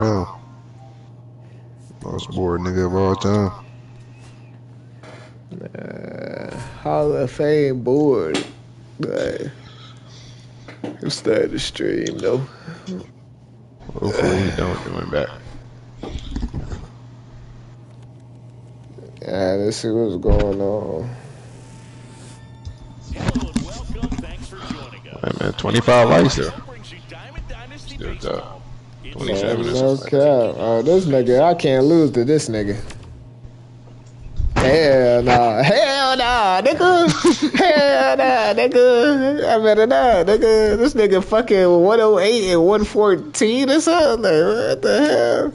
Oh, most bored nigga of all time. Hall of Fame board. But I'm starting to stream though. Hopefully he don't join back. Yeah, let's see what's going on. Hello and welcome. Thanks for joining us. Hey man, 25 likes there. Brings you Diamond Dynasty Still Baseball. It's 27 Man, is no like, cap. Oh, this nigga, I can't lose to this nigga. Hell nah. Hell nah, nigga. Hell nah, nigga. I better not, nigga. This nigga fucking 108 and 114 or something. Like, what the hell?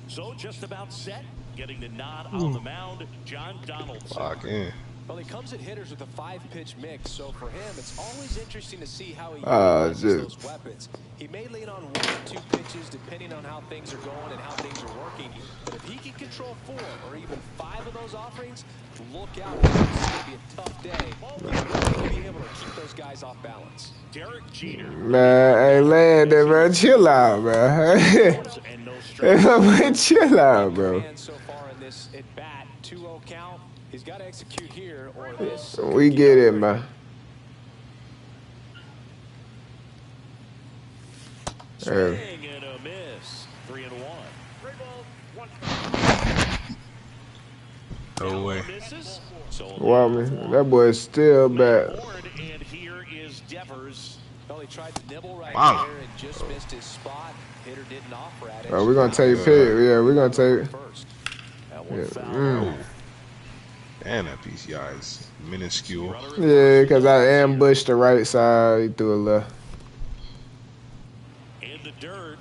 So just about set. Getting the nod on the mound, John Donaldson. lock in. Well, he comes at hitters with a 5-pitch mix, so for him, it's always interesting to see how he utilizes those weapons. He may lean on 1 or 2 pitches depending on how things are going and how things are working, but if he can control 4 or even 5 of those offerings, look out. It's going to be a tough day. He'll be able to keep those guys off balance. Derek Jeter. Man, hey, Landon, man, chill out, man. Chill out, bro. So far in this at-bat, 2-0 count. He's got to execute here or this. We get it, man. Swing and a miss. 3-1. No way. Wow, man, that boy's still back. And here is Devers. Well, he tried to nibble right Wow. there and just missed his spot. Hitter didn't offer at it. Oh, we're gonna take pick. Yeah, we're gonna take. First. Yeah, And that PCI is minuscule. yeah, because I ambushed the right side. He threw a left. In the dirt.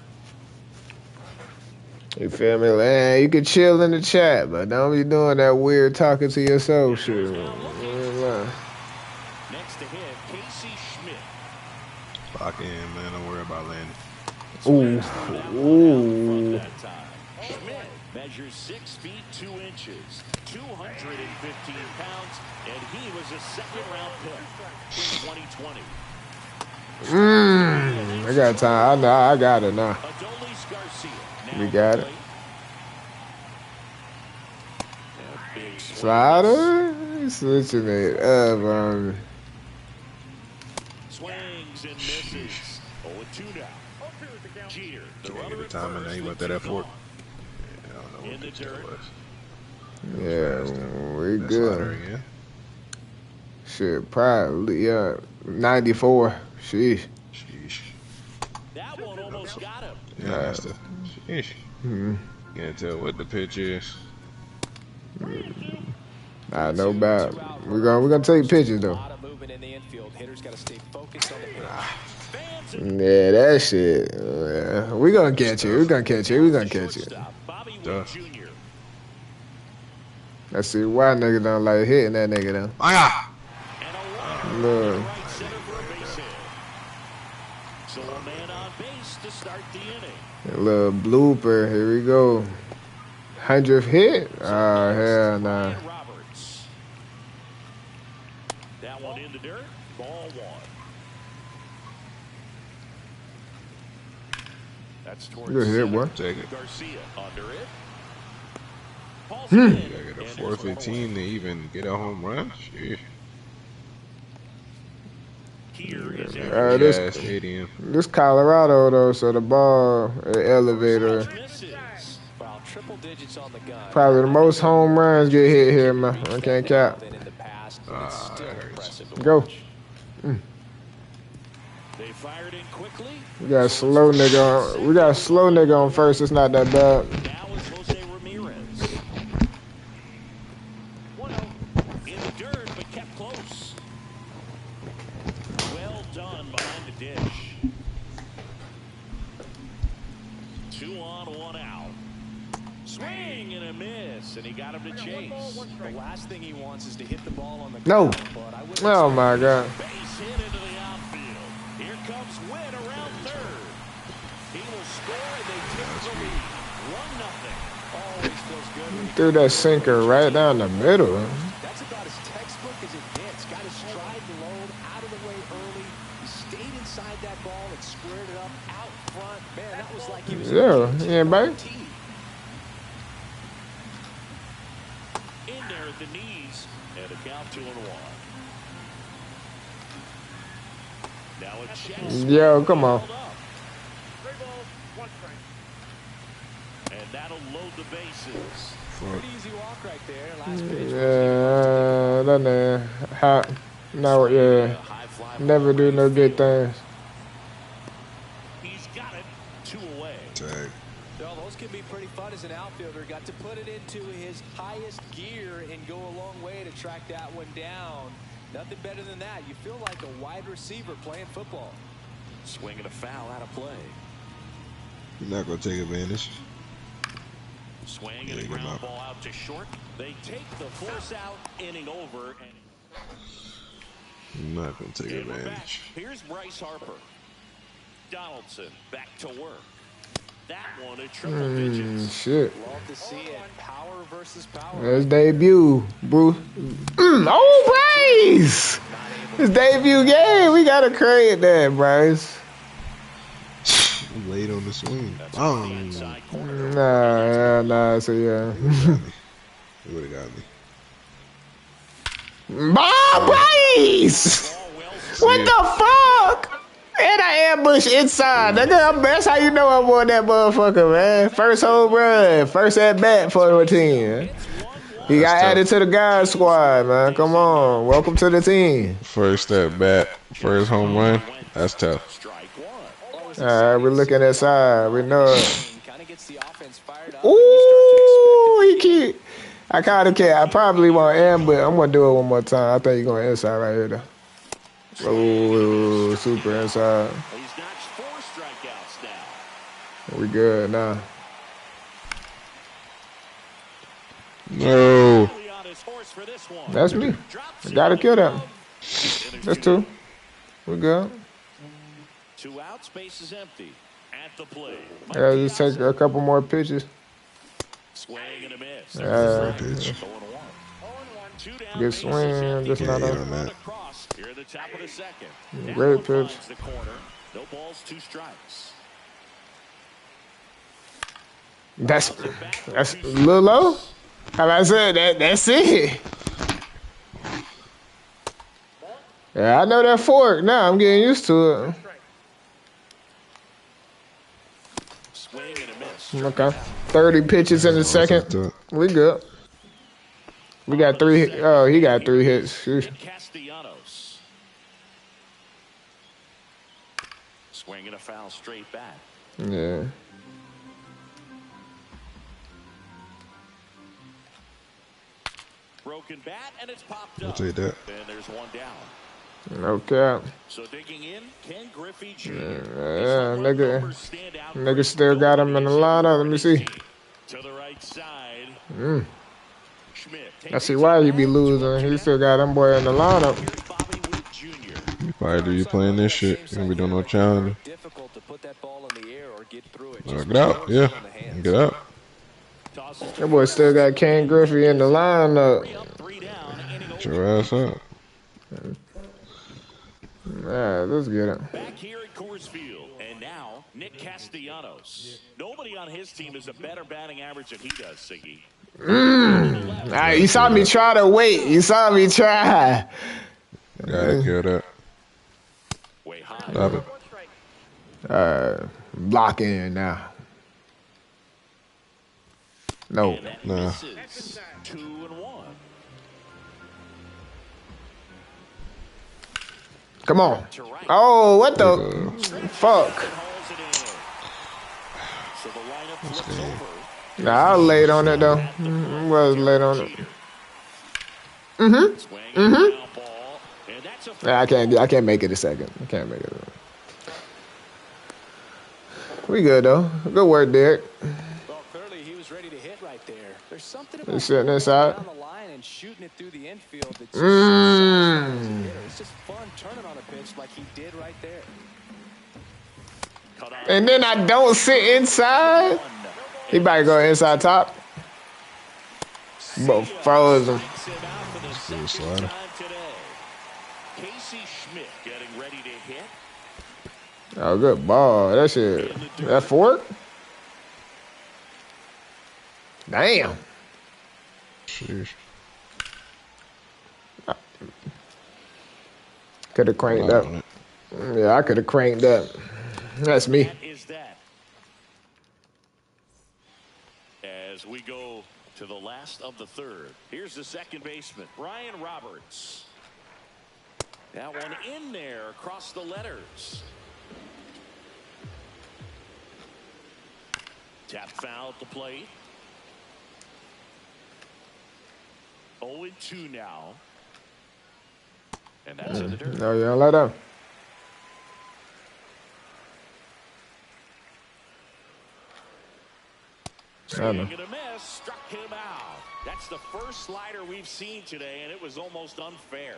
You feel me? Man, you can chill in the chat, but don't be doing that weird talking to yourself shit. Next to him, Casey Schmidt. Lock in, man. Don't worry about landing. Ooh, ooh. Schmidt measures 6 feet 2 inches, 215 pounds, and he was a second-round pick in 2020. I got time. I know. I got it now. Adolis Garcia. We got it. Slider? He's switching it up on me. Swings and misses. 0-2 now. Jeter. Can't get the timing now. You went that effort. Yeah, I don't know what the hell was. Yeah, we That slider good. again. Shit, probably, yeah. 94. Sheesh. Sheesh. That one almost got him. Yeah, that's the sheesh. Can't tell what the pitch is. I know about it. We're gonna take pictures though. Yeah, that shit. Yeah. We gonna catch it. We gonna catch it. We gonna catch it. Duh. Let's see why nigga don't like hitting that nigga though. Look. So a man on base to start the inning. A little blooper. Here we go. 100th hit? Oh, hell nah. That one in the dirt. Ball 1. That's towards Good hit, boy. Take it. Garcia under it. You gotta get a 415 to even get a home run. Sheesh. Here is Gas stadium. This Colorado though, so the ball elevator. Wow, triple digits on the gun. Probably the most home runs get hit here, man. I can't cap. Go. They fired in quickly. We got a slow nigga on. We got a slow nigga on first. It's not that bad. Now is Jose Ramirez. 1-0 in the dirt, but kept close. Well done behind the dish. 2 on, 1 out. Swing and a miss, and he got him to chase. The last thing he wants is to hit the ball on the No. ground, but I wouldn't Oh my god. Base hit into the outfield. Here comes Witt around third. He will score, and they take the lead. 1-0. always feels good when he Threw that sinker right down the middle. That's about as textbook as it gets. Got his stride low, out of the way early. He stayed in inside that ball and squared it up out front. Man, that was like he was yeah, buddy. In there at the knees, and a count 2-1. Now a chest. Yo, come on. And that'll load the bases. Pretty easy walk right there. Last pitch. Yeah, that man. No, yeah. Never do no good things. He's got it. 2 away. Tag. Well, those can be pretty fun as an outfielder. Got to put it into his highest gear and go a long way to track that one down. Nothing better than that. You feel like a wide receiver playing football. Swinging a foul out of play. You're not going to take advantage. Swing and a ground ball out to short. They take the force out, inning over. And I'm not going to take advantage. Here's Bryce Harper. Donaldson back to work. That one a triple digits. Shit. Love to see it. Power versus power. His debut, Bruce. Oh, Bryce! His debut game. We gotta create that, Bryce. I'm late on the swing. Nah. So yeah. He would have got me. Bryce! What the fuck? And I ambush inside. That's how you know I'm on that motherfucker, man. First home run, first at bat for the team. He got added to the guard squad, man. Come on, welcome to the team. First at bat, first home run. That's tough. All right, we're looking at side. We know it. Ooh, he keep. I kind of can't. I probably won't ambush. I'm gonna do it one more time. I think you're going inside right here, though. Oh, super inside. He's notched 4 strikeouts now. We good now. No. That's me. I gotta kill that. That's 2. We good. 2 outs, space is empty. At the plate. Yeah, just take a couple more pitches. Swing and a miss. Good swing, just not up. Here at the top of the second. Great pitch. The corner. No balls, 2 strikes. That's a little low. How I said that's it. Yeah, I know that fork now. I'm getting used to it. Swing and a miss. Okay. 30 pitches in the second. We good. We got 3. Oh, he got 3 hits. Castellanos. Swing and a foul straight back. Yeah. Broken bat, and it's popped up. I'll take that. And there's 1 down. Okay. So digging in, Ken Griffey Jr. Yeah, nigga still got him in the lineup. Let me see. To the right side. Schmidt. I see why he be losing. He still got him boy in the lineup. Probably do you playing this shit? You gonna be doing no challenge? Difficult to put that ball in the air or get through it. Get out, yeah. Get out. That boy still got Ken Griffey in the lineup. Get your ass up. Yeah, let's get it. Back here at Coors Field, and now Nick Castellanos. Nobody on his team has a better batting average than he does, Siggy. You saw me try to wait. You saw me try. Gotta kill that. Way high. Love it. Block in now. No. Nah. 2-1. Come on. Oh, what the fuck? So the lineup flips over. Nah, I was late on it though. Was late on it. Nah, I can't make it a second. I can't make it. We good though. Good work, Derek. Well, clearly he was ready to hit right there. There's something He's sitting inside. down the line and shooting it through the infield. That's It's just fun turning on a pitch like he did right there. And then I don't sit inside. He about to go inside top. But froze him. Slider. Casey Schmidt getting ready to hit. Oh, good ball. That shit. That fork? Damn. Sheesh. Could have cranked up. Yeah, I could have cranked up. That's me. That is that. As we go to the last of the third, here's the second baseman, Ryan Roberts. That one in there across the letters. Tap foul at the plate. 0-2 now. And that's in the dirt. No, you don't let up. Swing and a miss, struck him out. That's the first slider we've seen today, and it was almost unfair.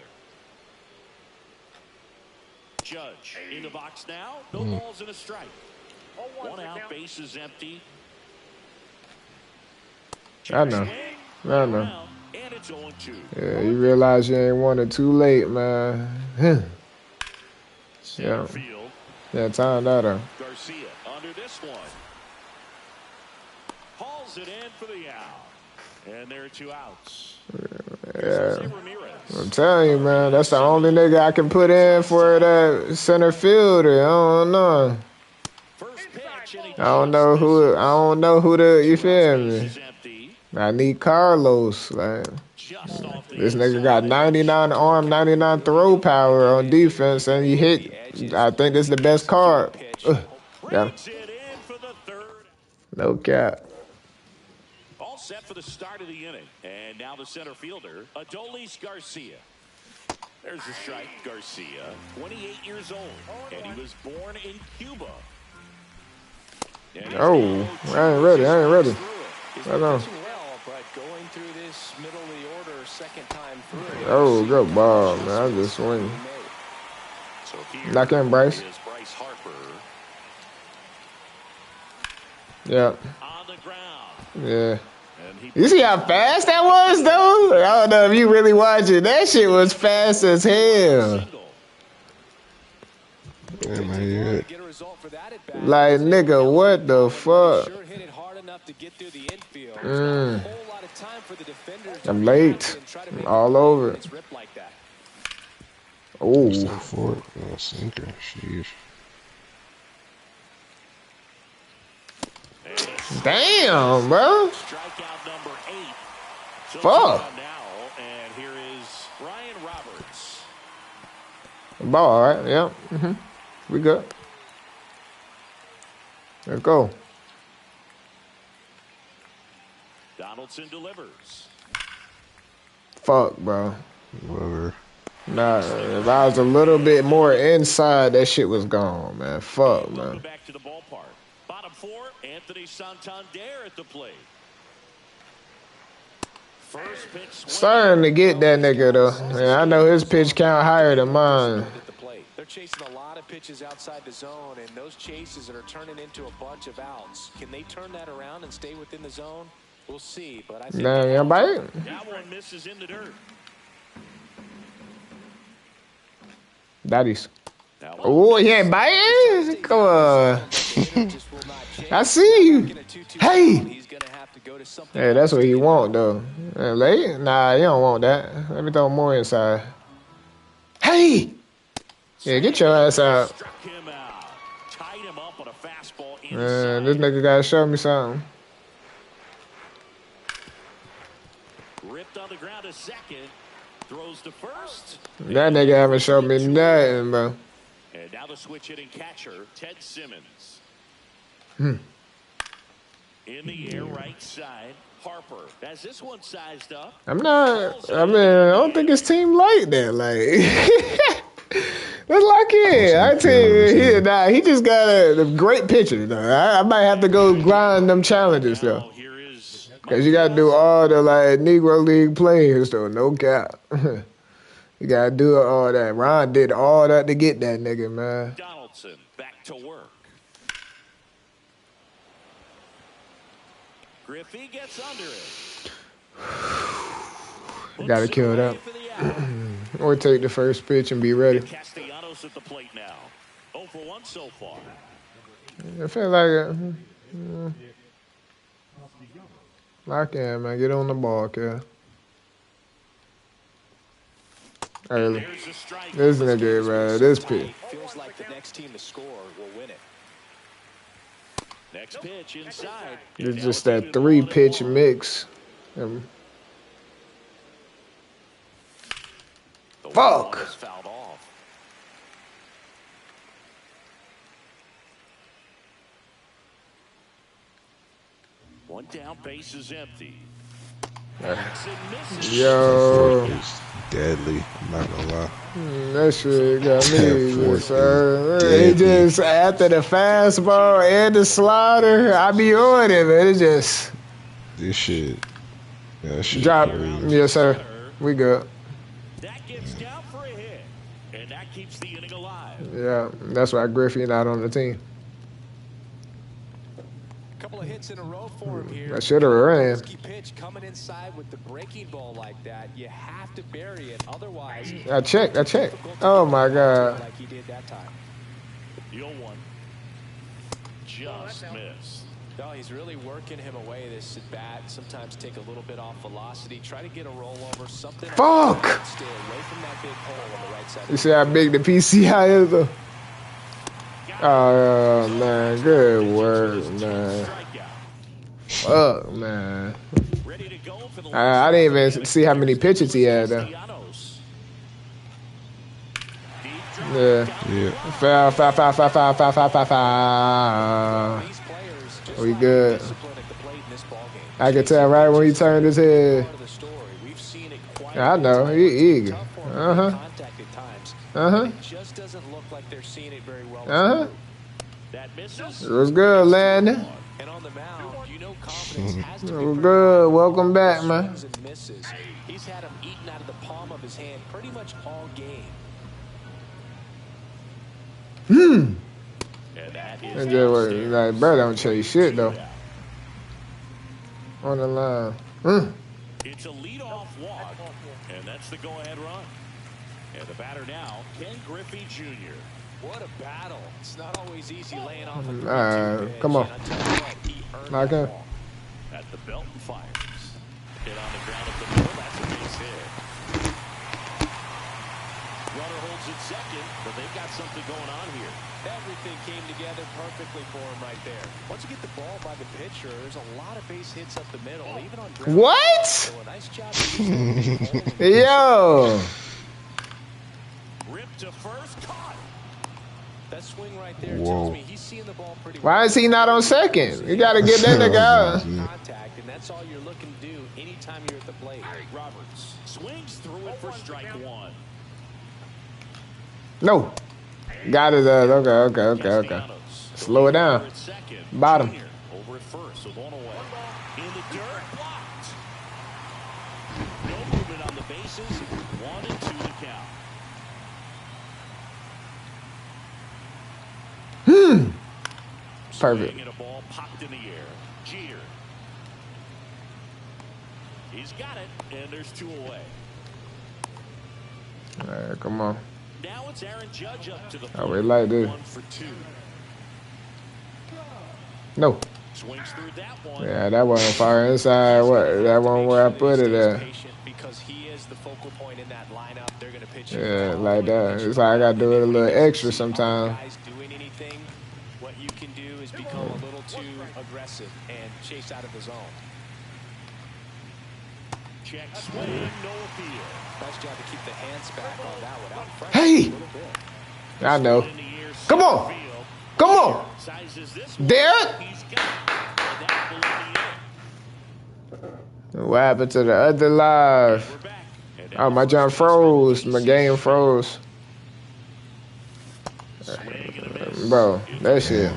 Judge in the box now. No balls and a strike. One out, base is empty. I know. I know. And it's 0-2. Yeah, you realize you ain't won it too late, man. Yeah. Yeah, time that up. Garcia under this one. Hauls it in for the out. And there are 2 outs. Yeah. I'm telling you, man, that's the only nigga I can put in for that center fielder. I don't know. I don't know who the, you feel me? I need Carlos. Like, this nigga got 99 arm, 99 throw power on defense, and he hit. I think this is the best card. Yeah. No cap. All set for the start of the inning. And now the center fielder, Adolis Garcia. There's the strike. Garcia, 28 years old, and he was born in Cuba. Oh, I ain't ready. I ain't ready. I know. Going through this middle of the order second time through. Oh, good ball, man. I just swing. Knock in, Bryce. Yeah. Yeah. You see how fast that was, though? I don't know if you really watch it. That shit was fast as hell. Yeah, man, yeah. Like, nigga, what the fuck? I'm late. I'm all over it. Oh. Sinker. Sheesh. Damn, bro. Strikeout number 8. Fuck. And here is Ryan Roberts. Ball, all right. Yeah. We good. Let's go. Donaldson delivers. Fuck, bro. Whatever. Nah, if I was a little bit more inside, that shit was gone, man. Fuck, man. Back to the ballpark. Bottom 4, Anthony Santander at the plate. First pitch. Starting to get that nigga, though. Yeah, I know his pitch count higher than mine. They're chasing a lot of pitches outside the zone, and those chases that are turning into a bunch of outs. Can they turn that around and stay within the zone? We'll see, but I think yeah, bite. That one misses in the dirt. Daddies. Oh, he ain't biting? Come on. I see you. Hey. Hey, that's what he want, though. Late? Nah, you don't want that. Let me throw more inside. Hey. Yeah, get your ass out. Struck him out. Tied him up on a fastball inside. Man, this nigga gotta show me something. Ripped on the ground a second. Throws to first. That nigga haven't showed me nothing, bro. And now the switch hitting catcher, Ted Simmons. Hmm. In the air, right side. Harper. Has this one sized up? I don't think his team like that. Like, let's lock in. I tell you, he just got a great pitcher. Though. I might have to go grind them challenges, though. Because you got to do all the, like, Negro League players, though. No cap. You got to do all that. Ron did all that to get that nigga, man. Donaldson back to work. Griffey gets under it. Got to kill it up. Or take the first pitch and be ready. Castellanos at the plate now. 0 for 1 so far. I feel like it. Lock in, man. Get on the ball, kid. Early. This nigga, man. This pitch. Feels like the next team to score will win it. Next pitch inside. It's just that 3-pitch mix. Fuck. Fouled off. One down, base is empty. Yo. Deadly. I'm not gonna lie. That shit got me. Deadly. It just, after the fastball and the slider, I be on it, man. It just. This shit. That shit. Drop. Crazy. Yes, sir. We good. That gets down for a hit. And that keeps the inning alive. Yeah, that's why Griffey not on the team. Couple of hits in a row for him here. I should have ran. Risky pitch coming inside with the breaking ball like that. You have to bury it, otherwise. I checked. Oh my God. Like he did that time. The 0-1. Just missed. No, he's really working him away this at bat. Sometimes take a little bit off velocity. Try to get a rollover. Something. Fuck. Stay away from that big hole on the right side. You see how big the PCI is, though? Oh, man. Good work, man. Fuck, man. I didn't even see how many pitches he had, though. Yeah. Foul. We good. I could tell right when he turned his head. I know. He eager. Uh-huh. Just doesn't look like they're seeing it very well. It was good, Landon. And on the mound, you know confidence has to be It was good. Welcome back, man. He's had him eaten out of the palm of his hand pretty much all game. And just like, bro, don't chase shit though. On the line. It's a leadoff walk, and that's the go-ahead run. And the batter now, Ken Griffey Jr. What a battle. It's not always easy laying off a come on. Knock in. At the belt and fires. Hit on the ground at the middle. That's a base hit. Runner holds it second, but they've got something going on here. Everything came together perfectly for him right there. Once you get the ball by the pitcher, there's a lot of base hits up the middle, even on ground. What? So a nice job. Yo. Ripped to first, caught. That swing right there tells me he's seeing the ball pretty well. Why is he not on second? You got to get that nigga out. Contact, and that's all you're looking to do anytime you're at the plate. Roberts swings through it for strike one. No. Got it. Okay. Slow it down. Bottom. Over at first, so going away. In the dirt, blocked. No movement on the bases. 1-2 to count. Perfect. And a ball popped in the air. Jeter. He's got it, and there's 2 away. All right, come on. Now it's Aaron Judge up to the I really like this. 1 for 2. No. Swings through that one. Yeah, that wasn't far inside. What? That one where I put it at. Because he is the focal point in that lineup. They're going to pitch. Yeah, like that. It's like I got to do it a little extra sometimes. Guys doing anything, what you can do is become a little too aggressive and chase out of the zone. Check swing, no appeal. Nice job to keep the hands back on that one. Out front Hey! I know. Come on! Come on! Derek! What happened to the other live? Oh, my jump froze. My game froze. Bro, that shit.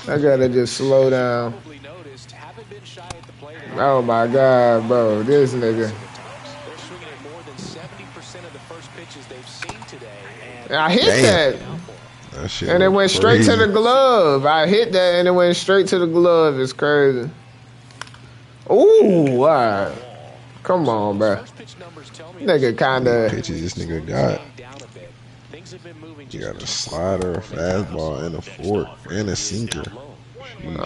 I gotta just slow down. Oh my God, bro. This nigga. I hit that. And it went straight to the glove. I hit that and it went straight to the glove. It's crazy. Ooh, wow. Come on, bro. Nigga kinda. Pitches this nigga got. Things have been moving. You got a slider, a fastball, and a fork, and a sinker. Man,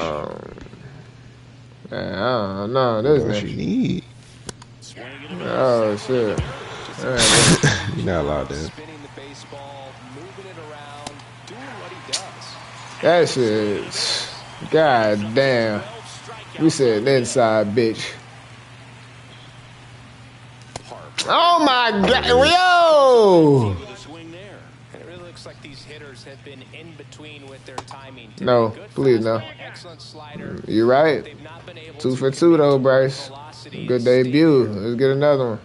I don't know. This What you need? Oh, shit. You're not allowed to. Spinning the baseball, moving it around, doing what he does. That shit. God damn. We said inside, bitch. Oh my God. Yo! It really looks like these hitters have been in between with their timing. No, please no. You're right. 2 for 2 though, Bryce. Good debut. Let's get another one.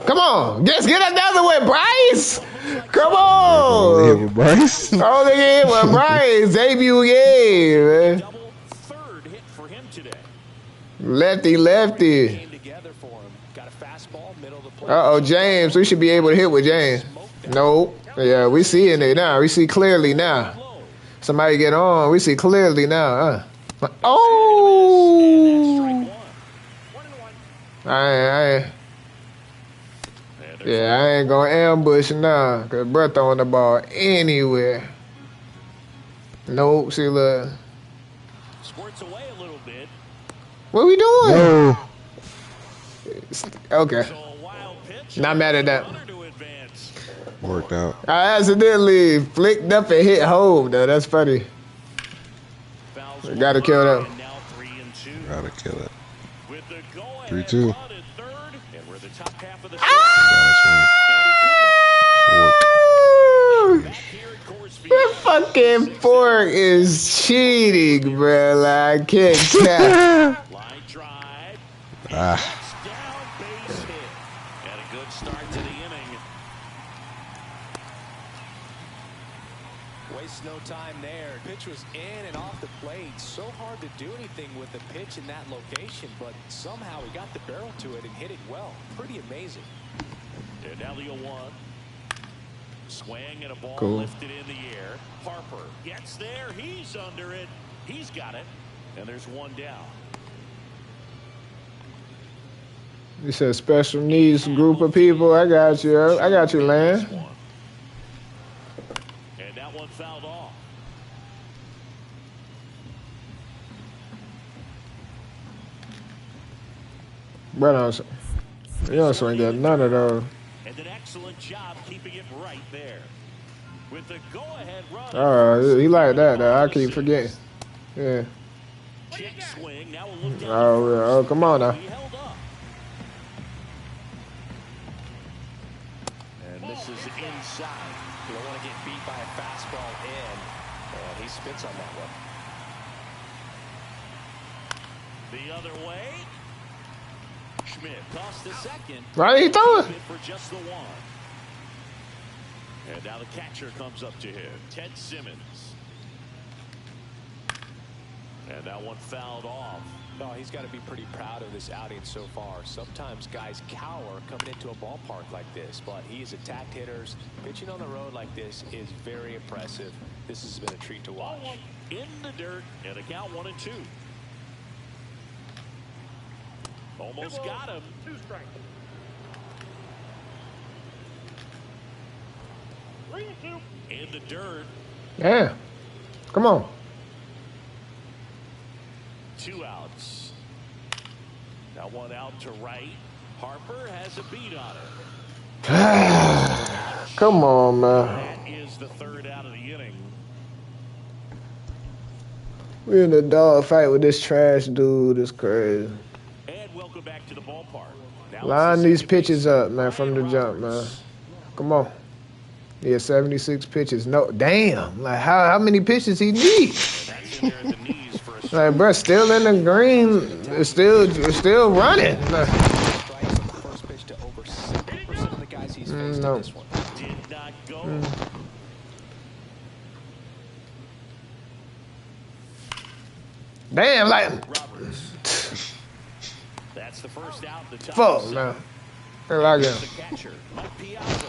Come on, let's get another one, Bryce. Come on. Only hit with Bryce. Only hit with Bryce. Debut game, man. Lefty. Uh-oh, James. We should be able to hit with James. Nope. Yeah, we see it now. We see clearly now. Somebody get on. We see clearly now. Oh. I ain't gonna ambush now. Cause bro throwing the ball anywhere. Nope. See, look. Squirts away a little bit. What are we doing? No. Okay. Not mad at that. Worked out. I accidentally flicked up and hit home, though. That's funny. Gotta kill that. Gotta kill it. 3-2. The fucking fork is cheating, bro. Like, I can't tell. Waste no time there. Pitch was in and off the plate. So hard to do anything with the pitch in that location, but somehow he got the barrel to it and hit it well. Pretty amazing. And now the 0-1. Swing and a ball lifted in the air. Harper gets there. He's under it. He's got it. And there's one down. You said special needs group of people. I got you. I got you, Lan. And that one fouled off. But you don't swing at none of those. And an excellent job keeping it right there. With the go-ahead run. Oh, he like that, though. I keep forgetting. Yeah. Check swing. Now we'll look down. Oh, come on now. He held up. And this is inside. You don't want to get beat by a fastball in. And he spits on that one. The other way. Schmidt tossed the second. Why did he throw it? For just the one. And now the catcher comes up to him. Ted Simmons. And that one fouled off. No, he's got to be pretty proud of this outing so far. Sometimes guys cower coming into a ballpark like this, but he's attacked hitters. Pitching on the road like this is very impressive. This has been a treat to watch. In the dirt, and a count 1-2. Almost got him. 2 strikes. 3-2. In the dirt. Yeah. Come on. 2 outs. Now 1 out to right. Harper has a beat on it. Come on, man. That is the 3rd out of the inning. We're in a dog fight with this trash dude. It's crazy. And welcome back to the ballpark. Now Line these pitches up, man, from the jump, man. Come on. Yeah, 76 pitches. No, damn. Like, how many pitches he need? Like, bro, still in the green. It's still running. Like, no. Did not go. Damn, like. That's the first out. The top. Fuck, man. I like him. The catcher, Mike Kealz.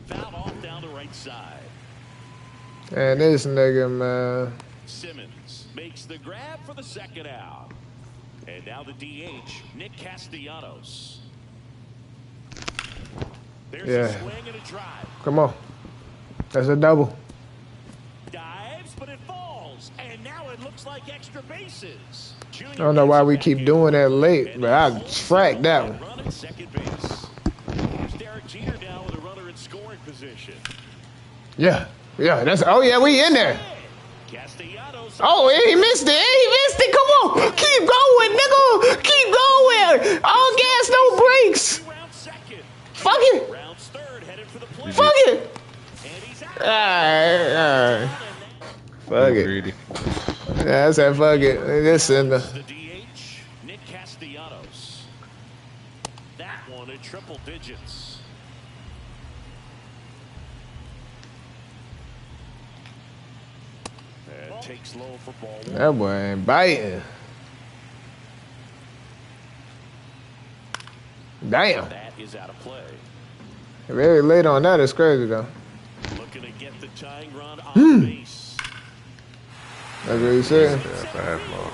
Foul off down the right side. And this nigga, man. Simmons makes the grab for the 2nd out. And now the DH, Nick Castellanos. There's Yeah. a swing and a drive. Come on. That's a double. Dives, but it falls. And now it looks like extra bases. I don't know why we keep doing that late, but I fracked that one. Run at second base. Here's Derek Jeter now with a runner in scoring position. Yeah. Yeah, that's oh yeah, we in there. Castellanos. Oh, he missed it. He missed it. Come on. Keep going, nigga. Keep going. All gas, no brakes. Round second. Fuck it. Rounds third, headed for the plate. Fuck it. And he's out. Alright. Fuck it. Greedy. Yeah, I said fuck it. This in the The DH, Nick Castellanos. That one in triple digits. And takes low for ball one. that boy ain't biting. Damn. That is out of play. Very late on that is crazy though. Looking to get the tying run on base. That's what he said. Yeah, bad ball.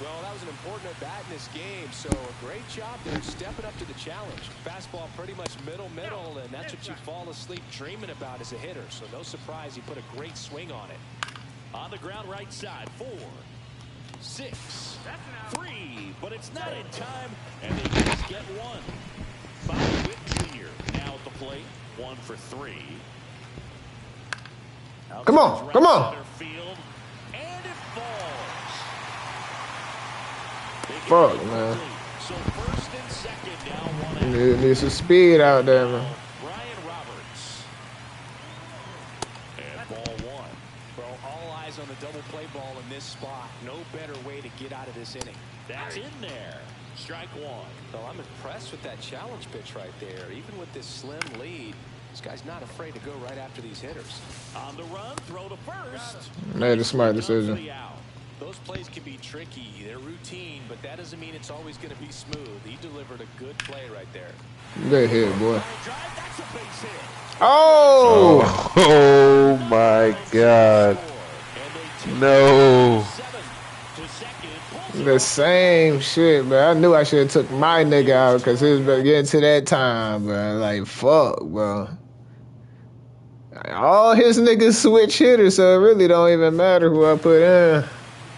Well, that was an important at-bat in this game, so a great job there stepping up to the challenge. Fastball pretty much middle, and that's what you fall asleep dreaming about as a hitter, so no surprise he put a great swing on it. On the ground right side, 4, 6, 3, but it's not in time, and they just get one. Bobby Witt Jr. now at the plate, 1 for 3. Come on, come on. Center field, and it falls. They get Fuck, it man. complete. So first and second now, 1 out. Need some speed out there, man. Brian Roberts. And ball 1. Well, all eyes on the double play ball in this spot. No better way to get out of this inning. That's in there. Strike 1. Well, I'm impressed with that challenge pitch right there. Even with this slim lead, this guy's not afraid to go right after these hitters. On the run, throw to first. Made a smart Done for decision. the out. Those plays can be tricky. They're routine, but that doesn't mean it's always going to be smooth. He delivered a good play right there. Good hit, boy. Line drive, that's a base hit. Oh! Oh my God. And they take No. 7 to second. The same shit, but I knew I should have took my nigga out because he was getting to that time, bro. Like, fuck, bro. All his niggas switch hitters, so it really don't even matter who I put in.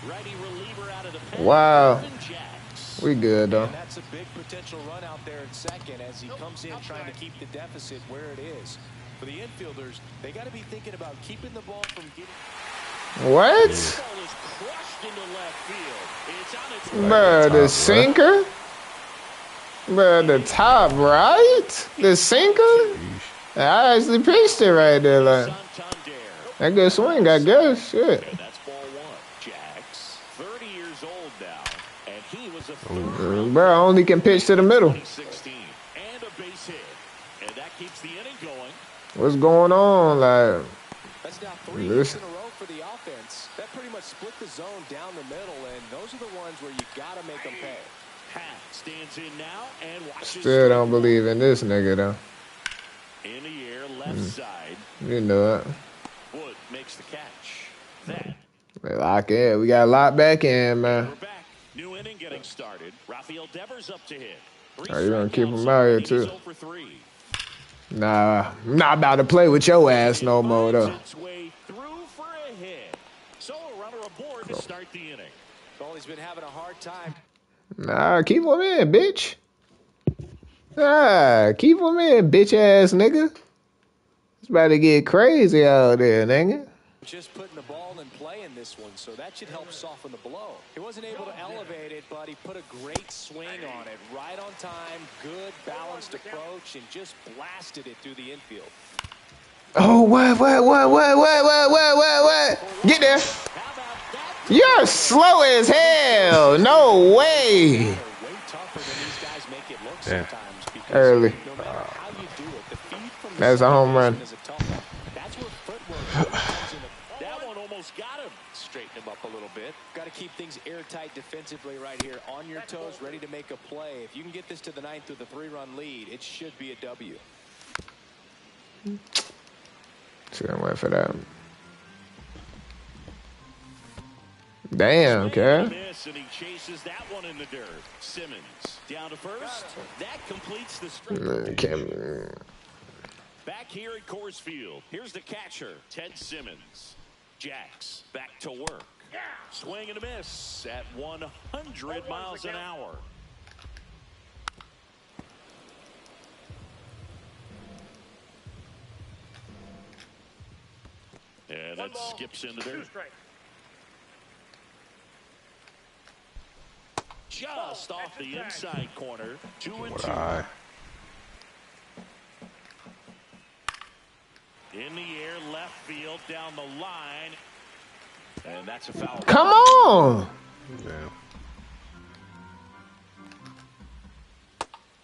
Righty reliever out of the pen. Wow. Irvin Jacks. We good, though. And that's a big potential run out there in second as he comes in trying to keep the deficit where it is. For the infielders, they got to be thinking about keeping the ball from getting... What? This ball is crushed into left field. It's on its way. Bruh, the Top sinker? Bruh, the top right? The sinker? I actually pitched it right there. Like, Santander. that good swing, I guess. Shit. And that's ball 1. Jacks, 30 years old now, and he was a third Bruh, only can pitch to the middle. 2016 and a base hit, and that keeps the inning going. What's going on? Like, That's now 3 This- hits in a row for the offense. That pretty much split the zone down the middle, and those are the ones where you got to make them pay. Hat stands in now and watches. still don't believe in this nigga, though. In the air, left side. You know it. Wood makes the catch. Then Lock in. We got to lock back in, man. we're back. New inning getting started. Rafael Devers up to hit. Oh, you gonna keep him out here, too. 0 for 3. Nah, I'm not about to play with your ass no more, though. Finds its way through for a hit. So a runner aboard to start the inning. Well, he's been having a hard time. Nah, keep him in, bitch. Nah, keep him in, bitch ass nigga. It's about to get crazy out there, nigga. Just putting the ball in play in this one, so that should help soften the blow. He wasn't able to elevate it, but he put a great swing on it. Right on time, good balanced approach, and just blasted it through the infield. Oh, what? Get there. You're slow as hell. No way. They're way tougher than these guys make it look Yeah. sometimes. Because Early. no matter how you do it, the feed from the That's a home run. is a tough one. That's where footwork really comes into That one almost got him. straighten him up a little bit. Got to keep things airtight defensively right here. On your toes, ready to make a play. If you can get this to the ninth with a 3-run lead, it should be a W. Shouldn't wait for that. Damn, Cal. And he chases that one in the dirt. Simmons down to first. That completes the string. Back here at Coors Field. Here's the catcher, Ted Simmons. Jacks back to work. Swing and a miss at 100 miles an hour. And that skips into there. Just off the inside corner. 2-2. In the air, left field, down the line. And that's a foul. Come on. Yeah.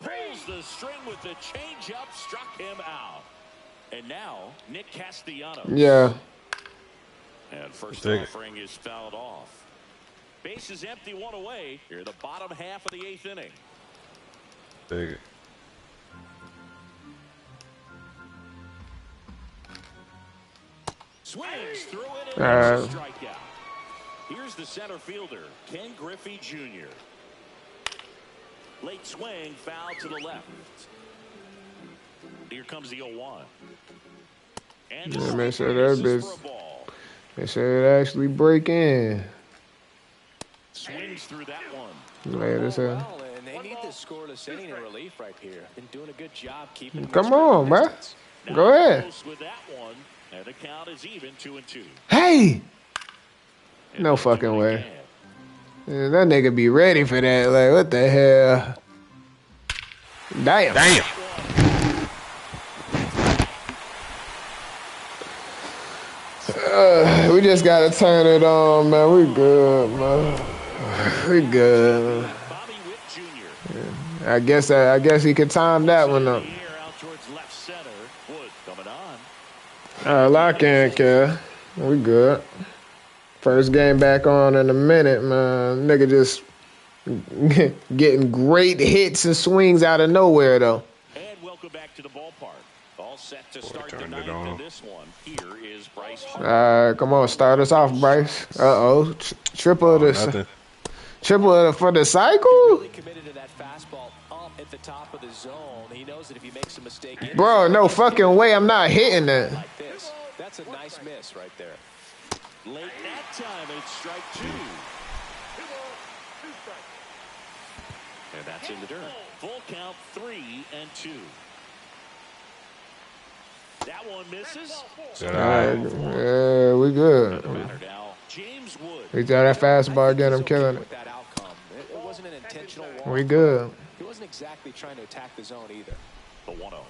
Pulls the string with the changeup, struck him out. And now, Nick Castellanos. Yeah. And first offering is fouled off. Base is empty, one away. Here in the bottom half of the 8th inning. Dig it. Swings through it and there's a strikeout. Here's the center fielder, Ken Griffey Jr. Late swing, foul to the left. Here comes the 0-1. And make sure that bitch. Make sure it actually break in. Swings through that one. Late as hell. Well, and they need this scoreless inning in relief right here. Been doing a good job keeping. Come on, bro. Go ahead. With that one, and the count is even 2-2. Hey. No fucking way. Yeah, that nigga be ready for that. Like, what the hell? Damn. We just gotta turn it on, man. We good, man. We good. Yeah. I guess he could time that one up. Lock in, kid. We good. First game back on in a minute, man. Nigga just getting great hits and swings out of nowhere, though. And welcome back to the ballpark. All set to start the ninth in this one. Here is Bryce. Come on, start us off, Bryce. Triple for the cycle. Really committed to that fastball up at the top of the zone. He knows that if he makes a mistake, bro, no fucking way. I'm not hitting that. Like this. That's a nice miss right there. Late that time, it's strike 2. And that's in the dirt. Full count, 3-2. That one misses. Yeah, we good. We got that fastball again. I'm killing it. It wasn't an intentional walk. We good. He wasn't exactly trying to attack the zone either. The 1-0.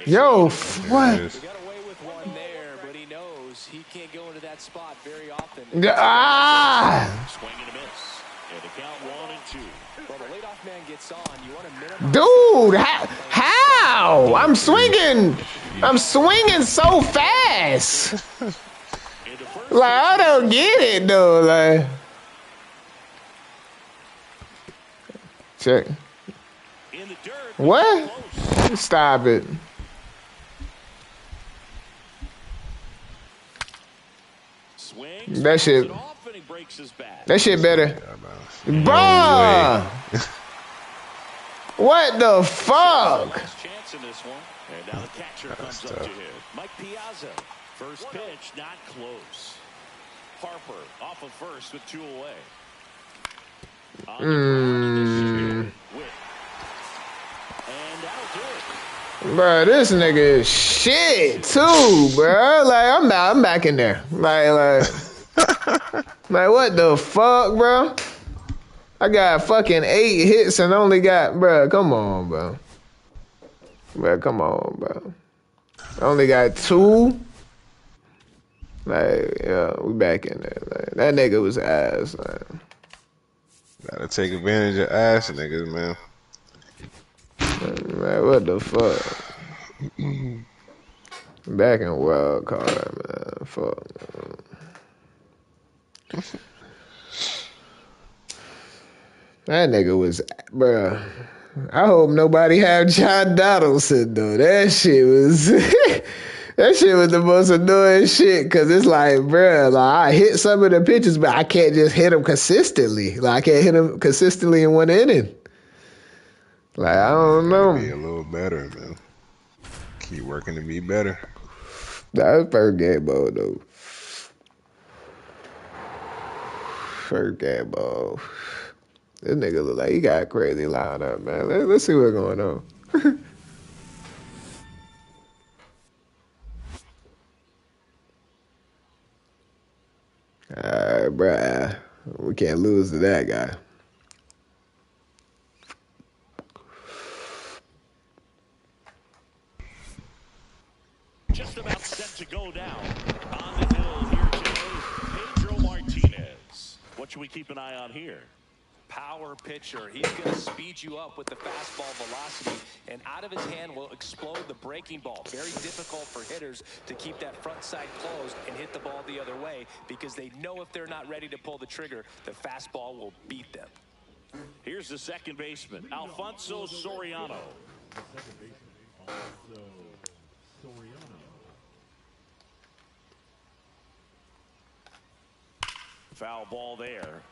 Yo, what? He got away with one there, but he knows he can't go into that spot very often. Swing and a miss. And the count 1-2. Well, the leadoff man gets on. You want to minimize. Dude, how? I'm swinging so fast. Like, I don't get it, though. Like, check. What? Stop it. That shit better. Bruh! What the fuck? And now the catcher comes up to him. Mike Piazza. First pitch, not close. Harper off of first with 2 away. And that'll do it. Bro, this nigga is shit too, bro. Like, I'm back in there. Like what the fuck, bro? I got fucking 8 hits and only got, bro. Come on, bro. Bro, come on, bro. I only got 2. Like, yeah, we back in there. Like, that nigga was ass. Like. Gotta take advantage of ass niggas, man. Man, what the fuck? Back in wild card, man. Fuck, man. That nigga was, bruh. I hope nobody had John Donaldson, though. That shit was... That shit was the most annoying shit because it's like, bruh, like I hit some of the pitches, but I can't just hit them consistently. Like I can't hit them consistently in one inning. Like I don't Gotta be know. a little better, man. Keep working to be better. That was first game ball though. First game ball. This nigga look like he got a crazy lineup, man. Let's see what's going on. Alright, bruh. We can't lose to that guy. Just about set to go down on the hill here today, Pedro Martinez. What should we keep an eye on here? Power pitcher. He's going to speed you up with the fastball velocity, and out of his hand will explode the breaking ball. Very difficult for hitters to keep that front side closed and hit the ball the other way because they know if they're not ready to pull the trigger, the fastball will beat them. Here's the second baseman, Alfonso Soriano. Foul ball there.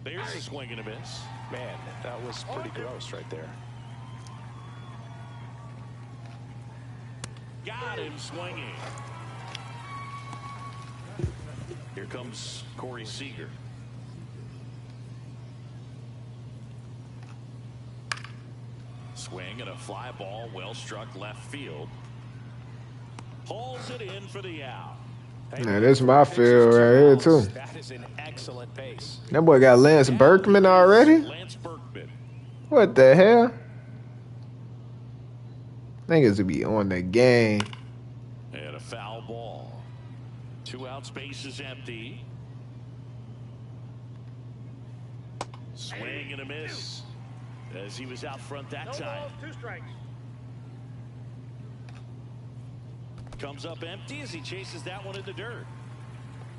There's a swing and a miss. Man, that was pretty gross right there. Got him swinging. Here comes Corey Seager. Swing and a fly ball, well struck left field. Pulls it in for the out. Man, this is my field right here too. That is an excellent pace. That boy got Lance Berkman already? Lance Berkman. What the hell? Niggas to be on the game. And a foul ball. 2 outs, base is empty. Swing and a miss. As he was out front that time. 2 strikes. Comes up empty as he chases that one in the dirt.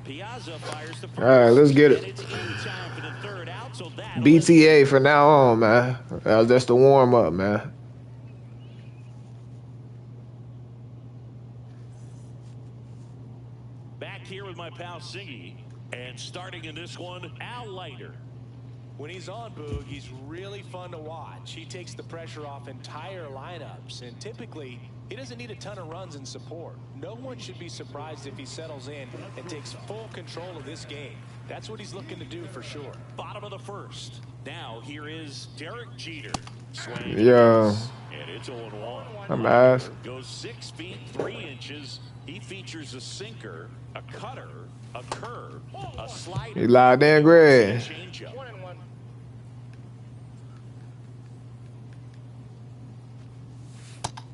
Piazza fires the first. All right, let's get it. And it's in time for the 3rd out, so that BTA for now on, man. That's the warm up, man. Back here with my pal Siggy, and starting in this one, Al Leiter. When he's on, Boog, he's really fun to watch. He takes the pressure off entire lineups, and typically he doesn't need a ton of runs in support. No one should be surprised if he settles in and takes full control of this game. That's what he's looking to do for sure. Bottom of the 1st. Now here is Derek Jeter. Swing. Yo. And it's 0-1. I'm ass. Goes 6 feet 3 inches. He features a sinker, a cutter, a curve, a slider. He lied damn great. Changeup. 1-1.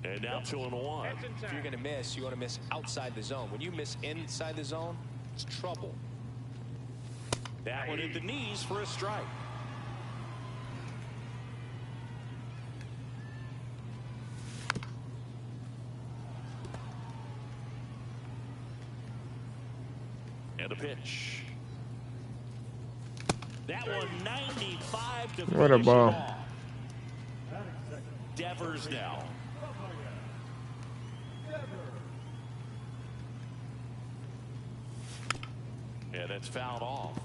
And now 2-1. If you're going to miss, you want to miss outside the zone. When you miss inside the zone, it's trouble. That one at the knees for a strike. And a pitch. That one 95 to What a finish ball. it off. Devers now. Yeah, that's fouled off.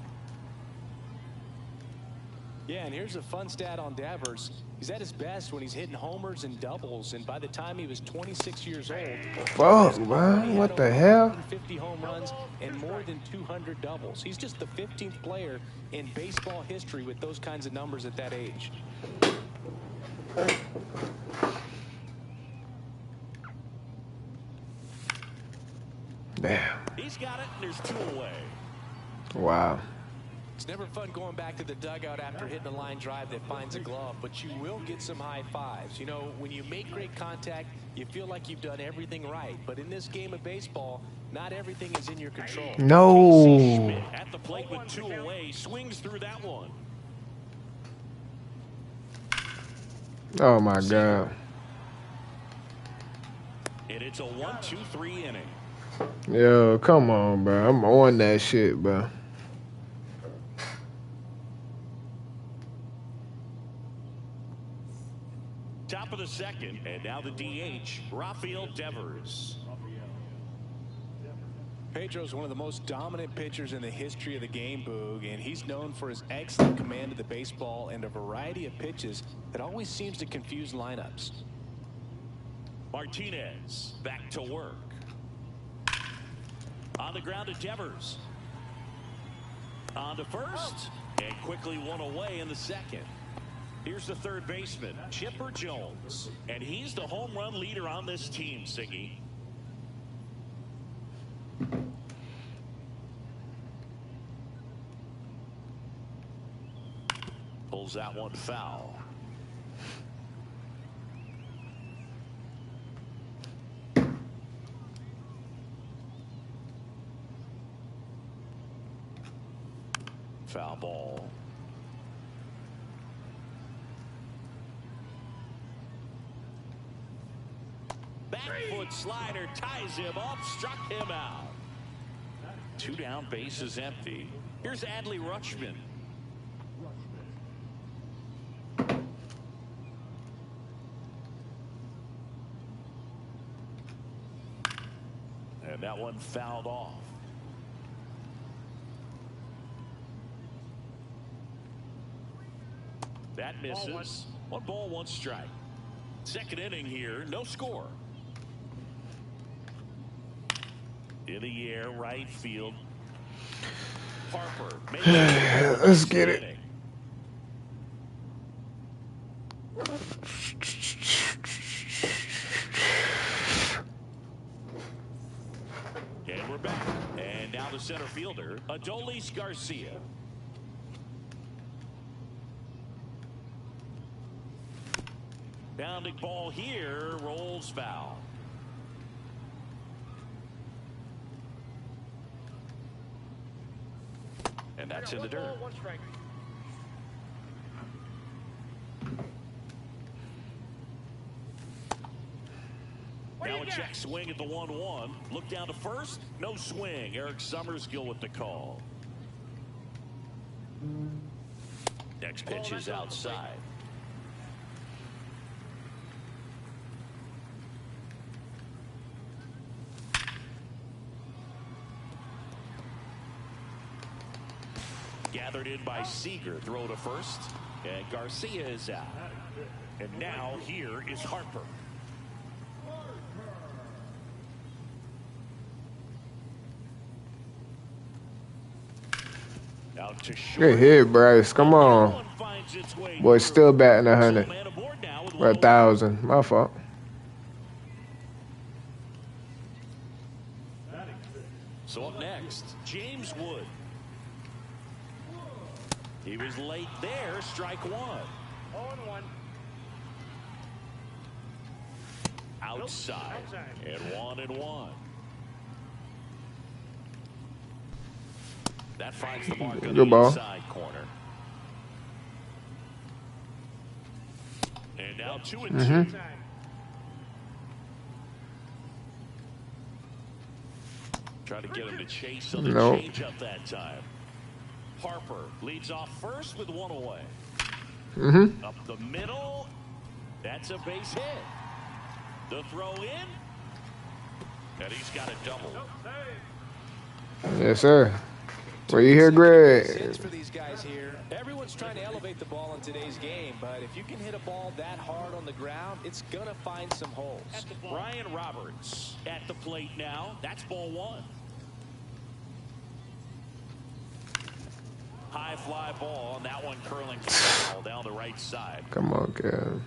Yeah, and here's a fun stat on Devers. He's at his best when he's hitting homers and doubles, and by the time he was 26 years old, Fuck, man. What the hell? 50 home runs and more than 200 doubles. He's just the 15th player in baseball history with those kinds of numbers at that age. Damn. He's got it, and there's 2 away. Wow. It's never fun going back to the dugout after hitting a line drive that finds a glove, but you will get some high fives. You know, when you make great contact, you feel like you've done everything right. But in this game of baseball, not everything is in your control. No. Schmidt at the plate with 2 away, swings through that one. Oh, my God. And it's a 1-2-3 inning. Yo, come on, bro. I'm on that shit, bro. Top of the second, and now the DH, Rafael Devers. Pedro's one of the most dominant pitchers in the history of the game, Boog, and he's known for his excellent command of the baseball and a variety of pitches that always seems to confuse lineups. Martinez back to work. On the ground to Devers. On to first, and quickly one away in the second. Here's the third baseman, Chipper Jones, and he's the home run leader on this team, Siggy. Pulls that one foul. Foul ball. Back foot slider ties him up, struck him out. 2 down, base is empty. Here's Adley Rutschman. And that one fouled off. That misses. 1 ball, 1 strike. Second inning here, no score. In the air, right field. Harper. Let's get it. And we're back. And now the center fielder, Adolis Garcia. Bounding ball here, rolls foul. And that's in the dirt. Now a check swing at the 1-1. Look down to first. No swing. Eric Summerskill with the call. Next pitch is outside. Gathered in by Seager. Throw to first. And Garcia is out. And now here is Harper. Out to short. Good hit, Bryce. Come on. Boy, still batting 100. Or 1,000. My fault. So up next, James Wood. He was late there. Strike 1. 0-1. Outside. And 1-1. That finds the mark on the inside corner. And now 2-2. Try to get him to chase on the change-up that time. Harper leads off first with 1 away. Up the middle. That's a base hit. The throw in. And he's got a double. Yes, sir. Were you here, Greg? For these guys here, everyone's trying to elevate the ball in today's game, but if you can hit a ball that hard on the ground, it's going to find some holes. Brian Roberts at the plate now. That's ball 1. High fly ball, and that one curling foul down the right side. Come on, Kev.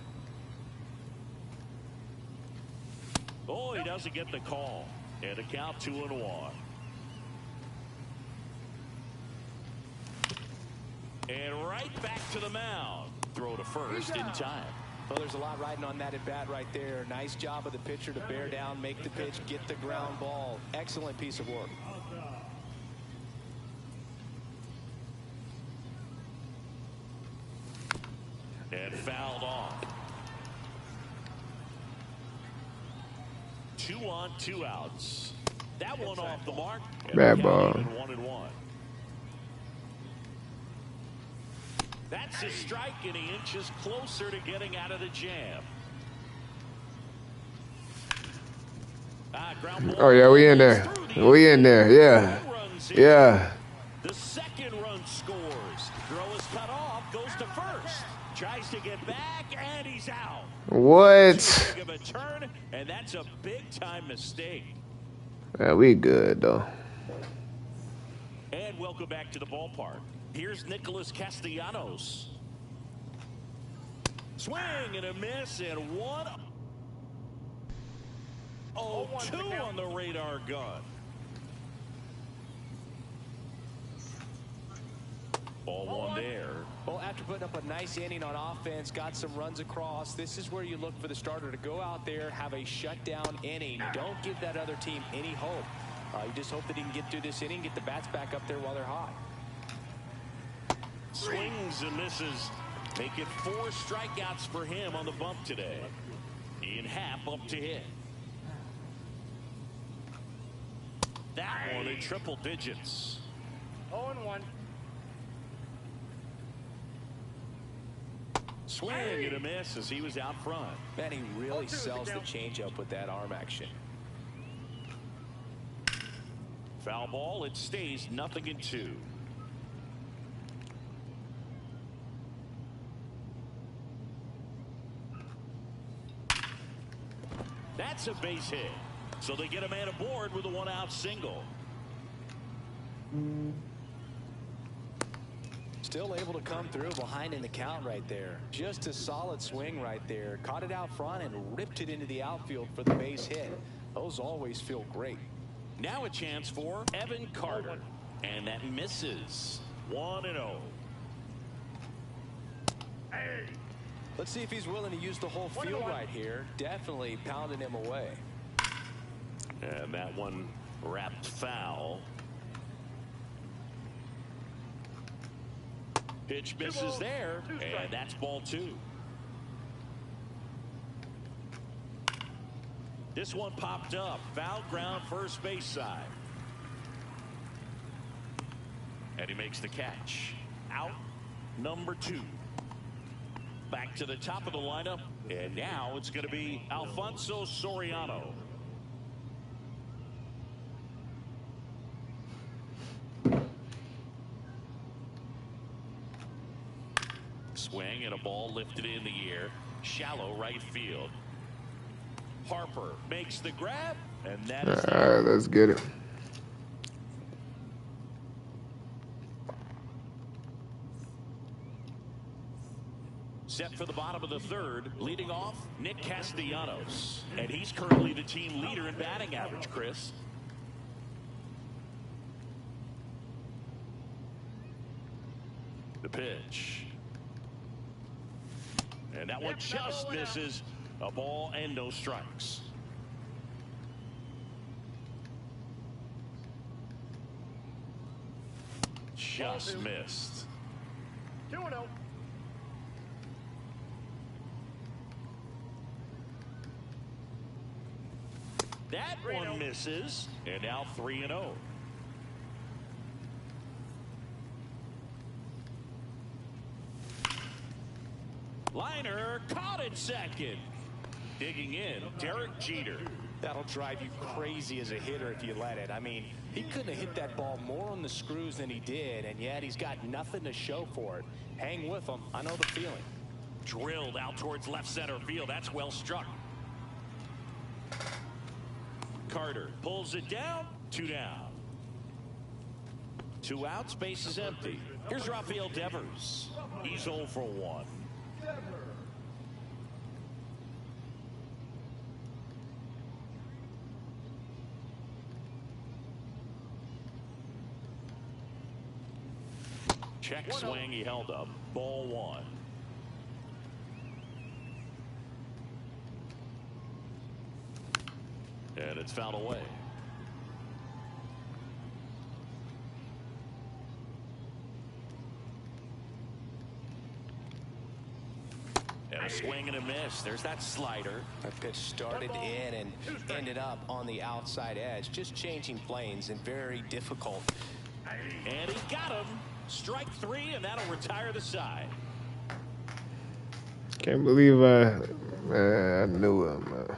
Oh, he doesn't get the call. And a count 2-1. And right back to the mound. Throw to first in time. Well, there's a lot riding on that at bat right there. Nice job of the pitcher to bear down, make the pitch, get the ground ball. Excellent piece of work. And fouled off. 2 on, 2 outs. That one off the mark. Bad ball. 1-1. That's a strike, and he inches closer to getting out of the jam. Oh yeah, we in there. We in there. Yeah. Yeah. The second run scores. Throw is cut off. Goes to first. Tries to get back, and he's out. What? Too big of a turn, and that's a big-time mistake. Yeah, we good though. And welcome back to the ballpark. Here's Nicholas Castellanos. Swing and a miss, and 1-0-2 on the radar gun. Ball one there. Well, after putting up a nice inning on offense, got some runs across, this is where you look for the starter to go out there, have a shutdown inning. Don't give that other team any hope. You just hope that he can get through this inning, get the bats back up there while they're hot. Swings and misses. Make it 4 strikeouts for him on the bump today. In half up to hit. That one in triple digits. 0-1. Swing and a miss as he was out front. Man, he really sells the changeup with that arm action. Foul ball. It stays 0-2. That's a base hit. So they get a man aboard with a 1-out single. Still able to come through behind in the count right there. Just a solid swing right there. Caught it out front and ripped it into the outfield for the base hit. Those always feel great. Now a chance for Evan Carter. And that misses. 1-0. Let's see if he's willing to use the whole field right here. Definitely pounding him away. And that one wrapped foul. Pitch misses there, and that's ball 2. This one popped up. Foul ground first base side. And he makes the catch. Out number 2. Back to the top of the lineup, and now it's going to be Alfonso Soriano. Swing and a ball lifted in the air. Shallow right field. Harper makes the grab, and that is all right, let's get it. set for the bottom of the 3rd. Leading off, Nick Castellanos, and he's currently the team leader in batting average, Chris. The pitch. And that one just misses. A ball and no strikes. Just missed. 2-0. That one misses. And now 3-0. Liner caught it second. Digging in, Derek Jeter. That'll drive you crazy as a hitter if you let it. I mean, he couldn't have hit that ball more on the screws than he did, and yet he's got nothing to show for it. Hang with him. I know the feeling. Drilled out towards left center field. That's well struck. Carter pulls it down. 2 down. 2 outs. Base is empty. Here's Rafael Devers. He's 0 for 1. Check swing, he held up. Ball 1. And it's fouled away. And a swing and a miss. There's that slider. That pitch started in and ended up on the outside edge. Just changing planes and very difficult. And he got him. Strike 3, and that'll retire the side. Can't believe I knew him.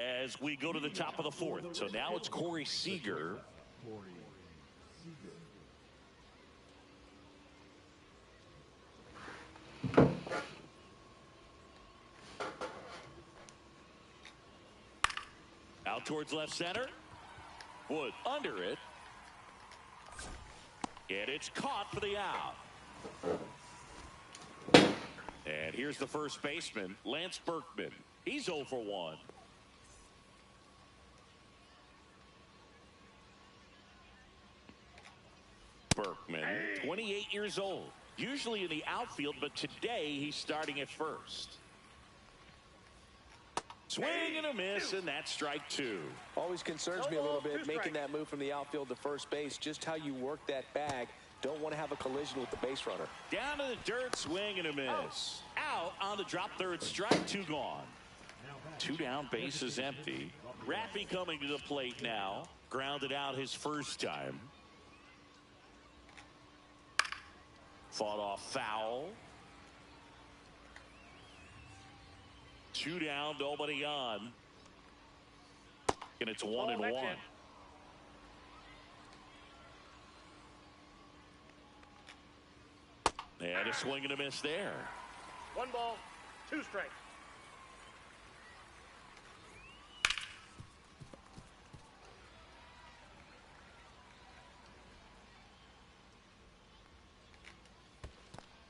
as we go to the top of the fourth. So now it's Corey Seager. Out towards left center. Wood under it. And it's caught for the out. And here's the first baseman, Lance Berkman. He's 0 for 1. Berkman, 28 years old. Usually in the outfield, but today he's starting at first. Swing and a miss, and that's strike 2. Always concerns me a little bit making that move from the outfield to first base. Just how you work that bag. Don't want to have a collision with the base runner. Down to the dirt, swing and a miss. Out on the drop third, strike 2 gone. 2 down, bases empty. Raffy coming to the plate now. Grounded out his first time. Fought off foul. 2 down, nobody on. And it's 1-1. And a swing and a miss there. 1 ball, 2 strikes.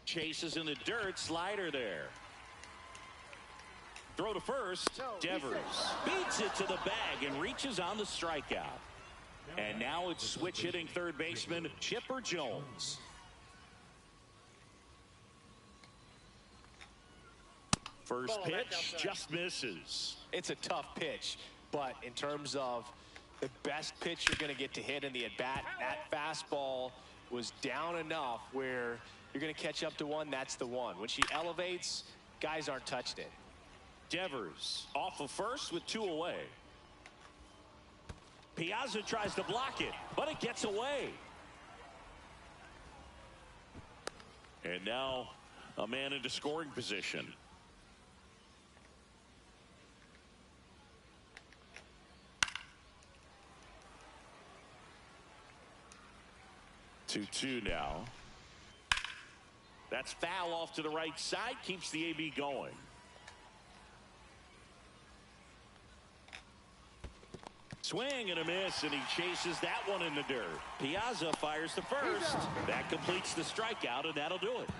Chases in the dirt, slider there. Throw to first. Devers beats it to the bag and reaches on the strikeout. And now it's switch hitting third baseman Chipper Jones. First pitch just misses. It's a tough pitch, but in terms of the best pitch you're going to get to hit in the at-bat, that fastball was down enough where you're going to catch up to one. That's the one. When she elevates, guys aren't touching it. Devers off of first with 2 away. Piazza tries to block it, but it gets away. And now a man into scoring position. Two now. That's foul off to the right side. Keeps the AB going. Swing and a miss, and he chases that one in the dirt. Piazza fires to first. That completes the strikeout, and that'll do it.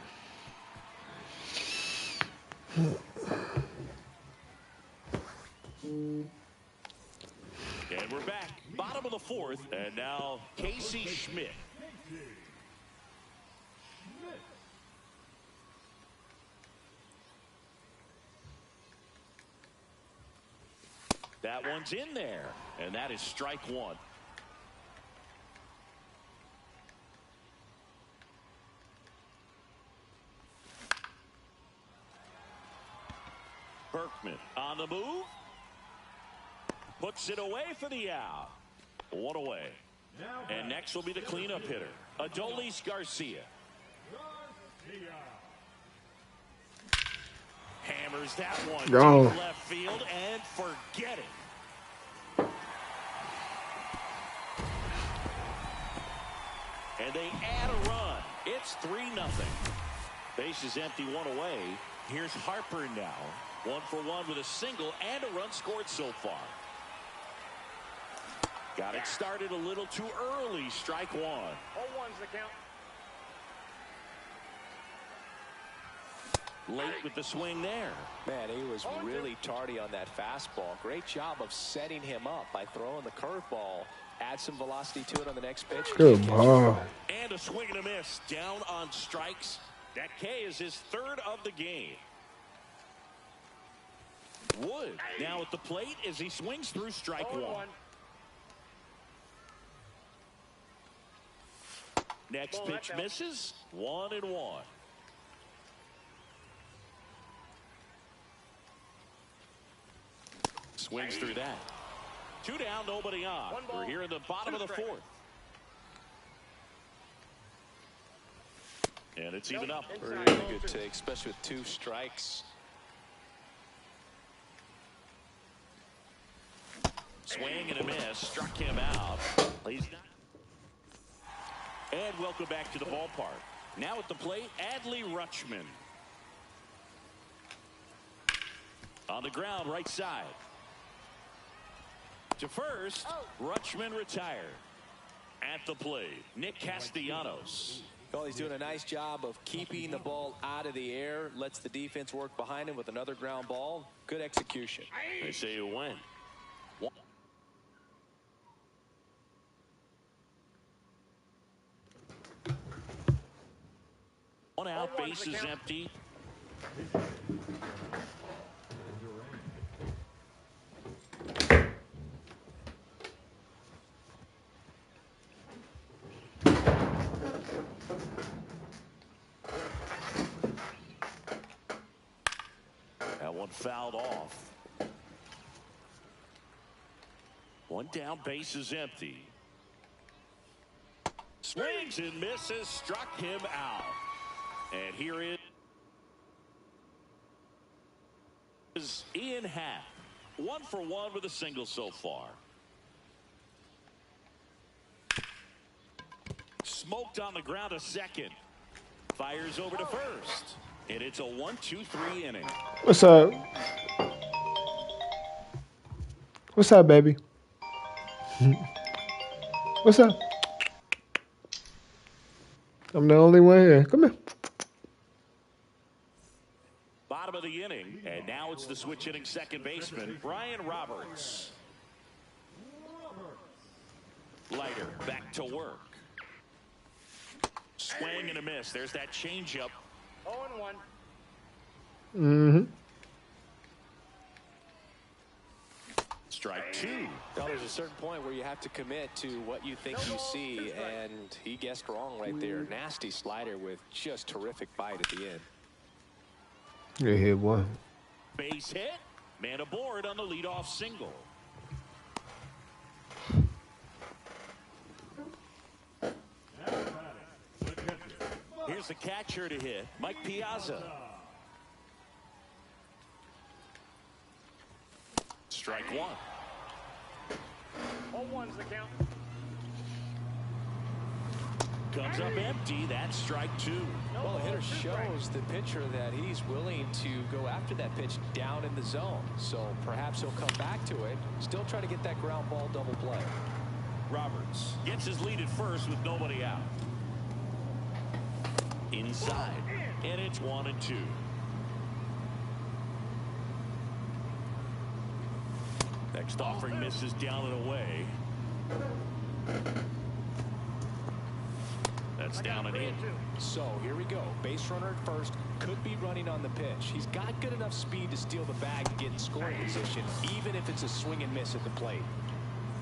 And we're back. Bottom of the fourth, and now Casey Schmidt. That one's in there, and that is strike 1. Berkman on the move. Puts it away for the out. 1 away. And next will be the cleanup hitter, Adolis Garcia. Hammers that one to left field and forget it. And they add a run. It's 3-0. Base is empty, 1 away. Here's Harper now. 1 for 1 with a single and a run scored so far. Got it started a little too early. Strike 1. 0-1's the count. Late with the swing there. Man, he was really tardy on that fastball. Great job of setting him up by throwing the curveball. Add some velocity to it on the next pitch. Good ball. And a swing and a miss. Down on strikes. That K is his 3rd of the game. Wood now at the plate as he swings through strike 1. Next pitch misses. 1-1. Swings through that. 2 down, nobody on. We're here in the bottom of the 4th. And it's even up. Really good take, especially with 2 strikes. Swing and a miss. Struck him out. He's not. And welcome back to the ballpark. Now at the plate, Adley Rutschman. On the ground, right side. To first, Rutschman retired. At the plate, Nick Castellanos. Well, he's doing a nice job of keeping the ball out of the air. Lets the defense work behind him with another ground ball. Good execution. They say you win. One out, base is empty. That one fouled off. One down, base is empty. Swings and misses, struck him out. And here is Ian Happ. 1 for 1 with a single so far. Smoked on the ground, a second. Fires over to first. And it's a 1-2-3 inning. What's up? What's up, baby? What's up? I'm the only one here. Come here. Bottom of the inning, and now it's the switch hitting second baseman, Brian Roberts. Leiter back to work. Swing and a miss. There's that changeup. 0-1. Mm-hmm. Strike 2. Well, there's a certain point where you have to commit to what you think you see, and he guessed wrong right there. Nasty slider with just terrific bite at the end. Yeah, hit one. Base hit. Man aboard on the leadoff single. Here's the catcher to hit, Mike Piazza. Strike 1. 0-1's the count. Comes up empty. That's strike 2. Well, the hitter shows the pitcher that he's willing to go after that pitch down in the zone. So perhaps he'll come back to it. Still try to get that ground ball double play. Roberts gets his lead at first with nobody out. Inside. And it's 1-2. Next offering misses down and away. That's down and in. So here we go. Base runner at first. Could be running on the pitch. He's got good enough speed to steal the bag and get in scoring position, even if it's a swing and miss at the plate.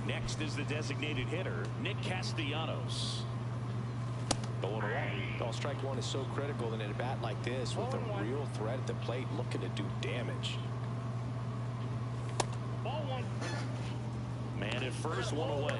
Next is the designated hitter, Nick Castellanos. Going away. Well, strike 1 is so critical in a bat like this with a real threat at the plate looking to do damage. Ball 1. Man at first, one away.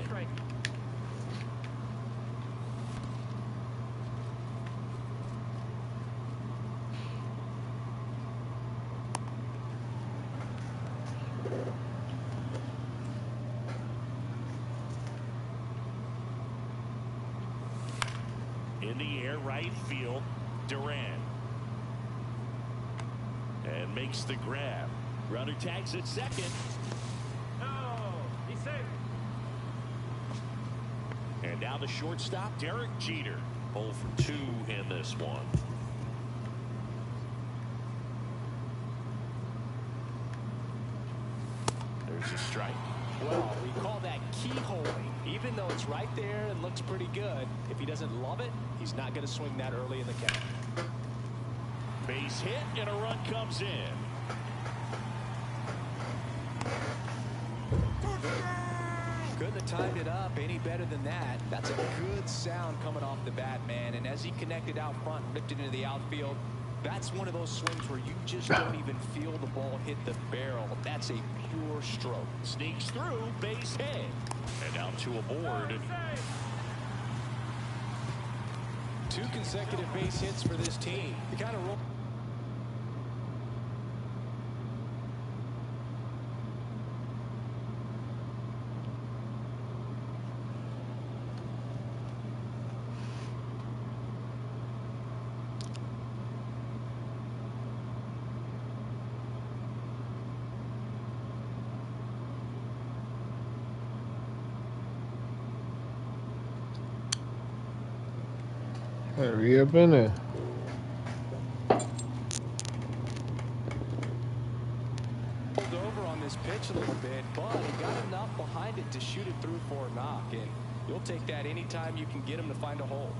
In the air, right field, Duran. And makes the grab. Runner tags at second. No, he's safe. And now the shortstop, Derek Jeter. 0 for 2 in this one. There's a strike. Well, we call that keyholing. Even though it's right there and looks pretty good, if he doesn't love it, he's not going to swing that early in the count. Base hit and a run comes in. Couldn't have timed it up any better than that. That's a good sound coming off the bat, man. And as he connected out front, ripped it into the outfield, that's one of those swings where you just don't even feel the ball hit the barrel. That's a pure stroke. Sneaks through, base hit. And now 2 aboard. 2 consecutive base hits for this team. The kind of roll. Hurry up in there. Over on this pitch a little bit, but he got enough behind it to shoot it through for a knock, and you'll take that anytime you can get him to find a hole.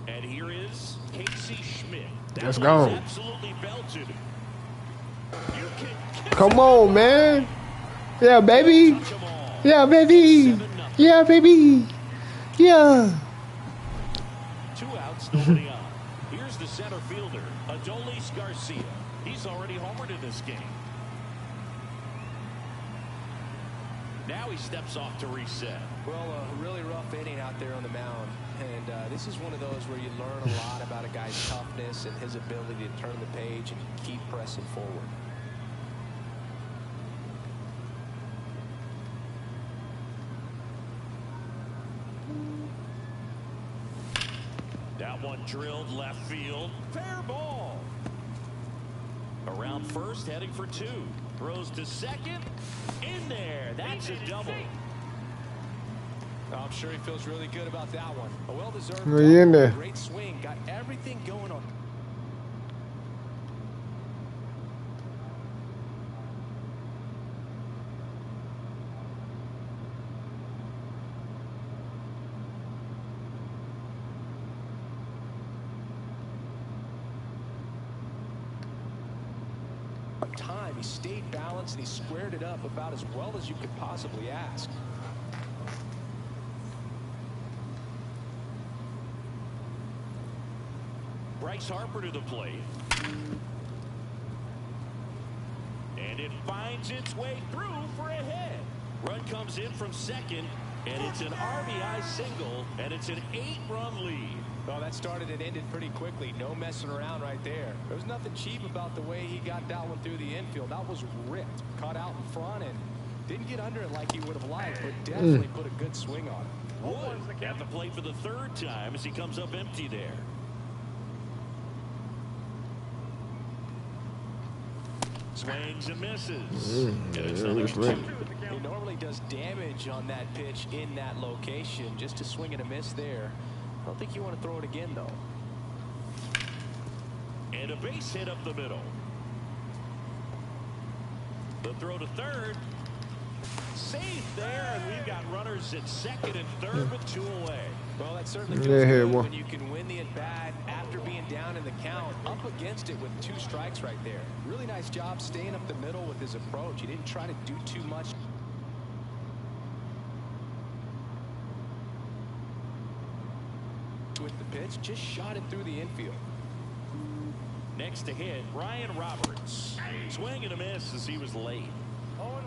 And here is Casey Schmidt. Let's go. Absolutely belted. You can Come on, man. Yeah, baby. Yeah, baby. Yeah, baby. Yeah. 2 outs, nobody on. Here's the center fielder, Adolis Garcia. He's already homered in this game. Now he steps off to reset. Well, a really rough inning out there on the mound. And this is one of those where you learn a lot about a guy's toughness and his ability to turn the page and keep pressing forward. That one drilled left field. Fair ball. Around first, heading for 2. Throws to second. In there. That's a double. I'm sure he feels really good about that one. A well-deserved Well, you in there. great swing. Got everything going on. Time. He stayed balanced and he squared it up about as well as you could possibly ask. Bryce Harper to the plate. And it finds its way through for a hit. Run comes in from second, and it's an RBI single, and it's an 8-run lead. Well, that started and ended pretty quickly. No messing around right there. There was nothing cheap about the way he got that one through the infield. That was ripped. Caught out in front and didn't get under it like he would have liked, but definitely put a good swing on it. Wood at the plate for the 3rd time as he comes up empty there. Swings and misses. And it's another 2. He normally does damage on that pitch in that location. Just a swing and a miss there. I don't think you want to throw it again, though. And a base hit up the middle. The throw to third. Safe there, and we've got runners at second and third with 2 away. Well, that certainly feels good when you can win the at-bat after being down in the count, up against it with 2 strikes right there. Really nice job staying up the middle with his approach. He didn't try to do too much. With the pitch, just shot it through the infield. Next to hit, Ryan Roberts. Swing and a miss as he was late.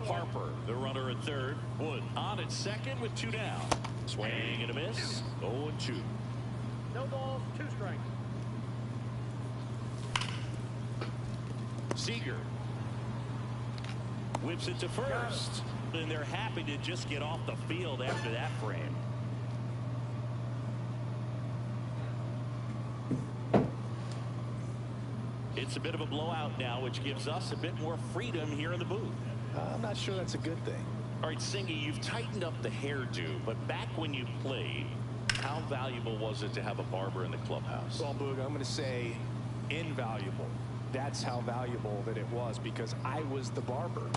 Harper, the runner at third. Wood on at second with 2 down. Swing and a miss. 0-2. No balls, 2 strikes. Seager whips it to first. And they're happy to just get off the field after that frame. It's a bit of a blowout now, which gives us a bit more freedom here in the booth. I'm not sure that's a good thing. All right, Singy, you've tightened up the hairdo, but back when you played, how valuable was it to have a barber in the clubhouse? Well, Boog, I'm going to say invaluable. That's how valuable that it was, because I was the barber.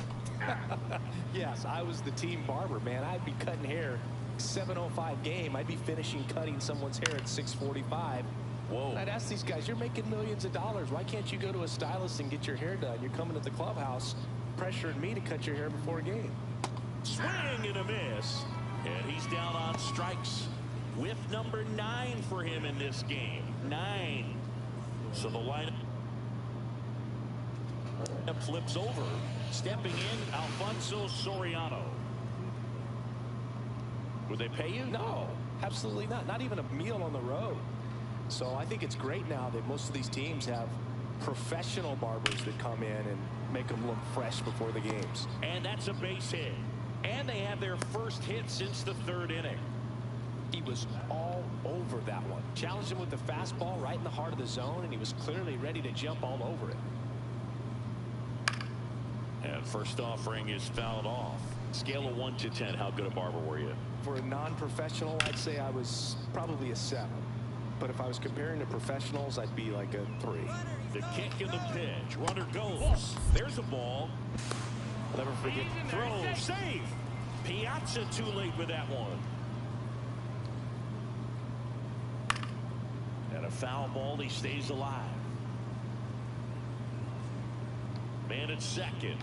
Yes, I was the team barber, man. I'd be cutting hair 7:05 game. I'd be finishing cutting someone's hair at 6:45. Whoa. I'd ask these guys, you're making millions of dollars. Why can't you go to a stylist and get your hair done? You're coming to the clubhouse pressuring me to cut your hair before a game. Swing and a miss. And he's down on strikes. Whiff number 9 for him in this game. 9. So the lineup flips over. Stepping in, Alfonso Soriano. Would they pay you? No, absolutely not. Not even a meal on the road. So I think it's great now that most of these teams have professional barbers that come in and make them look fresh before the games. And that's a base hit. And they have their first hit since the 3rd inning. He was all over that one. Challenged him with the fastball right in the heart of the zone, and he was clearly ready to jump all over it. And first offering is fouled off. Scale of 1 to 10, how good a barber were you? For a non-professional, I'd say I was probably a 7. but if I was comparing to professionals, I'd be like a 3. The kick and the pitch. Runner goes. There's a ball. I'll never forget. Throw. Save. Piazza too late with that one. And a foul ball. He stays alive. Man at second.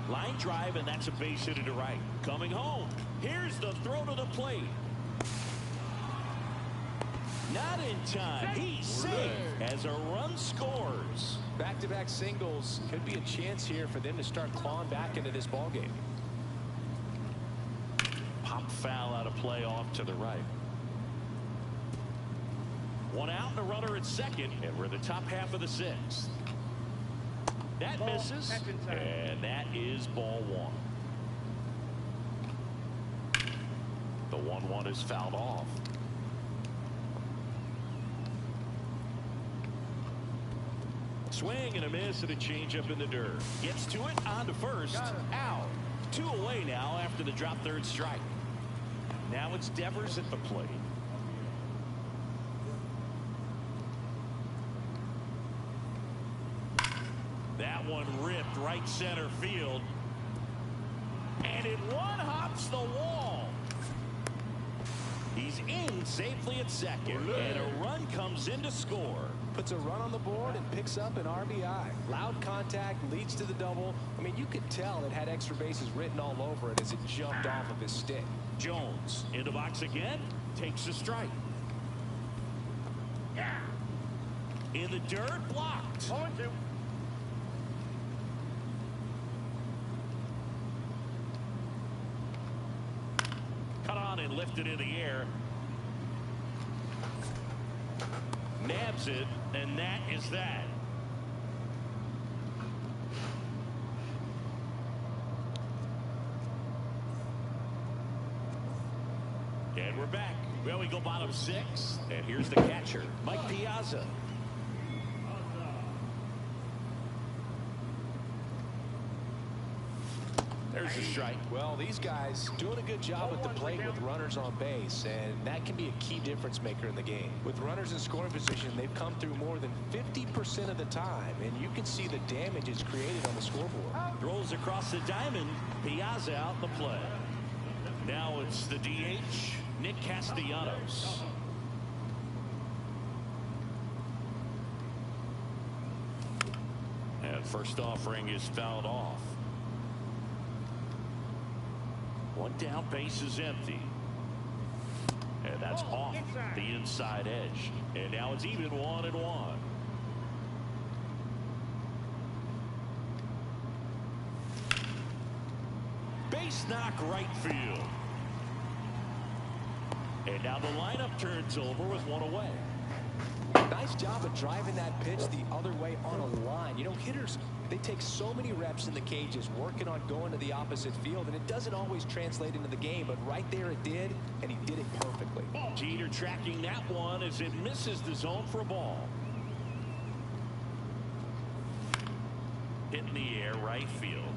Line drive, and that's a base hit to right. Coming home. Here's the throw to the plate. Not in time. He's safe as a run scores. Back-to-back singles. Could be a chance here for them to start clawing back into this ball game. Pop foul out of play off to the right. One out and a runner at second, and we're in the top half of the 6th. That misses, and that is ball 1. The 1-1 is fouled off. Swing and a miss and a changeup in the dirt. Gets to it, on to first, out. 2 away now after the drop third strike. Now it's Devers at the plate. That one ripped right center field. And it one-hops the wall. He's in safely at second. And a run comes in to score. Puts a run on the board and picks up an RBI. Loud contact leads to the double. I mean, you could tell it had extra bases written all over it as it jumped off of his stick. Jones in the box again. Takes a strike. In the dirt, blocked. 0-2. Cut on and lifted in the air. Nabs it, and that is that. And we're back. Well, we go bottom 6, and here's the catcher, Mike Piazza. There's a strike. Well, these guys doing a good job at the plate with runners on base, and that can be a key difference maker in the game. With runners in scoring position, they've come through more than 50% of the time, and you can see the damage it's created on the scoreboard. Throws across the diamond. Piazza out in the play. Now it's the DH, Nick Castellanos. And first offering is fouled off. One down, base is empty. And that's off the inside edge. And now it's even 1-1. Base knock right field. And now the lineup turns over with 1 away. Nice job of driving that pitch the other way on a line. You know, hitters, they take so many reps in the cages working on going to the opposite field, and it doesn't always translate into the game, but right there it did, and he did it perfectly. Jeter tracking that one as it misses the zone for a ball. Hit in the air, right field.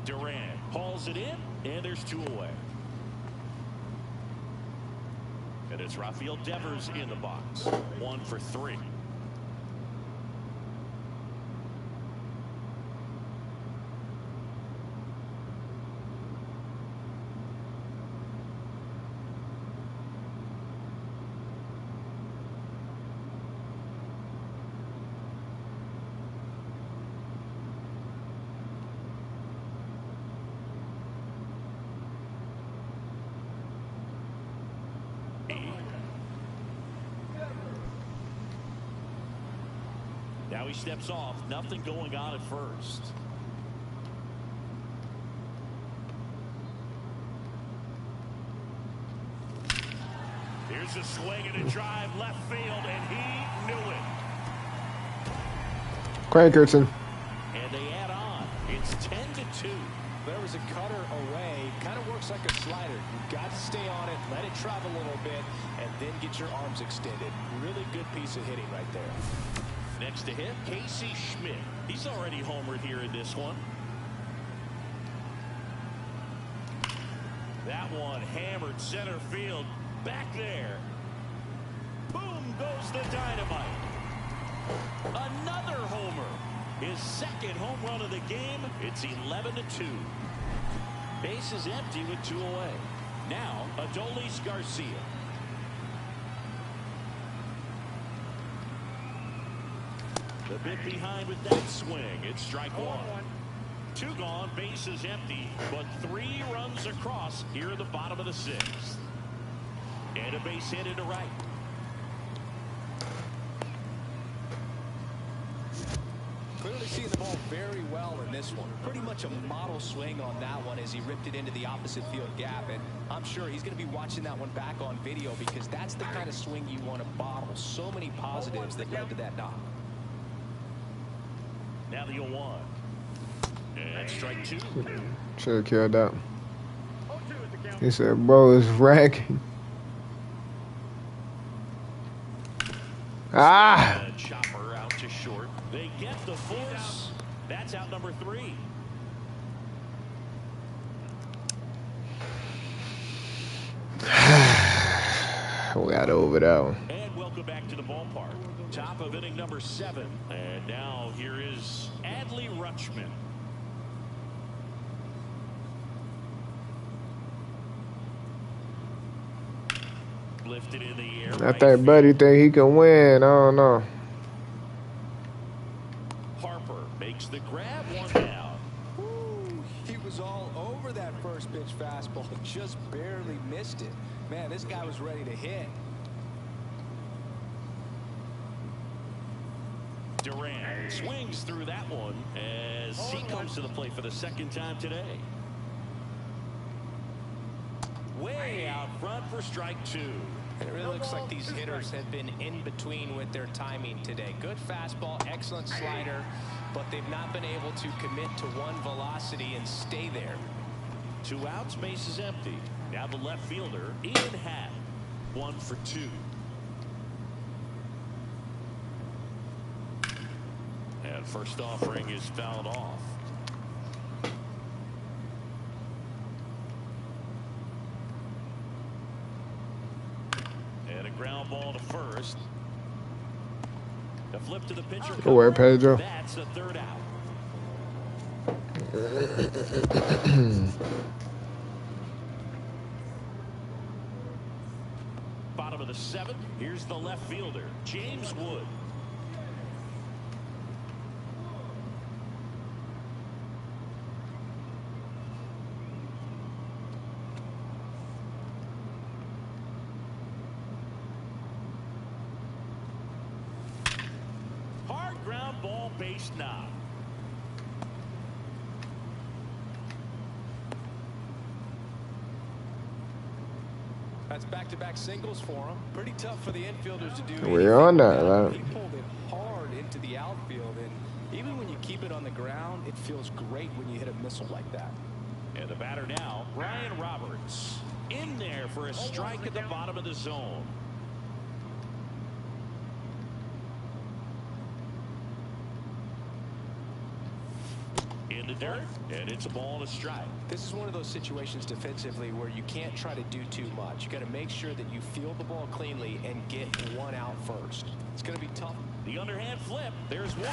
Durant hauls it in, and there's 2 away. And it's Rafael Devers in the box. 1 for 3. Now he steps off. Nothing going on at first. Here's a swing and a drive left field, and he knew it. Crankerton. And they add on. It's 10-2. There was a cutter away. Kind of works like a slider. You've got to stay on it, let it travel a little bit, and then get your arms extended. Really good piece of hitting right there. Next to him, Casey Schmidt. He's already homered here in this one. That one hammered center field. Back there. Boom goes the dynamite. Another homer. His second home run of the game. It's 11-2. Base is empty with 2 away. Now, Adolis Garcia. The bit behind with that swing. It's strike 1. 2 gone, base is empty, but 3 runs across here in the bottom of the 6th. And a base hit into right. Clearly seeing the ball very well in this one. Pretty much a model swing on that one as he ripped it into the opposite field gap. And I'm sure he's going to be watching that one back on video because that's the kind of swing you want to bottle. So many positives that led to that knock. Now the 0-1. And strike 2. Should have killed that. He said, bro, it's racking. Ah! Chopper out to short. They get the force. That's out number 3. We got over that one. And welcome back to the ballpark. Top of inning number 7. And now here is Adley Rutschman. Lifted in the air. I think Buddy think he can win. I don't know. Harper makes the grab, 1 down. Ooh, he was all over that first pitch fastball. Just barely missed it. Man, this guy was ready to hit. Durant swings through that one as he comes to the plate for the 2nd time today. Way out front for strike 2. And it really looks like these hitters have been in between with their timing today. Good fastball, excellent slider, but they've not been able to commit to one velocity and stay there. 2 outs, base is empty. Now the left fielder, Ian Happ, 1 for 2. And first offering is fouled off. And a ground ball to first. The flip to the pitcher. Go where, Pedro? That's the 3rd out. Bottom of the 7th. Here's the left fielder, James Wood. Hard ground ball, base knock. That's back-to-back singles for him. Pretty tough for the infielders to do. We're on that, right? He pulled it hard into the outfield, and even when you keep it on the ground, it feels great when you hit a missile like that. And the batter now, Brian Roberts, in there for a strike at the bottom of the zone. In the dirt, and it's a ball and a strike. This is one of those situations defensively where you can't try to do too much. You got to make sure that you field the ball cleanly and get 1 out first. It's going to be tough. The underhand flip. There's 1.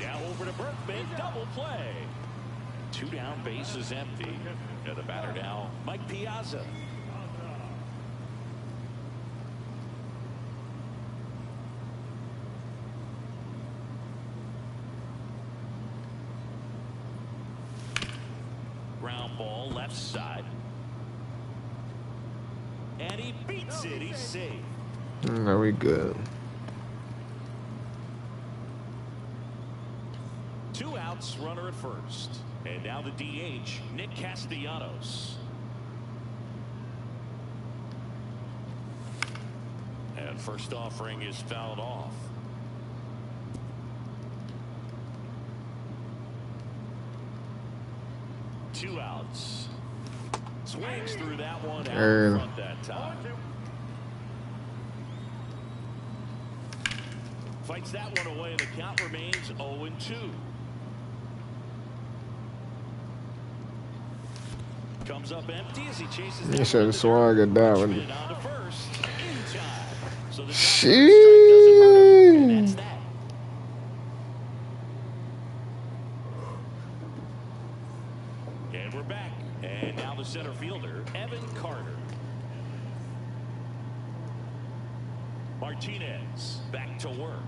Now over to Berkman. Double play. 2 down, base is empty. And the batter now, Mike Piazza. Ground ball, left side. And he beats it. He's safe. No, we good. 2 outs, runner at first. And now the DH, Nick Castellanos. And first offering is fouled off. Two outs. Swings through that one out in front that time. Fights that one away, and the count remains 0-2. Comes up empty as he chases You that should have swung at that one. on to first in time. So the Shit. strike doesn't hurt him, and that's that. And we're back. And now the center fielder, Evan Carter. Martinez back to work.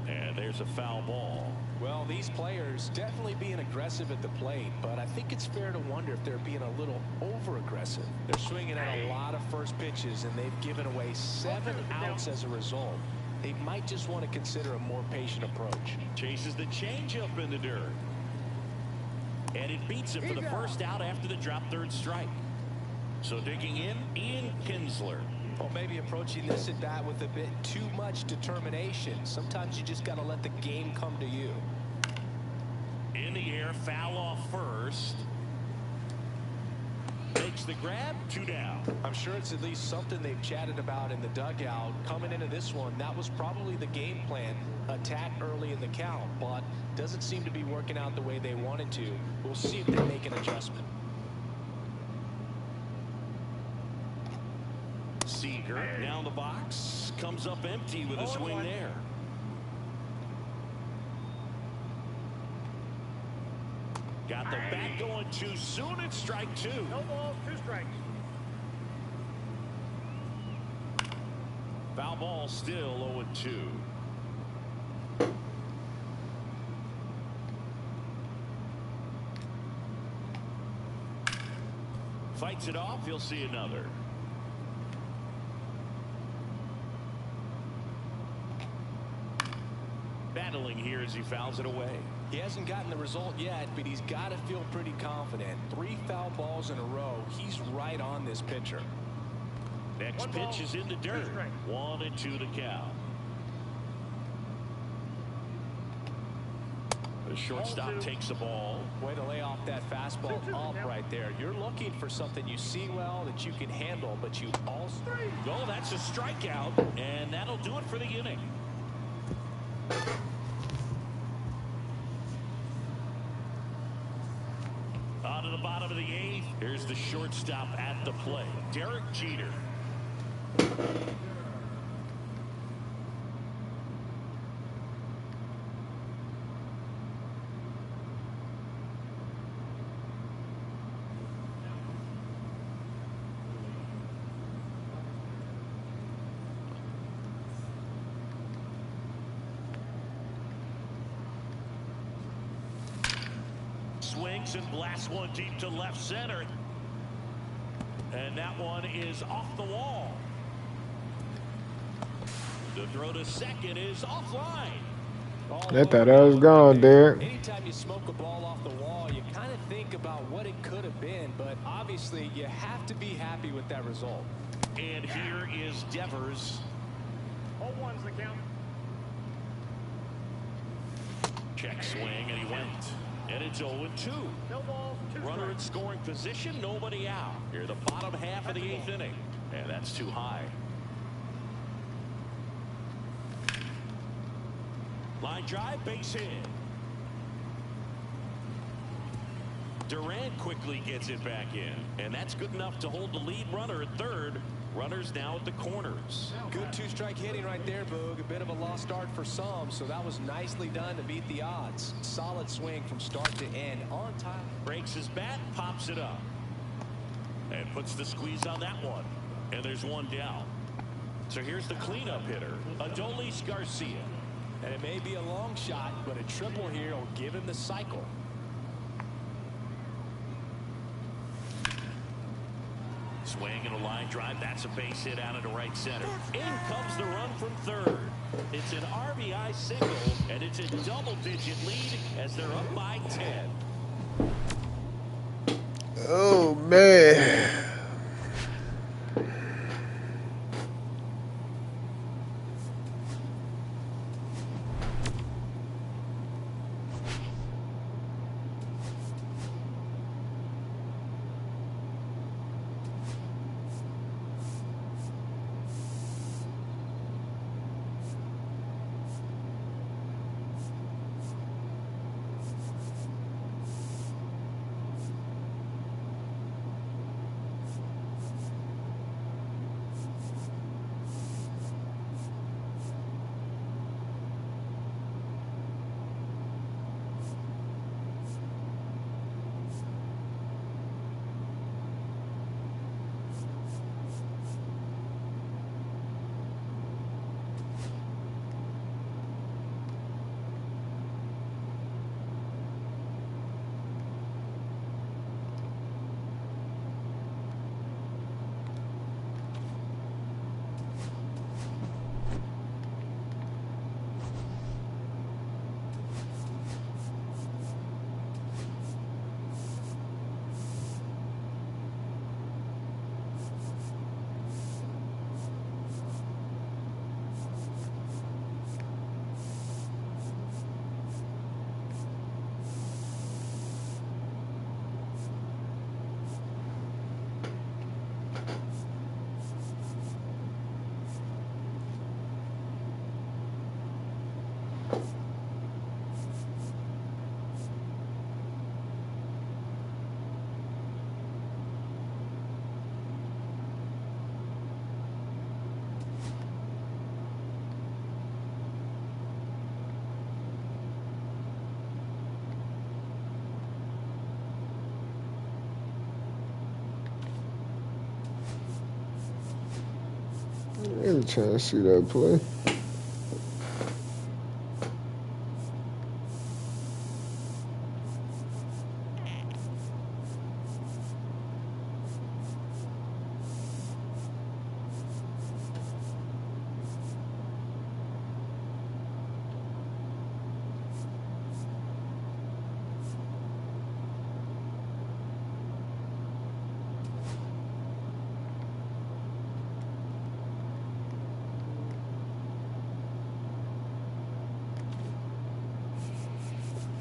And there's a foul ball. Well, these players definitely being aggressive at the plate, but I think it's fair to wonder if they're being a little over-aggressive. They're swinging at a lot of first pitches, and they've given away 7 outs as a result. They might just want to consider a more patient approach. Chases the changeup in the dirt. And it beats him for the first out after the drop third strike. So digging in, Ian Kinsler. Well, maybe approaching this at bat with a bit too much determination. Sometimes you just got to let the game come to you. In the air, foul off first. Makes the grab, 2 down. I'm sure it's at least something they've chatted about in the dugout. Coming into this one, that was probably the game plan. Attack early in the count, but doesn't seem to be working out the way they wanted to. We'll see if they make an adjustment. Seager down the box, comes up empty with a swing there. Got the bat going too soon. It's strike 2. No balls, 2 strikes. Foul ball still 0-2. Fights it off. He'll see another. Battling here as he fouls it away. He hasn't gotten the result yet, but he's got to feel pretty confident. 3 foul balls in a row. He's right on this pitcher. Next pitch is in the dirt. 1-2 to count. The shortstop takes the ball. Way to lay off that fastball up right there. You're looking for something you see well that you can handle, but you also... Oh, that's a strikeout, and that'll do it for the inning. On to the bottom of the 8th. Here's the shortstop at the plate, Derek Jeter. Swings and blasts one deep to left center. And that one is off the wall. The throw to second is offline. I thought that was gone, Derek. Anytime you smoke a ball off the wall, you kind of think about what it could have been, but obviously you have to be happy with that result. And here is Devers. 0-1's the count. Check swing, and he went. And it's 0-2. No balls, 2 Runner in strikes. scoring position, nobody out. Here, the bottom half of the 8th inning. And that's too high. Line drive, base hit. Durant quickly gets it back in. And that's good enough to hold the lead runner at third. Runners now at the corners. Good 2-strike hitting right there, Boog. A bit of a lost start for some, so that was nicely done to beat the odds. Solid swing from start to end on time. Breaks his bat, pops it up. And puts the squeeze on that one. And there's one down. So here's the cleanup hitter, Adolis Garcia. And it may be a long shot, but a triple here will give him the cycle. Swing and a line drive. That's a base hit out into right center. In comes the run from third. It's an RBI single, and it's a double-digit lead as they're up by 10. Oh, man. I'm trying to see that play.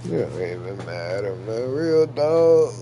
Yeah, ain't even mad. I'm not real dog.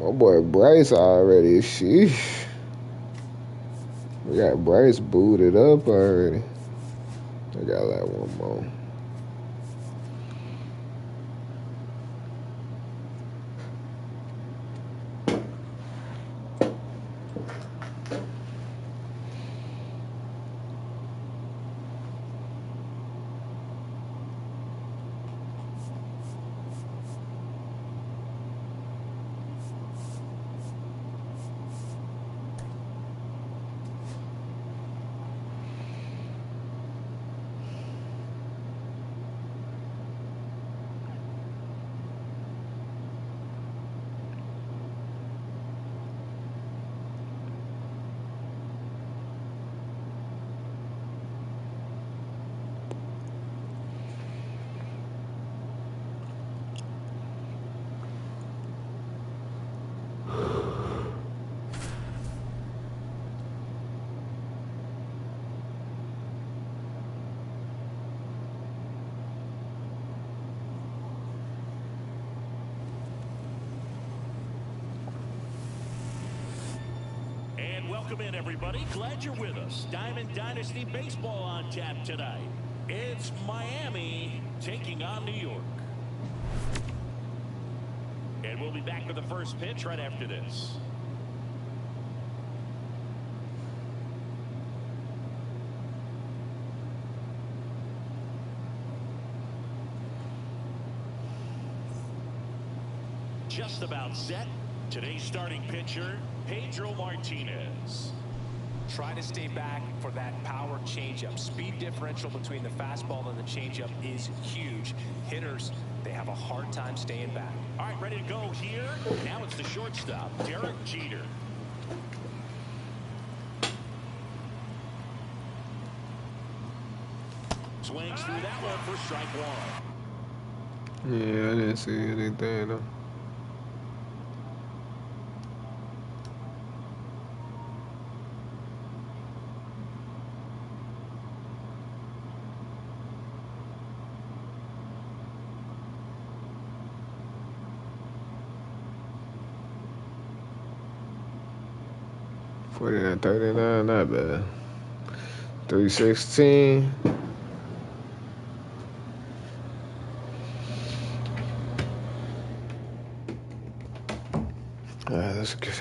My boy Bryce already. Sheesh. We got Bryce booted up already. I got like one more. Welcome in, everybody. Glad you're with us. Diamond Dynasty Baseball on tap tonight. It's Miami taking on New York. And we'll be back with the first pitch right after this. Just about set. Today's starting pitcher, Pedro Martinez. Try to stay back for that power changeup. Speed differential between the fastball and the changeup is huge. Hitters, they have a hard time staying back. All right, ready to go here. Now it's the shortstop, Derek Jeter. Swings through that one for strike one. Yeah, I didn't see anything though. $49, $39, not bad. $316. All right, that's good.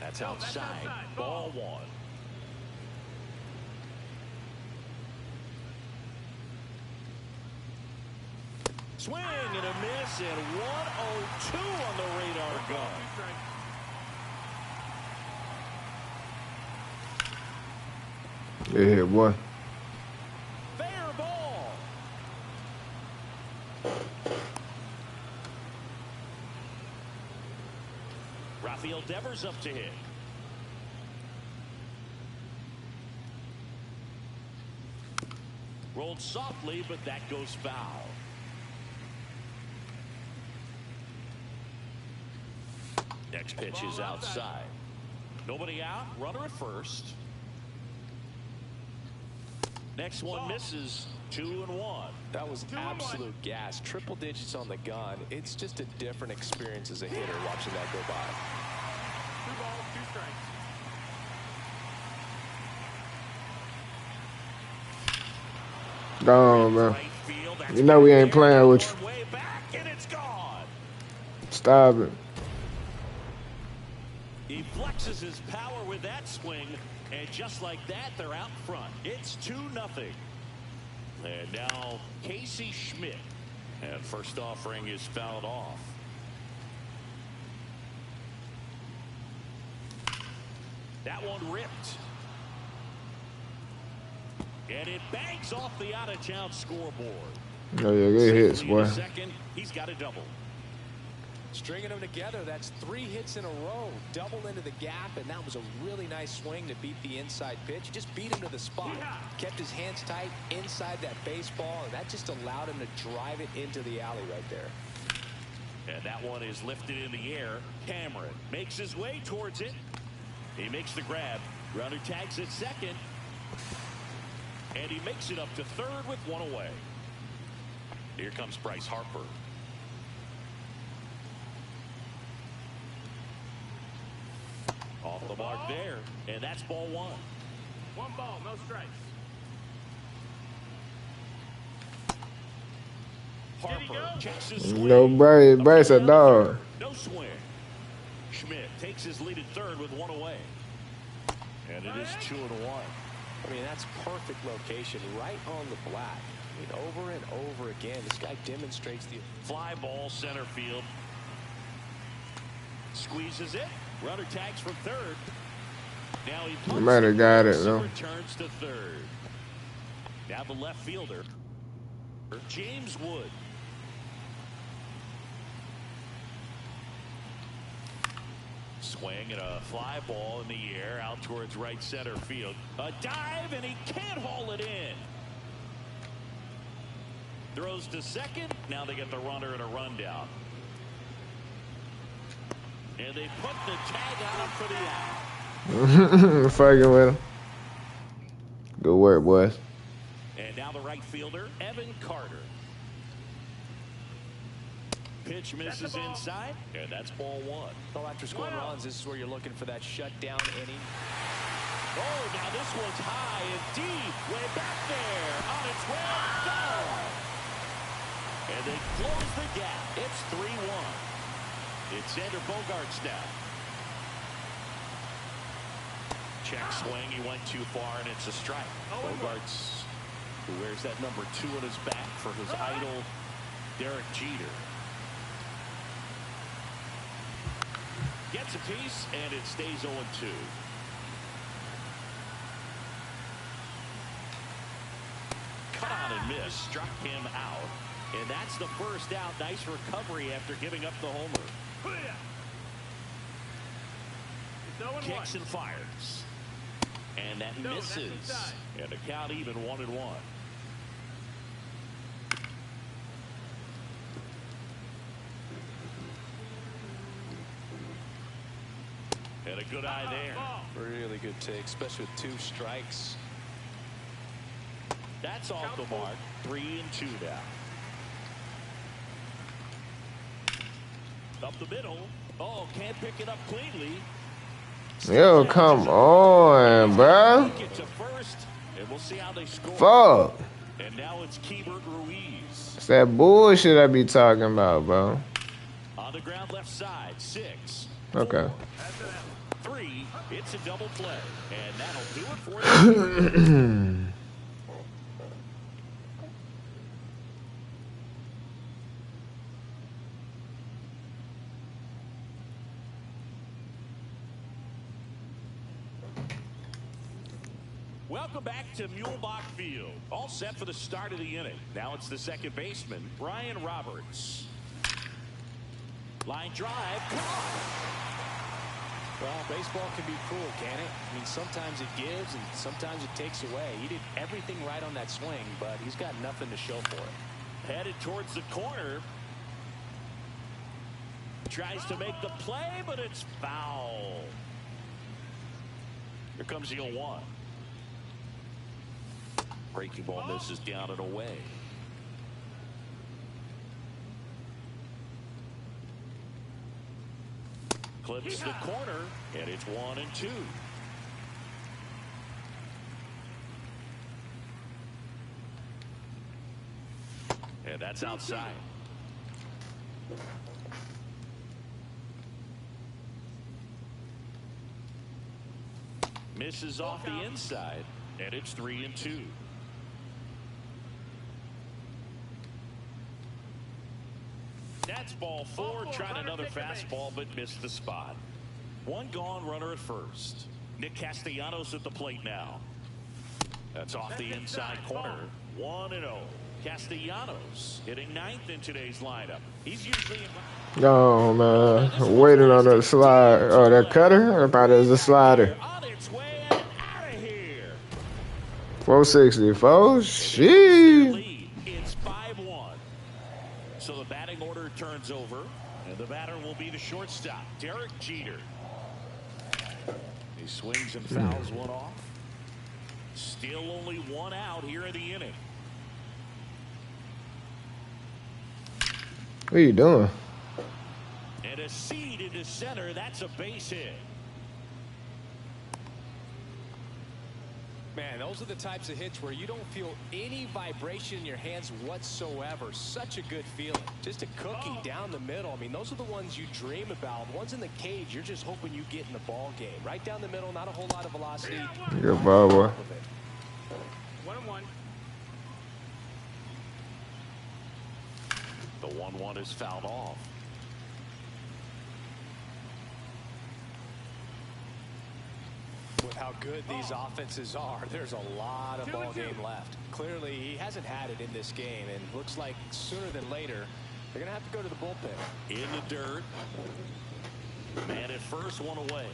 That's outside. Ball one. Swing and a miss, and 102 on the radar gun. Good hit, boy. Fair ball. Rafael Devers up to hit. Rolled softly, but that goes foul. Next pitch is outside. Nobody out. Runner at first. Next one misses. 2-1. That was absolute gas. Triple digits on the gun. It's just a different experience as a hitter watching that go by. 2 balls, 2 strikes. Gone, man. You know we ain't playing with you. Way back, and it's gone. Stop it. He flexes his power with that swing, and just like that, they're out front. It's 2-0. And now Casey Schmidt. And first offering is fouled off. That one ripped. And it bangs off the out-of-town scoreboard. Oh, yeah, good hits, boy. Second, he's got a double. Stringing them together, that's 3 hits in a row. Double into the gap, and that was a really nice swing to beat the inside pitch. He just beat him to the spot. Kept his hands tight inside that baseball, and that just allowed him to drive it into the alley right there. And that one is lifted in the air. Cameron makes his way towards it. He makes the grab. Runner tags at second. And he makes it up to third with one away. Here comes Bryce Harper. Off the mark there, and that's ball one. 1 ball, no strikes. Harper checks his swing. No, Bryce a dog. No swing. Schmidt takes his lead at third with one away. And it is 2-1. I mean, that's perfect location right on the black. I mean, over and over again, this guy demonstrates the fly ball center field. Squeezes it. Runner tags from third. Now he punts. Might have got it though. Returns to third. Now the left fielder, James Wood. Swing and a fly ball in the air out towards right center field. A dive, and he can't haul it in. Throws to second. Now they get the runner and a rundown. And they put the tag on him for the out. Fucking with him. Good work, boys. And now the right fielder, Evan Carter. Pitch misses inside, and that's ball one. Well, after scoring runs, this is where you're looking for that shutdown inning. Oh, now this one's high and deep, way back there, on its way, gone. And they close the gap. It's 3-1. It's Xander Bogaerts now. Check swing, he went too far, and it's a strike. Bogaerts, who wears that number 2 on his back for his idol, Derek Jeter. Gets a piece, and it stays 0-2. Cut on and miss, struck him out. And that's the first out. Nice recovery after giving up the homer. Kicks and fires. And that misses. And the count even 1-1. And a good eye there. Really good take, especially with 2 strikes. That's off the mark. 3-2 now. Up the middle. Oh, can't pick it up cleanly. Yo, come on, bro. Get to first, and we'll see how they score. Fuck. And now it's Keibert Ruiz. It's that bullshit I be talking about, bro. On the ground left side, 6. Okay. 3, it's a double play. And that'll do it for the Welcome back to Mulebach Field. All set for the start of the inning. Now it's the second baseman, Brian Roberts. Line drive. Well, baseball can be cruel, can it? I mean, sometimes it gives and sometimes it takes away. He did everything right on that swing, but he's got nothing to show for it. Headed towards the corner. Tries to make the play, but it's foul. Here comes the 0-1. Breaking ball misses down and away. Clips the corner, and it's 1-2. And that's outside. Misses off the inside, and it's 3-2. That's ball 4, trying another fastball, but missed the spot. One gone, runner at first. Nick Castellanos at the plate now. That's off the inside corner. 1-0. Castellanos hitting 9th in today's lineup. He's usually... Oh, man. Waiting on that slide. Oh, that cutter? I thought it was a slider. On its way and out of here. 464? Shit. It's 5-1. So the batting order turns over, and the batter will be the shortstop, Derek Jeter. He swings and fouls one off. Still only 1 out here in the inning. What are you doing? And a seed into center. That's a base hit. Man, those are the types of hits where you don't feel any vibration in your hands whatsoever. Such a good feeling. Just a cookie down the middle. I mean, those are the ones you dream about. Ones in the cage, you're just hoping you get in the ball game. Right down the middle, not a whole lot of velocity. Good ball, boy. 1-1. The 1-1 is fouled off. With how good these offenses are, there's a lot of ball game left. Clearly, he hasn't had it in this game, and looks like sooner than later, they're going to have to go to the bullpen. In the dirt. Man at first, 1 away.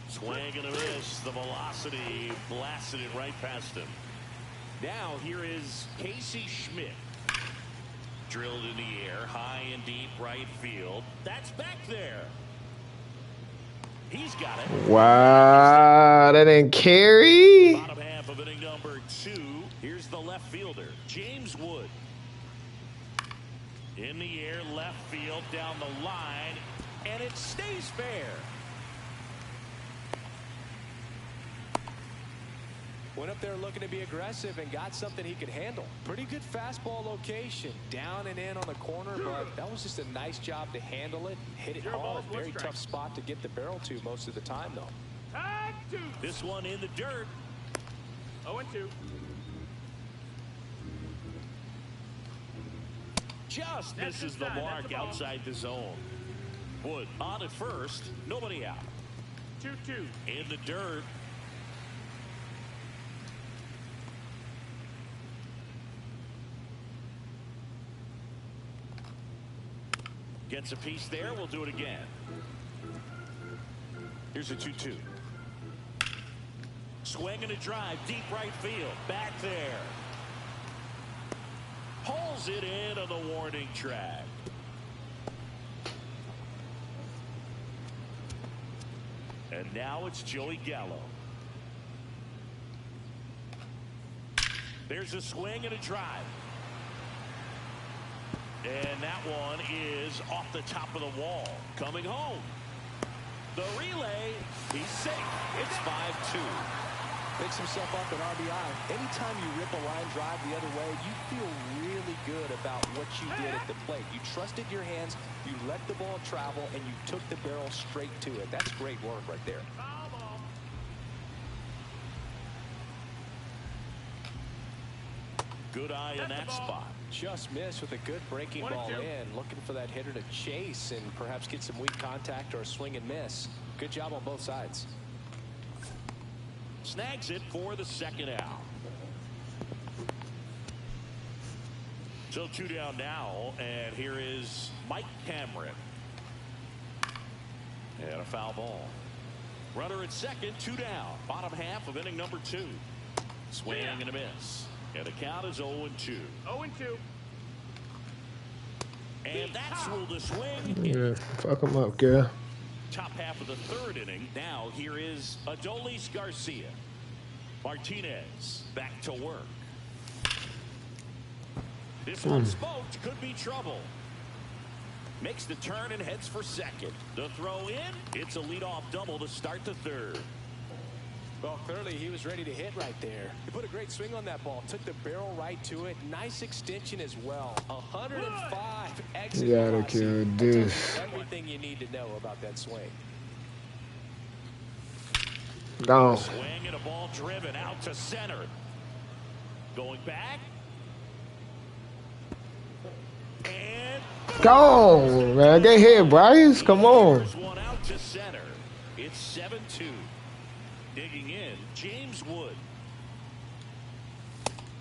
Swing and a miss. The velocity blasted it right past him. Now here is Casey Schmidt. Drilled in the air, high and deep right field. That's back there. He's got it. Wow, that didn't carry. Bottom half of inning number 2. Here's the left fielder, James Wood. In the air, left field, down the line, and it stays fair. Went up there looking to be aggressive and got something he could handle. Pretty good fastball location, down and in on the corner, but that was just a nice job to handle it. Hit it hard. Very tough spot to get the barrel to most of the time, though. Tag 2. This one in the dirt. 0-2. Just misses the mark outside the zone. Wood on at first, nobody out. 2-2. In the dirt. Gets a piece there. We'll do it again. Here's a 2-2. Swing and a drive. Deep right field. Back there. Pulls it in on the warning track. And now it's Joey Gallo. There's a swing and a drive. And that one is off the top of the wall. Coming home. The relay, he's safe. It's 5-2. Picks himself up an RBI. Anytime you rip a line drive the other way, you feel really good about what you did at the plate. You trusted your hands, you let the ball travel, and you took the barrel straight to it. That's great work right there. Good eye in that spot. Just missed with a good breaking ball in. Looking for that hitter to chase and perhaps get some weak contact or a swing and miss. Good job on both sides. Snags it for the second out. So 2 down now, and here is Mike Cameron. And a foul ball. Runner at second, 2 down. Bottom half of inning number 2. Swing and a miss. And the count is 0-2. 0-2. And that's ruled the swing. Yeah, fuck him up, girl. Top half of the 3rd inning. Now here is Adolis Garcia. Martinez back to work. This one smoked. Could be trouble. Makes the turn and heads for second. The throw in. It's a leadoff double to start the 3rd. Well, clearly he was ready to hit right there. He put a great swing on that ball. Took the barrel right to it. Nice extension as well. 105 exit velocity. Gotta kill this. Everything you need to know about that swing. Gone. Swing and a ball driven out to center. Going back. And Gone, man. Get hit, Bryce. Come on. one out to center. It's 7-2. Digging in, James Wood.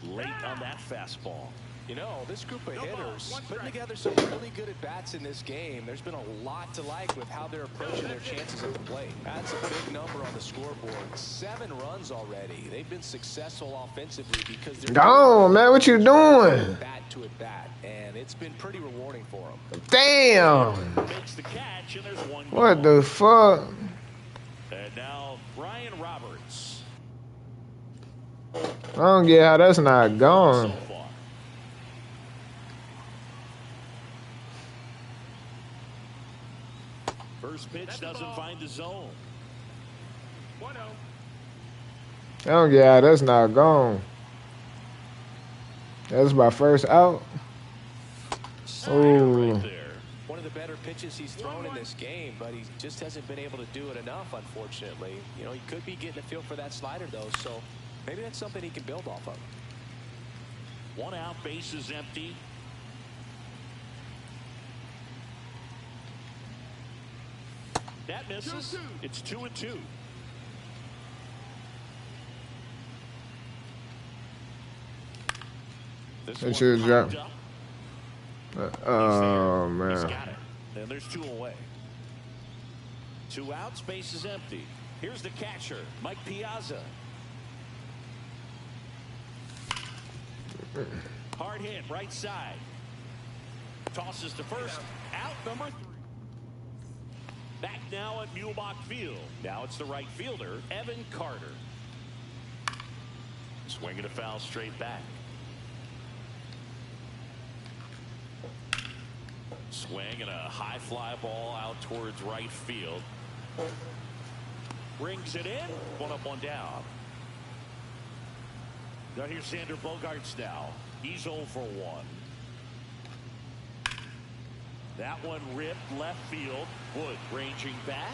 Late on that fastball. You know, this group of hitters putting together some really good at-bats in this game. There's been a lot to like with how they're approaching their chances at the plate. That's a big number on the scoreboard. 7 runs already. They've been successful offensively because they're Gone, man. What you doing? bat to at-bat, and it's been pretty rewarding for them. Damn. Makes the catch, and there's one What gone. the fuck? And now Brian Roberts. I don't get how that's not So gone. far. First pitch doesn't find the zone. 1-0. I don't get how that's not gone. That's my first out. Slider right there. One of the better pitches he's thrown in this game, but he just hasn't been able to do it enough, unfortunately. You know, he could be getting a feel for that slider, though, so maybe that's something he can build off of. 1 out, base is empty. That misses. It's 2-2. This That shit one dropped. popped up. Oh, He's man. got it. And there's 2 away. 2 outs, base is empty. Here's the catcher, Mike Piazza. Hard hit, right side. Tosses to first. Out number 3. Back now at Muehlbach Field. Now it's the right fielder, Evan Carter. Swinging a foul straight back. Swing and a high fly ball out towards right field. Brings it in. 1 up, 1 down. Now here's Xander Bogaerts now. He's 0 for 1. That one ripped left field. Wood ranging back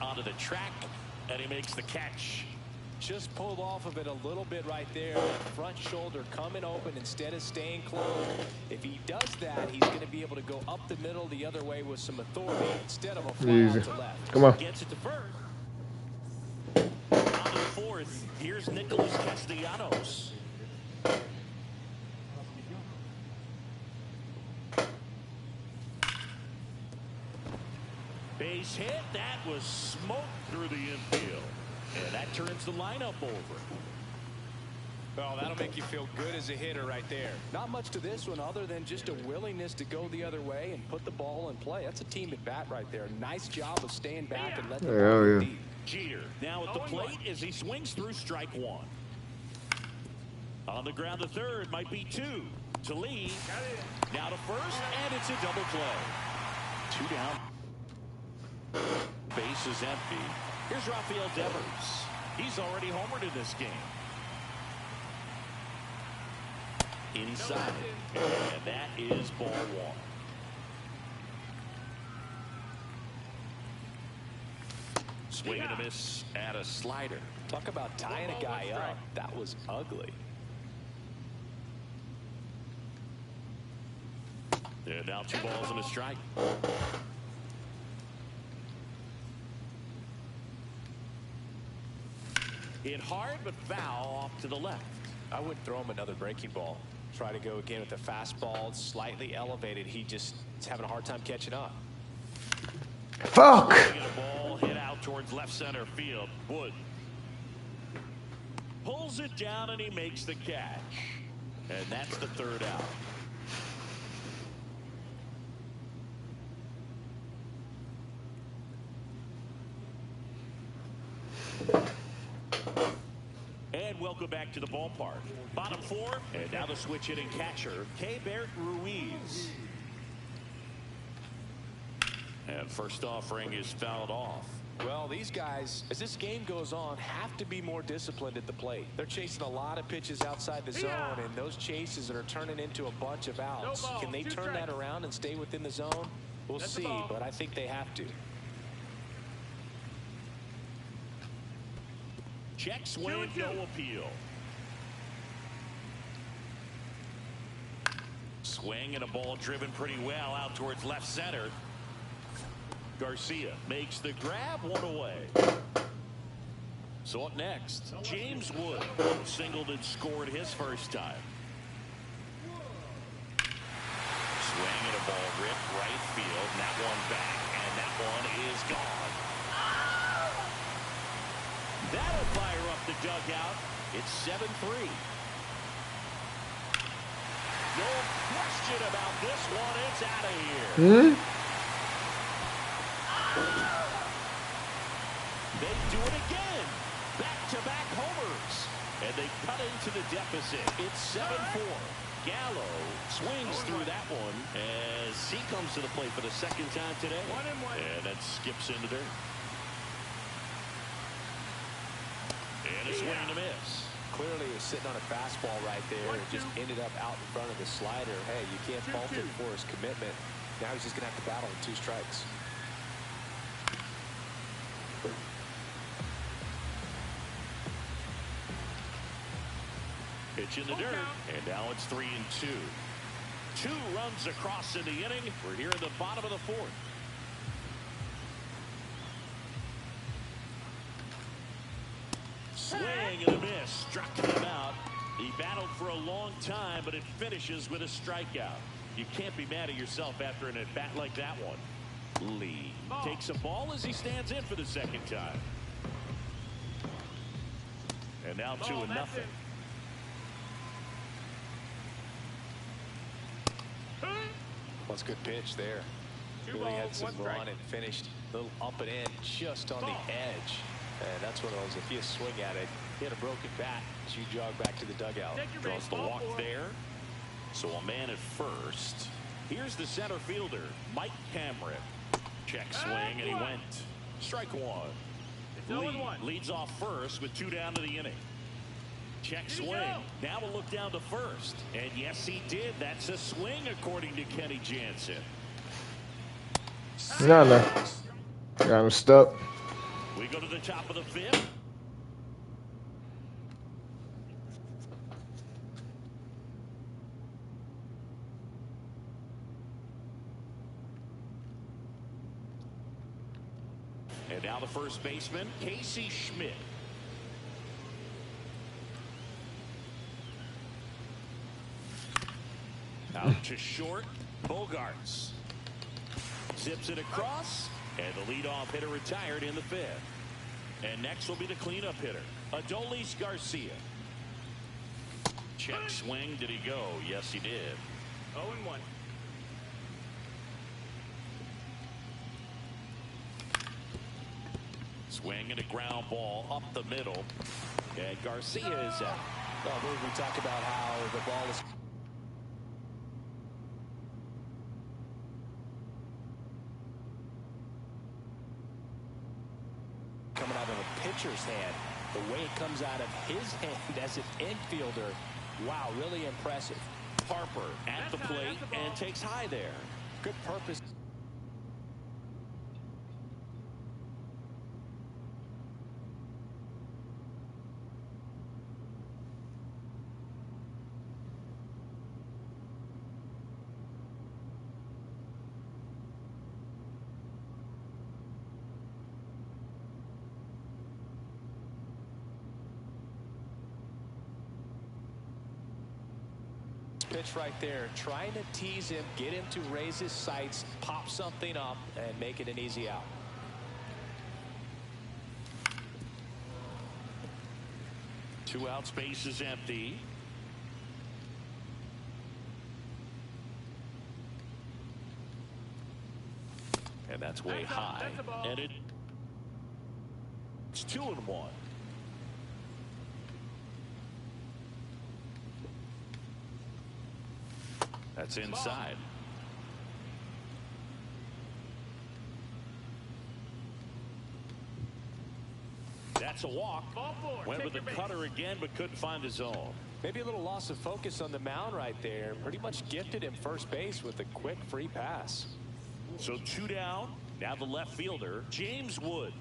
onto the track, and he makes the catch. Just pulled off of it a little bit right there. That front shoulder coming open instead of staying closed. If he does that, he's going to be able to go up the middle the other way with some authority instead of a fly Easy. out to left. Come on. Gets it to first. On to the 4th. Here's Nicholas Castellanos. Base hit. That was smoked through the infield. And that turns the lineup over. Well, that'll make you feel good as a hitter right there. Not much to this one other than just a willingness to go the other way and put the ball in play. That's a team at bat right there. Nice job of staying back and letting the ball Hell go yeah. deep. Jeter now at the plate as he swings through strike 1. On the ground, the 3rd might be 2. To lead. Now to first, and it's a double play. 2 down. Base is empty. Here's Rafael Devers. He's already homered in this game. Inside. And that is ball one. Swing and a miss at a slider. Talk about tying a guy up. That was ugly. And now 2 balls and a strike. Hit hard but foul off to the left. I wouldn't throw him another breaking ball. Try to go again with the fastball, slightly elevated. He just is having a hard time catching up. Fuck. A ball hit out towards left center field. Wood pulls it down and he makes the catch. And that's the 3rd out. And welcome back to the ballpark. Bottom 4, and now the switch hitting catcher, Kealz Ruiz. And first offering is fouled off. Well, these guys, as this game goes on, have to be more disciplined at the plate. They're chasing a lot of pitches outside the zone, and those chases that are turning into a bunch of outs. Can they turn that around and stay within the zone? We'll see, but I think they have to. Check swing, no appeal. Swing and a ball driven pretty well out towards left center. Garcia makes the grab, 1 away. So up next, James Wood singled and scored his first time. Swing and a ball ripped right field. And that one back, and that one is gone. That'll fire up the dugout. It's 7-3. No question about this one. It's out of here. They do it again. Back-to-back homers. And they cut into the deficit. It's 7-4. Gallo swings through that one as he comes to the plate for the 2nd time today. And that skips into dirt. And a swing and a miss. Clearly he was sitting on a fastball right there and just ended up out in front of the slider. Hey, you can't fault him for his commitment. Now he's just going to have to battle with 2 strikes. Pitch in the dirt, and now it's 3-2. 2 runs across in the inning. We're here in the bottom of the 4th. Swing and a miss. Struck him out. He battled for a long time, but it finishes with a strikeout. You can't be mad at yourself after an at-bat like that one. Lee takes a ball as he stands in for the 2nd time. And now 2-0. That's a good pitch there. Really had some run and finished a little up and in just on the edge. And that's one of those, if you swing at it, hit a broken bat, you jog back to the dugout. Draws the walk there. So a man at first. Here's the center fielder, Mike Cameron. Check swing, and he went. Strike 1. Lee leads off first with 2 down to the inning. Check swing. Now we'll look down to first. And yes, he did. That's a swing, according to Kenny Jansen. No. Got him stuck. We go to the top of the 5th. And now the first baseman, Casey Schmidt. Out to short, Bogarts. Zips it across, and the leadoff hitter retired in the 5th. And next will be the cleanup hitter, Adolis Garcia. Check swing. Did he go? Yes, he did. 0-1. Swing and a ground ball up the middle. And Garcia is out. Well, we talk about how the ball is coming out of a pitcher's hand. The way it comes out of his hand as an infielder, wow, really impressive. Harper at the plate and takes high there. Good purpose. Pitch right there, trying to tease him, get him to raise his sights, pop something up, and make it an easy out. Two outs, base is empty. And that's way high. And it's 2-1. That's inside. That's a walk. Went with the cutter again, but couldn't find his zone. Maybe a little loss of focus on the mound right there. Pretty much gifted him first base with a quick free pass. So 2 down. Now the left fielder, James Wood.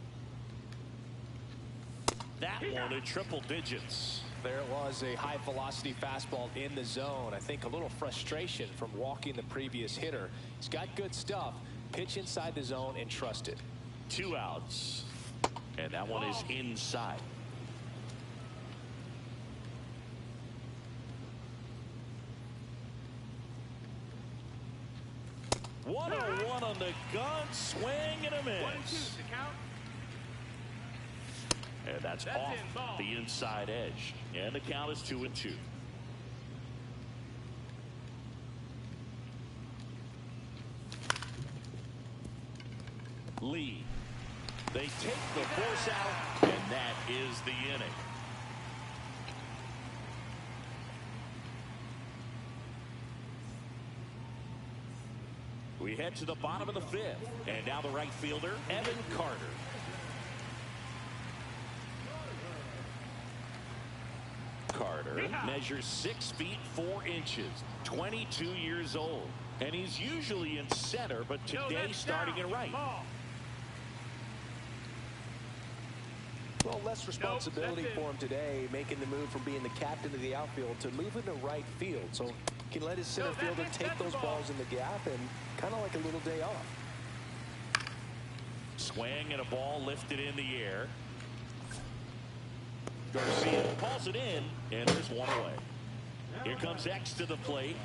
That one in triple digits. There was a high velocity fastball in the zone. I think a little frustration from walking the previous hitter. He's got good stuff. Pitch inside the zone and trust it. 2 outs. And that one is inside. One on the gun, swing and a miss. And that's off the inside edge. And the count is 2-2. Lee. They take the force out, and that is the inning. We head to the bottom of the 5th. And now the right fielder, Evan Carter. Carter measures 6 feet 4 inches, 22 years old. And he's usually in center, but today starting in right. Well, less responsibility for him today, making the move from being the captain of the outfield to moving to right field. So he can let his center fielder take those balls in the gap and kind of like a little day off. Swing and a ball lifted in the air. Garcia pulls it in, and there's one away. Here comes X to the plate.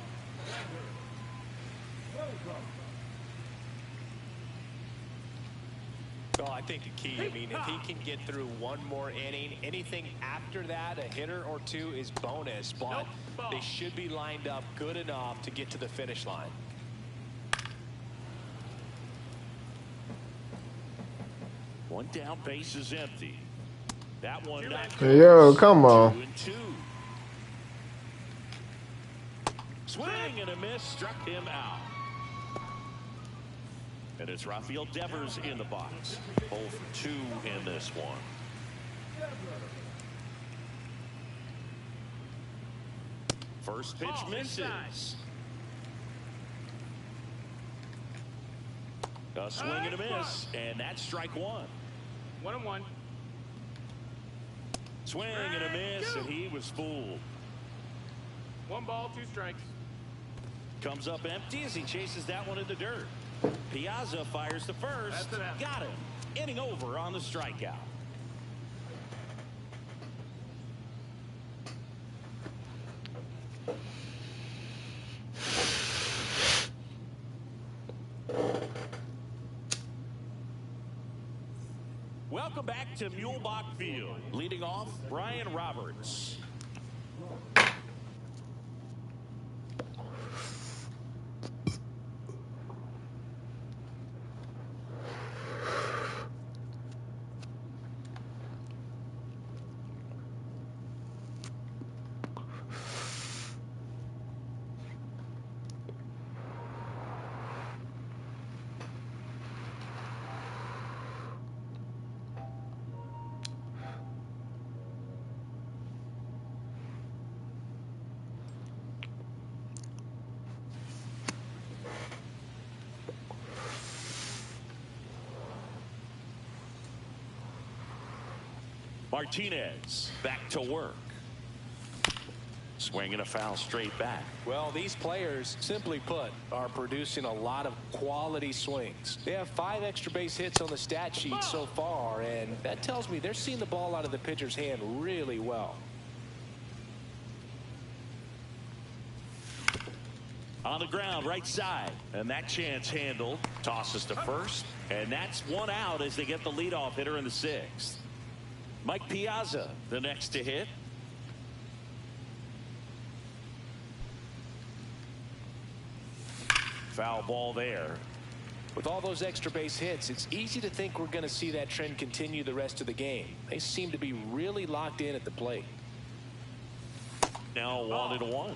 Well, I think the key, I mean, if he can get through one more inning, anything after that, a hitter or two is bonus, but they should be lined up good enough to get to the finish line. One down, base is empty. That one not good. Yo, come on. 2-2. Swing and a miss, struck him out. And it's Rafael Devers in the box. 0 for 2 in this one. First pitch misses. A swing and a miss, and that's strike 1. 1-1. Swing and a miss, and he was fooled. 1 ball, 2 strikes. Comes up empty as he chases that one in the dirt. Piazza fires to first. Got him. Inning over on the strikeout. Welcome back to Mulebach Field. Leading off, Brian Roberts. Martinez back to work. Swinging a foul straight back. Well, these players, simply put, are producing a lot of quality swings. They have 5 extra base hits on the stat sheet so far, and that tells me they're seeing the ball out of the pitcher's hand really well. On the ground, right side. And that chance handled. Tosses to first. And that's 1 out as they get the leadoff hitter in the 6th. Mike Piazza, the next to hit. Foul ball there. With all those extra base hits, it's easy to think we're going to see that trend continue the rest of the game. They seem to be really locked in at the plate. Now 1-1.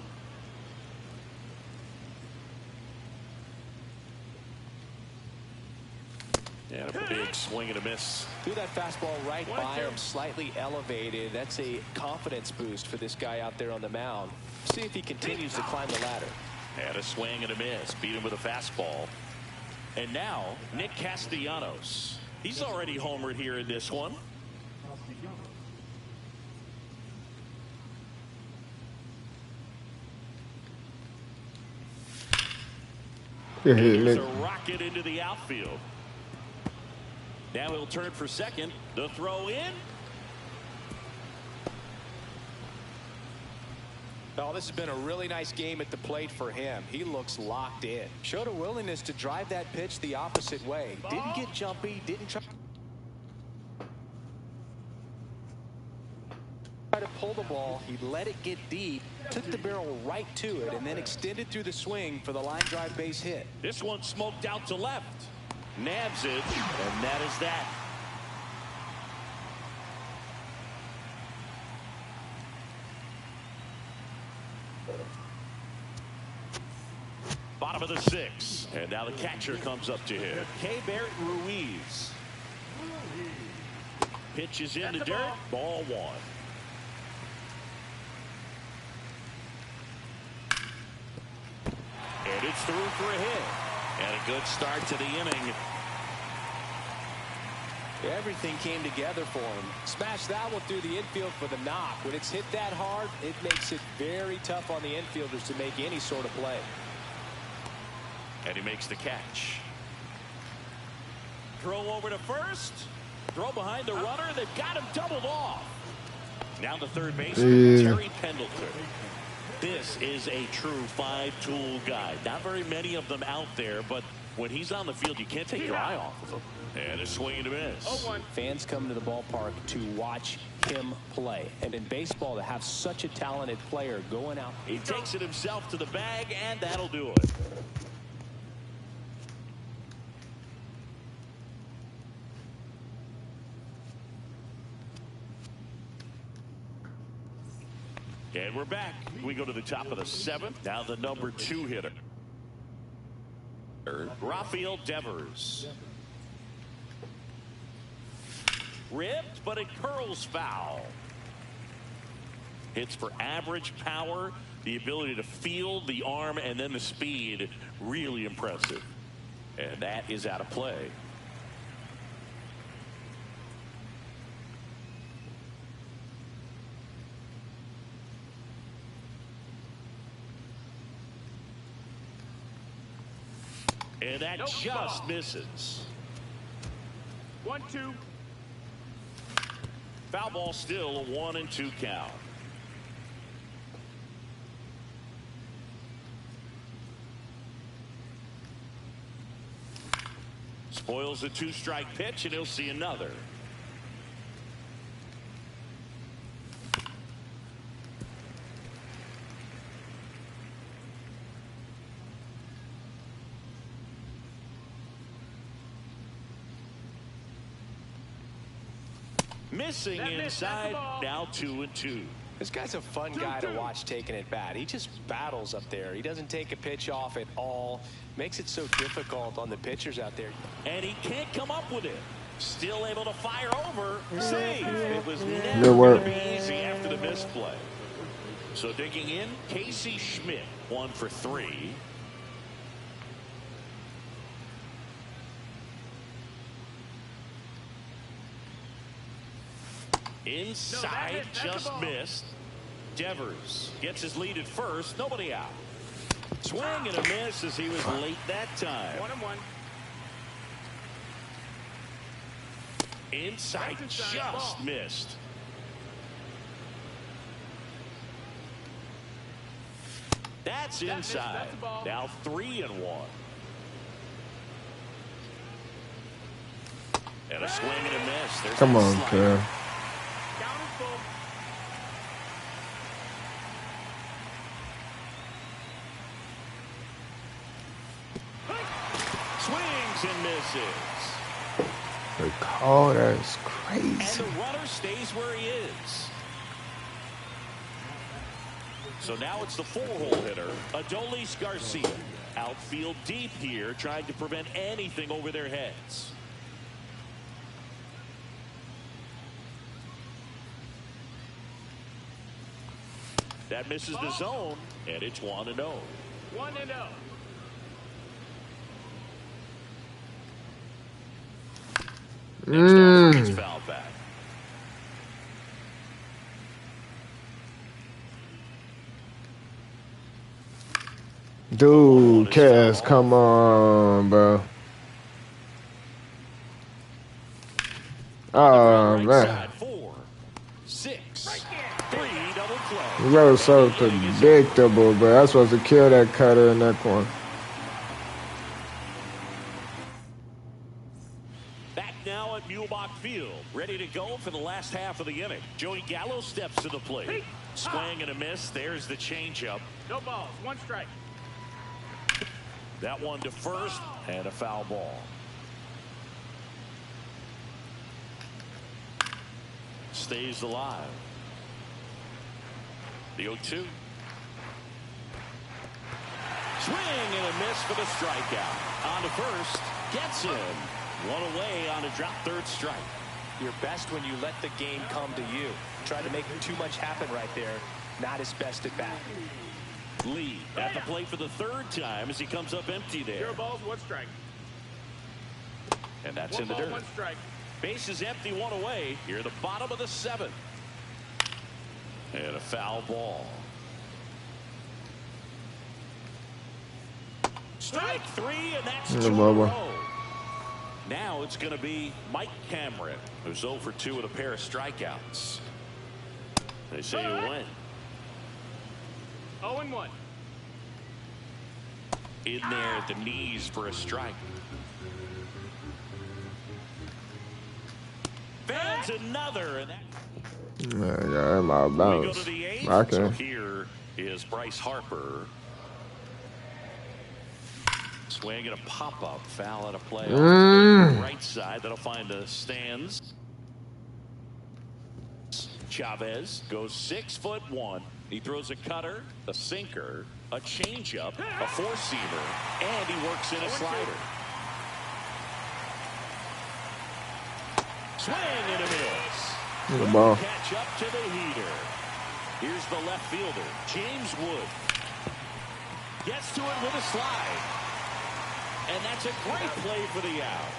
And a big swing and a miss. Threw that fastball right by him, slightly elevated. That's a confidence boost for this guy out there on the mound. See if he continues to climb the ladder. And a swing and a miss. Beat him with a fastball. And now Nick Castellanos. He's already homered here in this one. Here's a rocket into the outfield. Now he'll turn for second. The throw in. Oh, this has been a really nice game at the plate for him. He looks locked in. Showed a willingness to drive that pitch the opposite way. Didn't get jumpy. Didn't try to pull the ball. He let it get deep. Took the barrel right to it and then extended through the swing for the line drive base hit. This one smoked out to left. Nabs it, and that is that. Bottom of the 6th, and now the catcher comes up to him. K. Barrett Ruiz. Pitches in the dirt. Ball 1. And it's through for a hit. And a good start to the inning. Everything came together for him. Smashed that one through the infield for the knock. When it's hit that hard, it makes it very tough on the infielders to make any sort of play. And he makes the catch. Throw over to first. Throw behind the runner. They've got him doubled off. Now the third baseman, Terry Pendleton. This is a true 5-tool guy. Not very many of them out there, but when he's on the field, you can't take your eye off of him. And a swing and a miss. Fans come to the ballpark to watch him play. And in baseball, to have such a talented player going out. He takes it himself to the bag, and that'll do it. And we're back. We go to the top of the 7th. Now the number 2 hitter, Rafael Devers. Ripped, but it curls foul. Hits for average power, the ability to field, the arm, and then the speed. Really impressive. And that is out of play. And that just misses. 1-2. Foul ball, still a 1-2 count. Spoils the 2-strike pitch, and he'll see another. Missing inside, now 2-2. This guy's a fun guy to watch taking at bat. He just battles up there. He doesn't take a pitch off at all. Makes it so difficult on the pitchers out there. And he can't come up with it. Still able to fire over. Save. It was Good never work. going to be easy after the misplay. So digging in, Casey Schmidt, 1 for 3. Inside, just missed. Devers gets his lead at first. Nobody out. Swing and a miss as he was late that time. 1-1. Inside, just missed. That's inside. Now 3-1. And a swing and a miss. There's Come on, Kealz. Count is full. Swings and misses. The call, that's And crazy. the runner stays where he is. So now it's the 4-hole hitter, Adolis Garcia. Outfield deep here, trying to prevent anything over their heads. That misses the zone, and it's 1-0. 1-0. Next off, he's fouled back. Dude, Kealz, come on, bro. Oh, Right man. side, 4, 6, 3, double play. You were so predictable, bro. I was supposed to kill that cutter in that corner. Back now at Mulebach Field, ready to go for the last half of the inning. Joey Gallo steps to the plate. Swing and a miss. There's the changeup. No balls. 1 strike. That one to first, and a foul ball. Stays alive. The 0-2. Swing and a miss for the strikeout. On to first. Gets him. 1 away on a drop third strike. You're best when you let the game come to you. Try to make too much happen right there. Not his best at bat. Lee at the plate for the 3rd time as he comes up empty there. 0 balls. 1 strike. And that's 1 in the ball, dirt. 1 strike. Base is empty, 1 away. Here at the bottom of the 7th. And a foul ball. Strike 3, and that's 2 in a row. Now it's going to be Mike Cameron, who's 0 for 2 with a pair of strikeouts. They say he went. 0-1. In there at the knees for a strike. Fans another, and that. Yeah, I'm out of We go bounds. to the 8th. Okay. So here is Bryce Harper. Swing and a pop-up. Foul out of play. On the right side. That'll find the stands. Chavez goes 6'1". He throws a cutter, a sinker, a changeup, a four-seamer, and he works in a slider. Swing and a miss. Good ball. Catch up to the heater. Here's the left fielder, James Wood. Gets to it with a slide. And that's a great play for the out.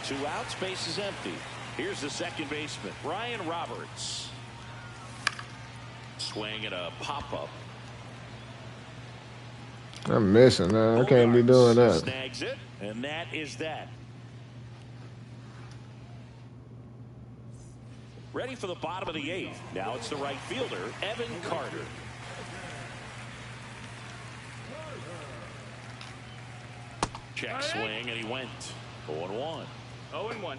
2 outs, base is empty. Here's the second baseman, Ryan Roberts. Swing and a pop-up. I'm missing that. I can't be doing that. Snags it, and that is that. Ready for the bottom of the 8th. Now it's the right fielder, Evan Carter. Check swing, and he went 0-1. 0-1.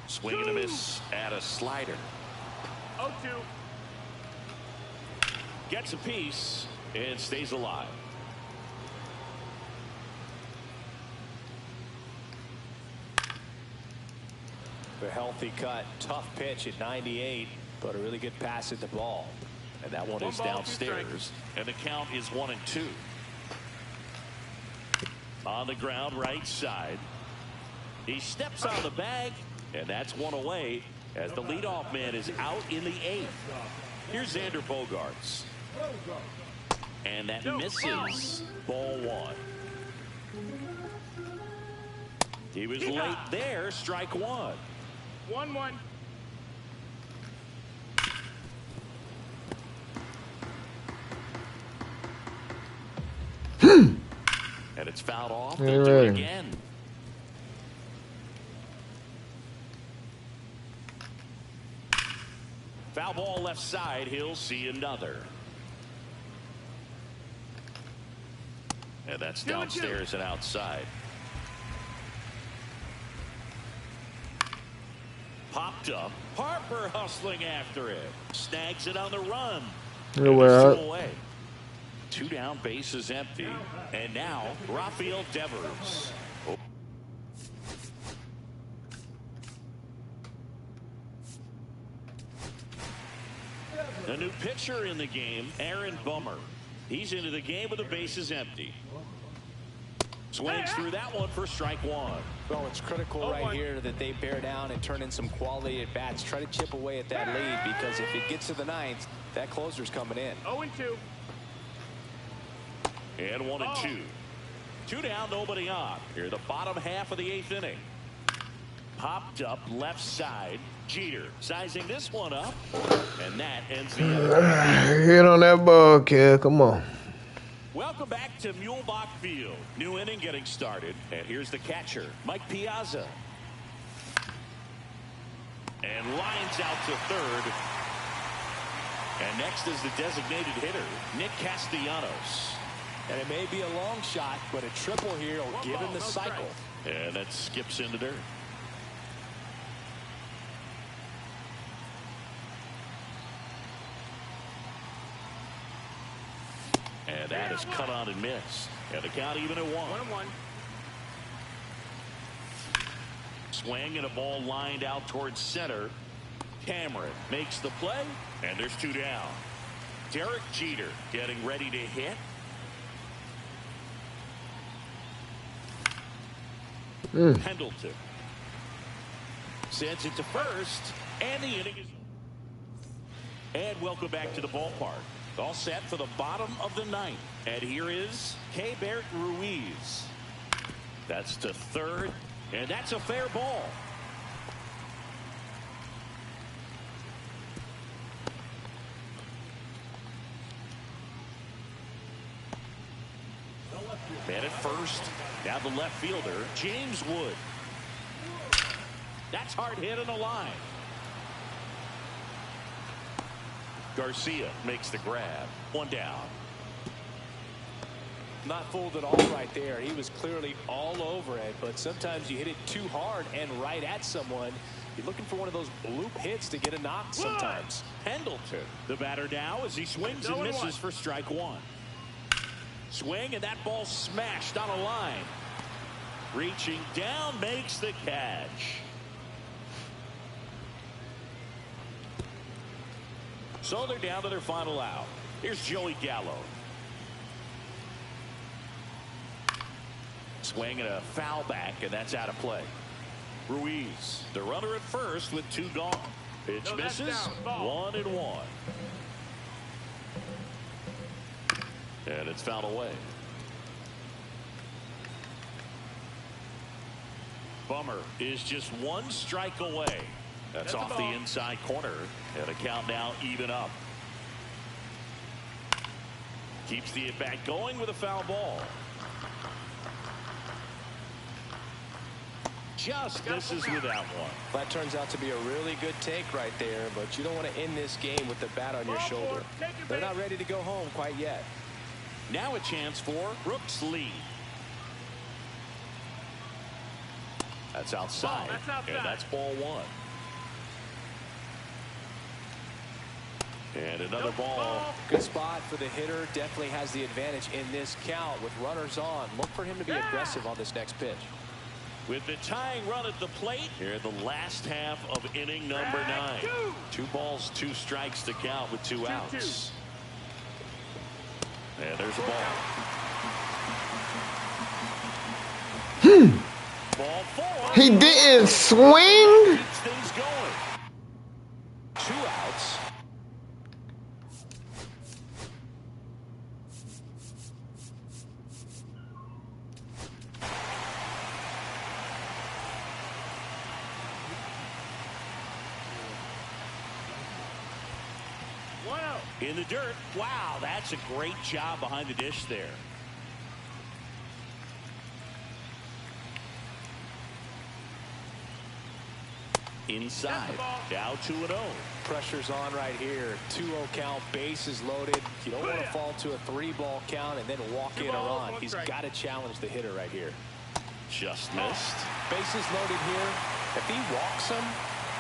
Swing and a miss at a slider. 0-2. Gets a piece and stays alive. A healthy cut. Tough pitch at 98, but a really good pass at the ball. And that one is ball, 2 downstairs. strikes. And the count is 1-2. On the ground, right side. He steps on the bag, and that's 1 away as the leadoff man is out in the 8th. Here's Xander Bogaerts. And that misses. Ball 1. He was late there. Strike 1. 1-1. it's fouled off. Hey, They'll do it man. again. Foul ball left side. He'll see another. And that's downstairs and outside. Popped up. Harper hustling after it. Snags it on the run. You're well. 2 away. 2 down, bases empty. And now Rafael Devers. A new pitcher in the game, Aaron Bummer. He's into the game with the bases empty. Swings through that one for strike 1. Well, it's critical right here that they bear down and turn in some quality at bats. Try to chip away at that lead, because if it gets to the 9th, that closer's coming in. 0-2. And 1-2. 2 down, nobody on. Here, the bottom half of the 8th inning. Popped up left side. Jeter sizing this one up. And that ends the inning. Hit on that ball, kid. Come on. Welcome back to Mulebach Field. New inning getting started. And here's the catcher, Mike Piazza. And lines out to third. And next is the designated hitter, Nick Castellanos. And it may be a long shot, but a triple here will give him the cycle. And that skips into dirt. And that is cut on and missed. And the count even at 1-1. Swing and a ball lined out towards center. Cameron makes the play, and there's 2 down. Derek Jeter getting ready to hit. Pendleton sends it to first, and the inning is. And welcome back to the ballpark. All set for the bottom of the 9th. And here is Kealz Ruiz. That's to third, and that's a fair ball. Man at first. Now the left fielder, James Wood. That's hard hit on the line. Garcia makes the grab. 1 down. Not fooled at all right there. He was clearly all over it, but sometimes you hit it too hard and right at someone. You're looking for one of those bloop hits to get a knock sometimes. Pendleton, the batter now, as he swings and misses for strike 1. Swing, and that ball smashed on a line. Reaching down, makes the catch. So they're down to their final out. Here's Joey Gallo. Swing and a foul back, and that's out of play. Ruiz, the runner at first with 2 gone. Pitch misses. 1-1. And it's fouled away. Bummer is just 1 strike away. That's off the inside corner. And a count now even up. Keeps the at-bat going with a foul ball. Just misses with that one. That turns out to be a really good take right there, but you don't want to end this game with the bat on your shoulder. They're not ready to go home quite yet. Now a chance for Brooks Lee. That's outside. And that's ball 1. And another ball. Good spot for the hitter. Definitely has the advantage in this count with runners on. Look for him to be aggressive on this next pitch. With the tying run at the plate, here in the last half of inning number 9. 2 balls, 2 strikes to count with 2 outs. And there's a ball. Ball 4. He didn't swing. Keeps things going. 2 outs. In the dirt. Wow, that's a great job behind the dish there. inside. Now 2-0. Pressure's on right here. 2-0 count, bases loaded. You don't want to fall to a 3-ball count and then walk in a run. He's got to challenge the hitter right here. Just missed. Bases loaded here. If he walks him,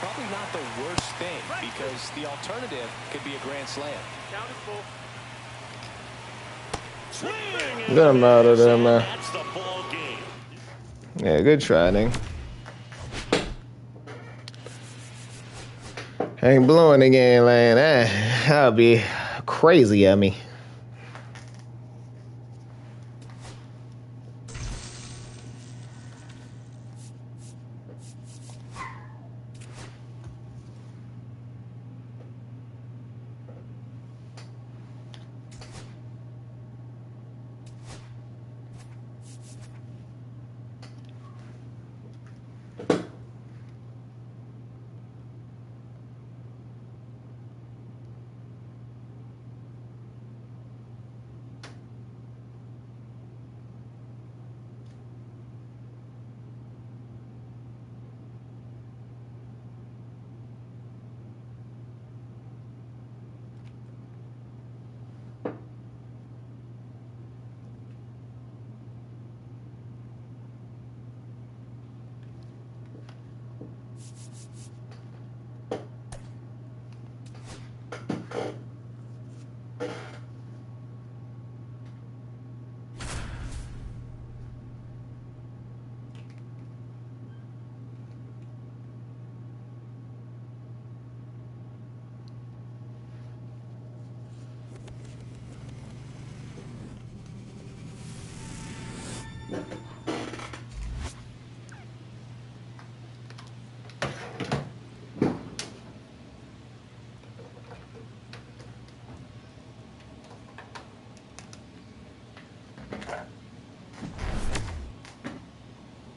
probably not the worst thing, because the alternative could be a grand slam. Count is full. Get him out of there, man. That's the ball game. Yeah, good try, nigga. Ain't blowing again, like that. That'll be crazy at me.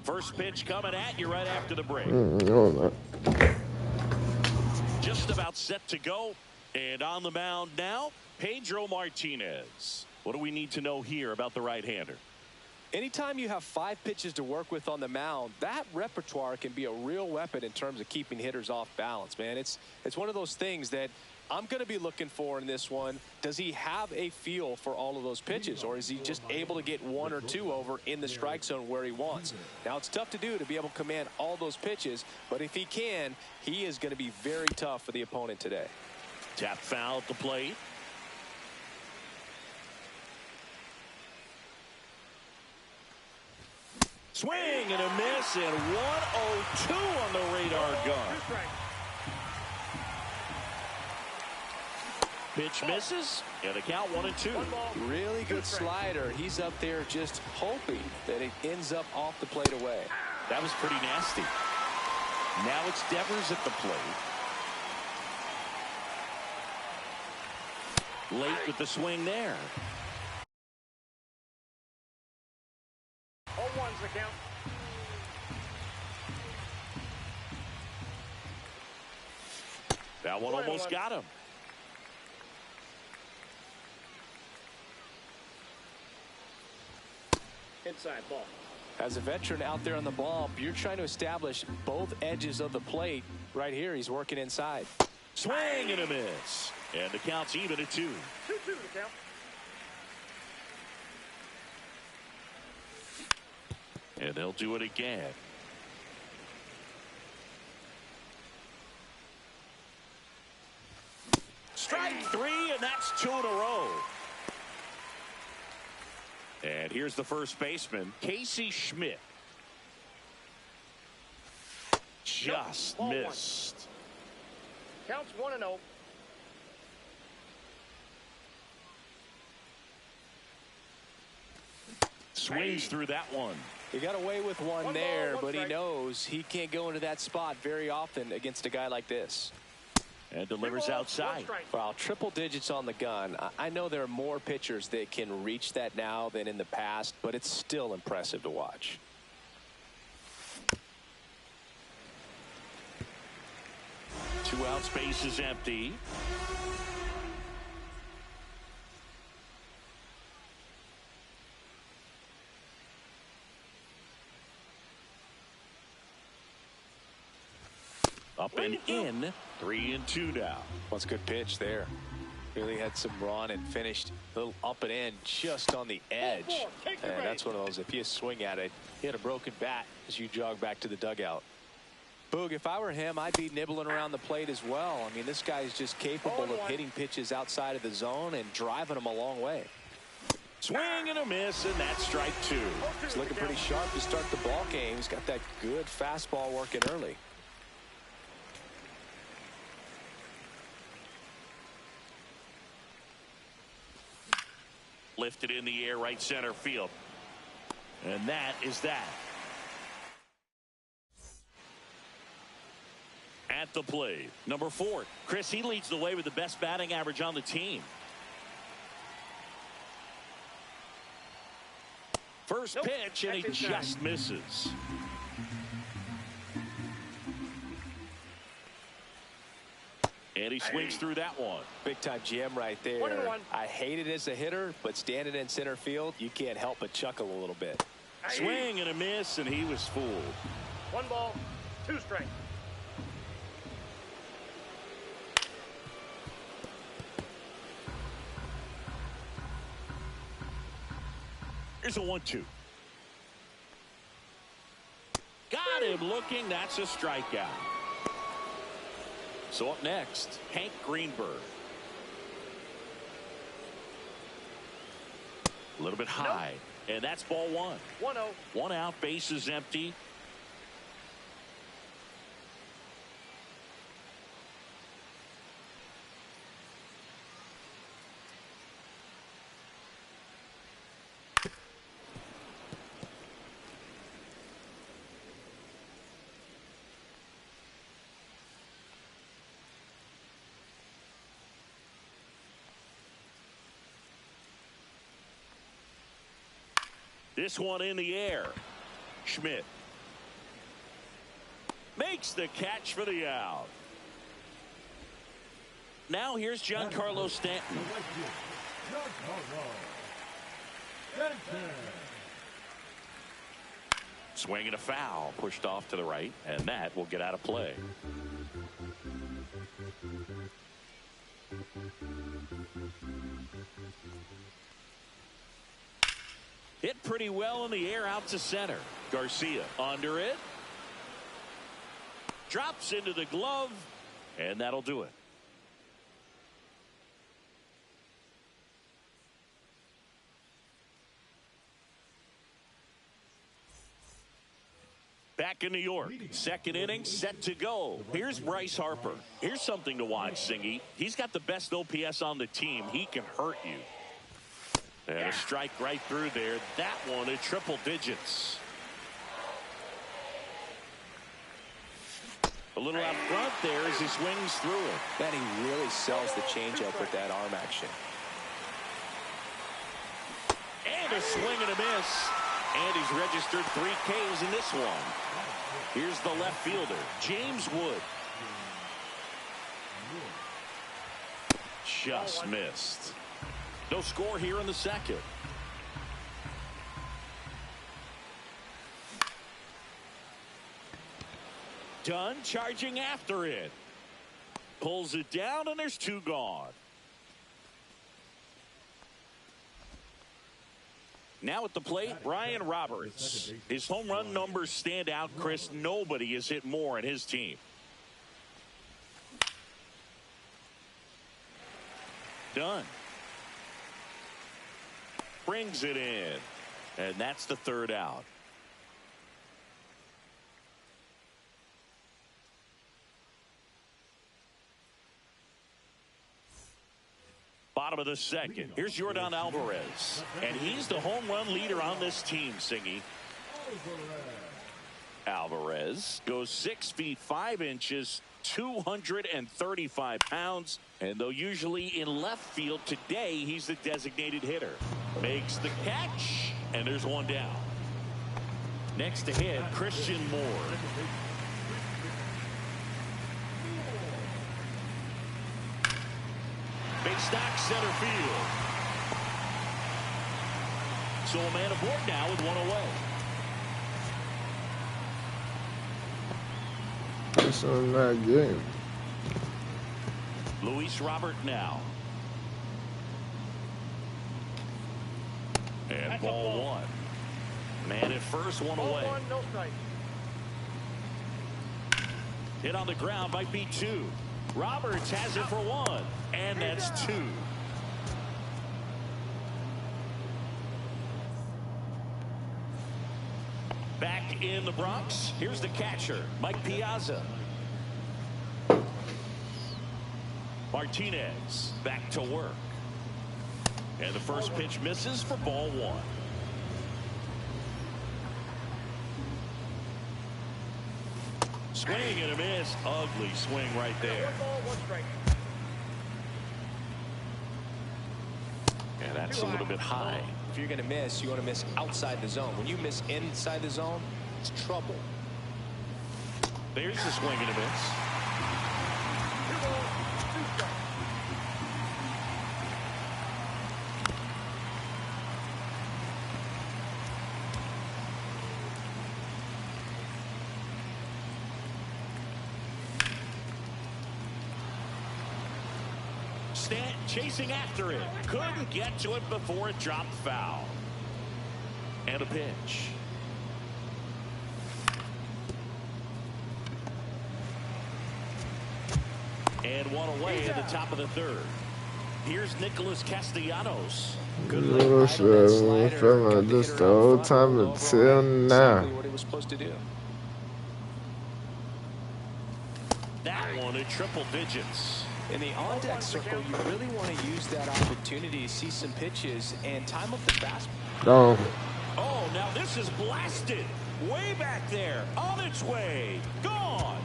First pitch coming at you right after the break. No, Just about set to go. And on the mound now, Pedro Martinez. What do we need to know here about the right-hander? Anytime you have 5 pitches to work with on the mound, that repertoire can be a real weapon in terms of keeping hitters off balance, man. It's one of those things that I'm going to be looking for in this one. Does he have a feel for all of those pitches, or is he just able to get 1 or 2 over in the strike zone where he wants? Now, it's tough to do, to be able to command all those pitches, but if he can, he is going to be very tough for the opponent today. Tap foul at the plate. Swing and a miss, and 1-0-2 on the radar gun. Pitch misses, and a count 1-2. Really good slider. He's up there just hoping that it ends up off the plate away. That was pretty nasty. Now it's Devers at the plate. Late with the swing there. 0-1's the count. That one almost got him. Inside ball. As a veteran out there on the ball, you're trying to establish both edges of the plate. Right here, he's working inside. Swing and a miss. And the count's even at 2. 2-2 the count. And they'll do it again. Strike 3, and that's 2 in a row. And here's the first baseman, Casey Schmidt. Just missed. Counts 1-0. Swings through that one. He got away with one there, ball, one but he strike. knows he can't go into that spot very often against a guy like this. And delivers outside. Wow, triple digits on the gun. I know there are more pitchers that can reach that now than in the past, but it's still impressive to watch. Two out, space is empty. Up and in. 3-2 now. Well, it's a good pitch there. Really had some run and finished a little up and in just on the edge. And that's one of those, if you swing at it, hit a broken bat as you jog back to the dugout. Boog, if I were him, I'd be nibbling around the plate as well. I mean, this guy is just capable of hitting pitches outside of the zone and driving them a long way. Swing and a miss, and that's strike 2. He's looking pretty sharp to start the ball game. He's got that good fastball working early. Lifted in the air, right center field. And that is that. At the plate, number 4. Chris, he leads the way with the best batting average on the team. First pitch, and he just misses. And he swings through that one. Big time jam right there. 1-1. I hate it as a hitter, but standing in center field, you can't help but chuckle a little bit. Swing and a miss, and he was fooled. 1 ball, 2 strikes. Here's a 1-2. Got him looking. That's a strikeout. So up next, Hank Greenberg. A little bit high. And that's ball 1. 1-0. 1 out, base is empty. This one in the air. Schmidt makes the catch for the out. Now here's Giancarlo Stanton. Swing and a foul, pushed off to the right, and that will get out of play. Hit pretty well in the air out to center. Garcia under it. Drops into the glove, and that'll do it. Back in New York, second inning set to go. Here's Bryce Harper. Here's something to watch, Singy. He's got the best OPS on the team. He can hurt you. And a strike right through there. That one at triple digits. A little out front there as he swings through it. Man, he really sells the changeup with that arm action. And a swing and a miss. And he's registered 3 Ks in this one. Here's the left fielder, James Wood. Just missed. No score here in the second. Dunn charging after it. Pulls it down, and there's 2 gone. Now at the plate, Brian Roberts. His home run numbers stand out, Chris. Nobody has hit more in his team. Dunn brings it in, and that's the 3rd out. Bottom of the second. Here's Yordan Alvarez, and he's the home run leader on this team, Singy. Alvarez goes 6 feet 5 inches, 235 pounds, and though usually in left field, today he's the designated hitter. Makes the catch, and there's 1 down. Next to hit, Christian Moore. Big stack center field. So a man aboard now with 1 away. That's what I'm not getting. Luis Robert now. And That's ball one. Man at first, one Ball away. one, no strike. Hit on the ground might be two. Roberts has it for one. And that's two. Back in the Bronx, here's the catcher, Mike Piazza. Martinez back to work. And the first pitch misses for ball one. Swing and a miss. Ugly swing right there. One ball, one strike. And that's a little bit high. If you're going to miss, you want to miss outside the zone. When you miss inside the zone, it's trouble. There's the swing and a miss. 2 balls, 2 strikes. Stant chasing after it. Couldn't get to it before it dropped foul. And a pitch. And one away in the top of the third. Here's Nicholas Castellanos. Good luck. Feeling this the whole time until now. What he was supposed to do. That one at triple digits. In the on-deck circle, you really want to use that opportunity to see some pitches and time up the fastball. Oh, now this is blasted. Way back there. On its way. Gone.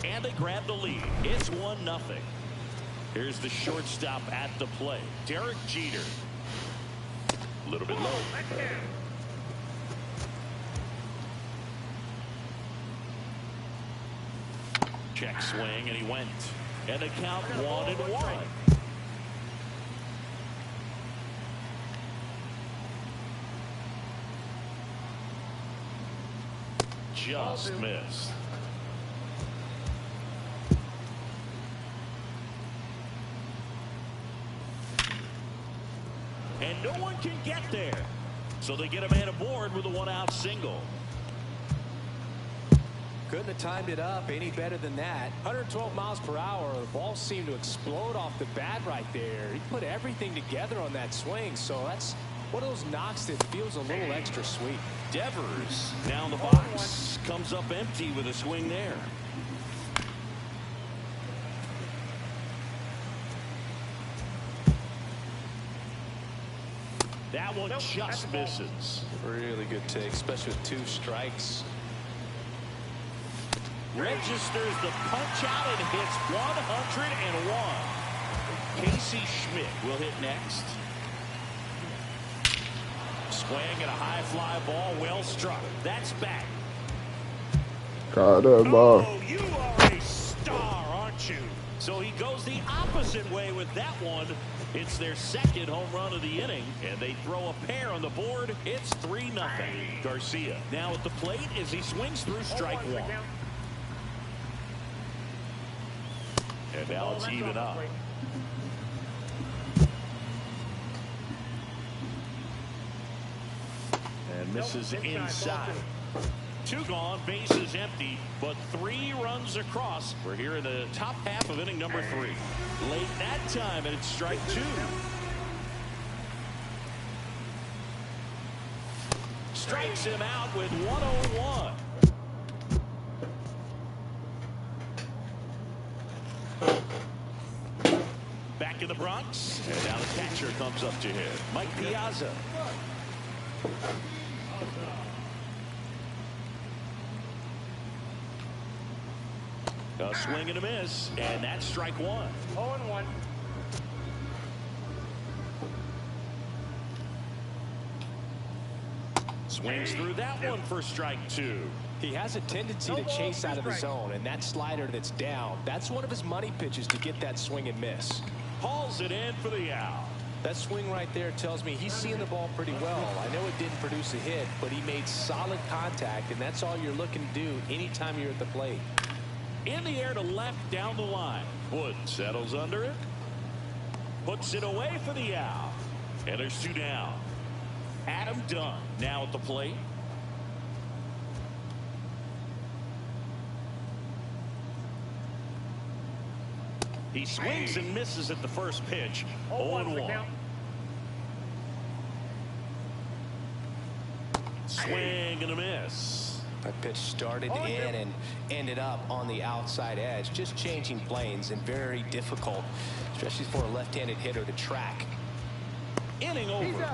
And they grab the lead. It's 1-0. Here's the shortstop at the plate. Derek Jeter. A little bit low. Check swing, and he went. And the count 1-1. Just missed. And no one can get there. So they get a man aboard with a 1-out single. Couldn't have timed it up any better than that. 112 miles per hour. The ball seemed to explode off the bat right there. He put everything together on that swing. So that's one of those knocks that feels a little extra sweet. Devers down the box. Comes up empty with a swing there. That one just misses. Really good take, especially with 2 strikes. Registers the punch out and hits 101. Casey Schmidt will hit next. Swing and a high fly ball, well struck. That's back. Caught that ball. Oh, you are a star, aren't you? So he goes the opposite way with that one. It's their second home run of the inning, and they throw a pair on the board. It's 3-0. Garcia now at the plate as he swings through strike one. And now it's even up. And misses inside. 2 gone, bases empty, but 3 runs across. We're here in the top half of inning number 3. Late that time, and it's strike 2. Strikes him out with 101. Back in the Bronx, and now the catcher comes up to him. Mike Piazza. A swing and a miss, and that's strike 1. 0-1. Swings through that one for strike 2. He has a tendency to chase out of the zone, and that slider that's down, that's one of his money pitches to get that swing and miss. Hauls it in for the out. That swing right there tells me he's seeing the ball pretty well. I know it didn't produce a hit, but he made solid contact, and that's all you're looking to do anytime you're at the plate. In the air to left down the line. Wood settles under it. Puts it away for the out. And there's 2 down. Adam Dunn now at the plate. He swings and misses at the first pitch. 0-1. Swing and a miss. That pitch started in and ended up on the outside edge. Just changing planes and very difficult, especially for a left-handed hitter to track. Inning over.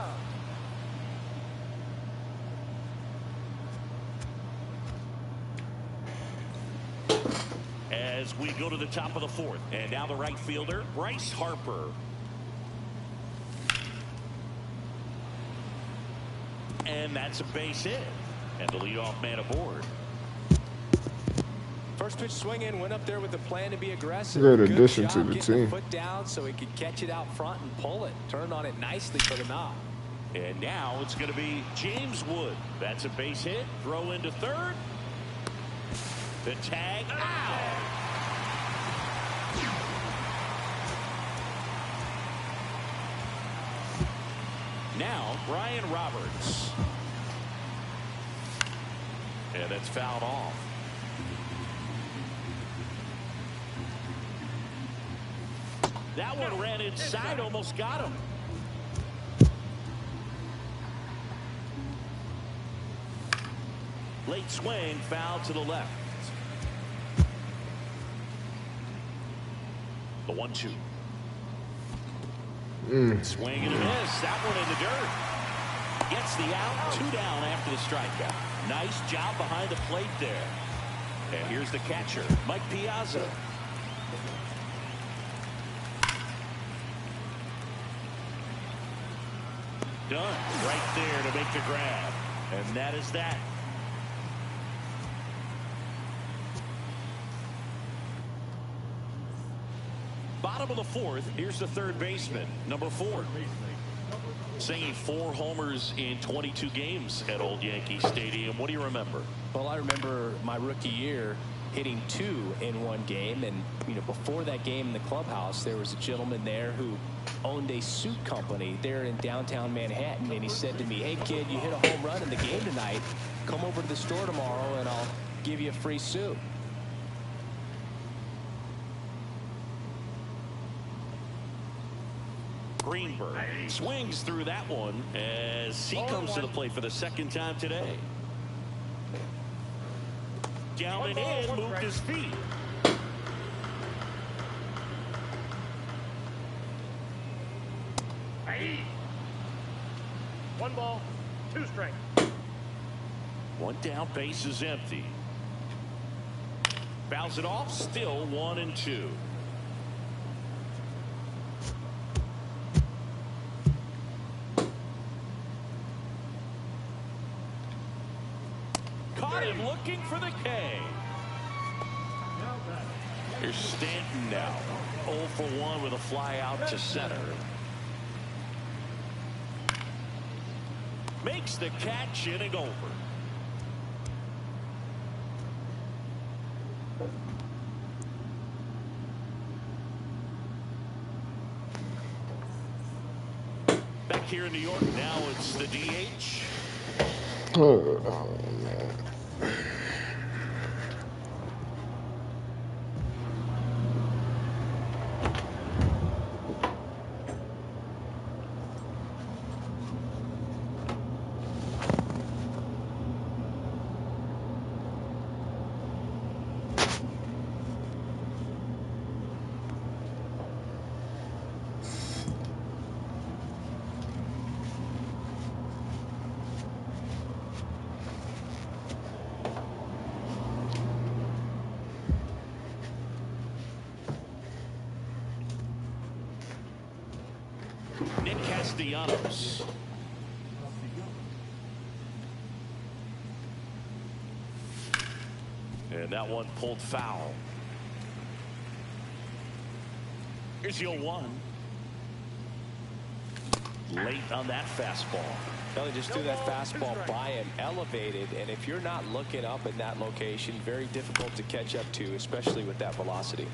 As we go to the top of the 4th. And now the right fielder, Bryce Harper. And that's a base hit. And the leadoff man aboard. First pitch swing in, went up there with the plan to be aggressive. Good addition to the getting team. The foot down so he could catch it out front and pull it. Turned on it nicely for the knock. And now it's going to be James Wood. That's a base hit. Throw into third. The tag out. Now Brian Roberts. And that's fouled off. That one ran inside, almost got him. Late swing, foul to the left. The 1-2. Swing and a miss. That one in the dirt. Gets the out. 2 down after the strikeout. Nice job behind the plate there. And here's the catcher, Mike Piazza. Done right there to make the grab. And that is that. Bottom of the 4th. Here's the third baseman, number 4. Singing 4 homers in 22 games at Old Yankee Stadium. What do you remember? Well, I remember my rookie year hitting 2 in one game. And, you know, before that game in the clubhouse, there was a gentleman there who owned a suit company there in downtown Manhattan. And he said to me, hey, kid, you hit a home run in the game tonight. Come over to the store tomorrow and I'll give you a free suit. Greenberg swings through that one as he comes to the plate for the 2nd time today. Down and in, moved his feet. One ball, 2 strikes. 1 down, base is empty. Fouls it off, still 1-2. Caught him looking for the K. Here's Stanton now. 0 for 1 with a fly out to center. Makes the catch, inning over. Back here in New York, now it's the DH. Oh, man. Nick Castellanos. And that one pulled foul. Here's the 0-1. late on that fastball. Well, he just threw that fastball by him, elevated, and if you're not looking up in that location, very difficult to catch up to, especially with that velocity.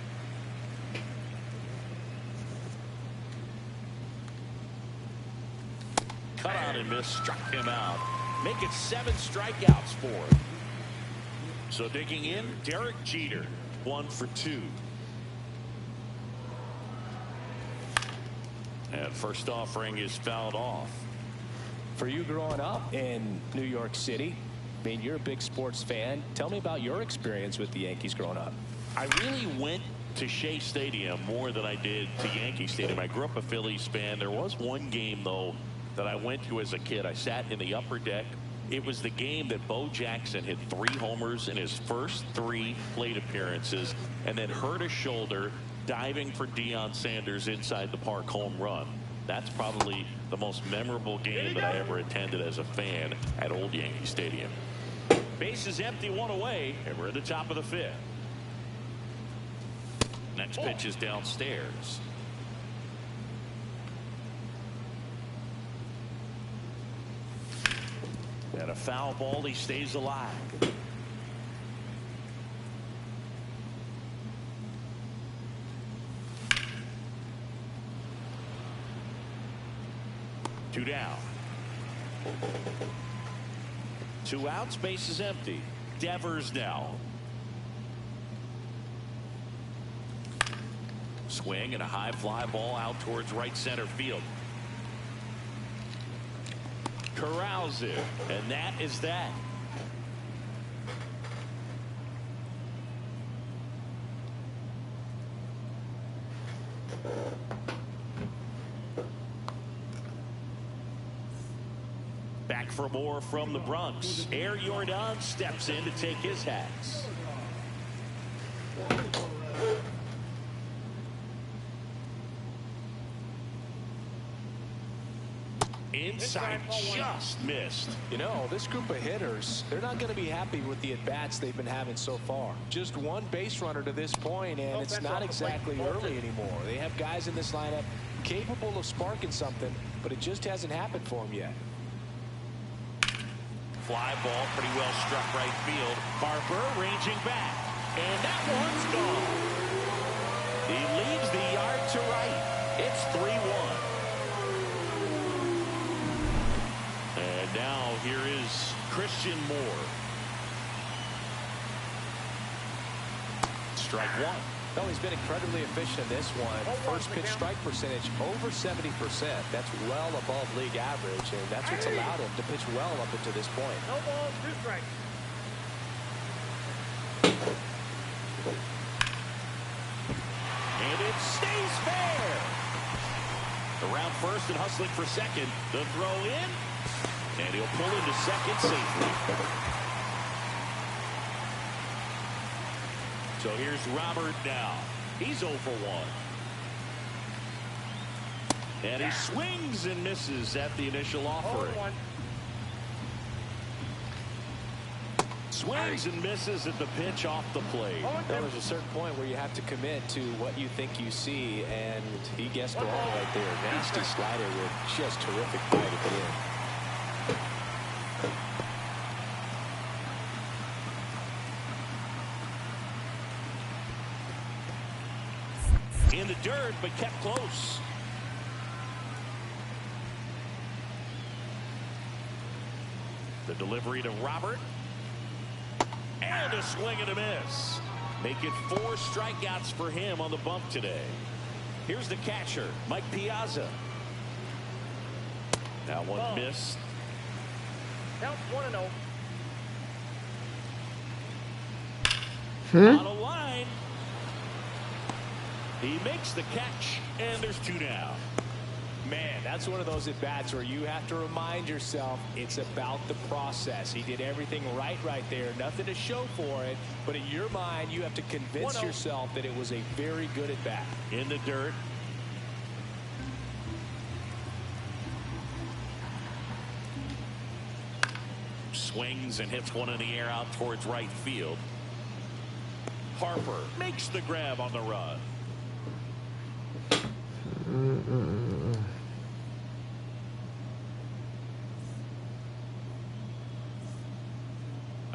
Cut out and miss, struck him out. Make it 7 strikeouts for him. So digging in, Derek Jeter, 1 for 2. And first offering is fouled off. For you growing up in New York City, I mean, you're a big sports fan. Tell me about your experience with the Yankees growing up. I really went to Shea Stadium more than I did to Yankee Stadium. I grew up a Phillies fan. There was one game, though, that I went to as a kid. I sat in the upper deck. It was the game that Bo Jackson hit 3 homers in his first 3 plate appearances and then hurt his shoulder diving for Deion Sanders' inside the park home run. That's probably the most memorable game that I ever attended as a fan at Old Yankee Stadium. Base is empty, 1 away, and we're at the top of the 5th. Next pitch is downstairs. And a foul ball, he stays alive. Two down. 2 outs, base is empty. Devers now. Swing and a high fly ball out towards right center field. Corrals it, and that is that. Back for more from the Bronx. Air Jordan steps in to take his hats. Inside, just missed. You know, this group of hitters, they're not going to be happy with the at-bats they've been having so far. Just 1 base runner to this point, and it's not exactly early anymore. They have guys in this lineup capable of sparking something, but it just hasn't happened for them yet. Fly ball, pretty well struck right field. Harper ranging back, and that one's gone. He leaves the yard to right. It's 3-1. And now here is Christian Moore. Strike 1. No, he's been incredibly efficient in this one. First pitch strike percentage over 70%. That's well above league average, and that's what's allowed him to pitch well up until this point. No balls, 2 strikes. And it stays fair. Around first and hustling for second. The throw in. And he'll pull into second safely. So here's Robert now. He's 0 for 1. And he swings and misses at the initial offering. Swings and misses at the pitch off the plate. Well, there's a certain point where you have to commit to what you think you see, and he guessed wrong right there. Nasty slider with just terrific bite at the end. In the dirt, but kept close. The delivery to Robert. And a swing and a miss. Make it 4 strikeouts for him on the bump today. Here's the catcher, Mike Piazza. That one missed. Count 1-0. On a line. He makes the catch, and there's 2 down. Man, that's one of those at-bats where you have to remind yourself it's about the process. He did everything right there. Nothing to show for it. But in your mind, you have to convince yourself that it was a very good at-bat. In the dirt. Swings and hits one in the air out towards right field. Harper makes the grab on the run.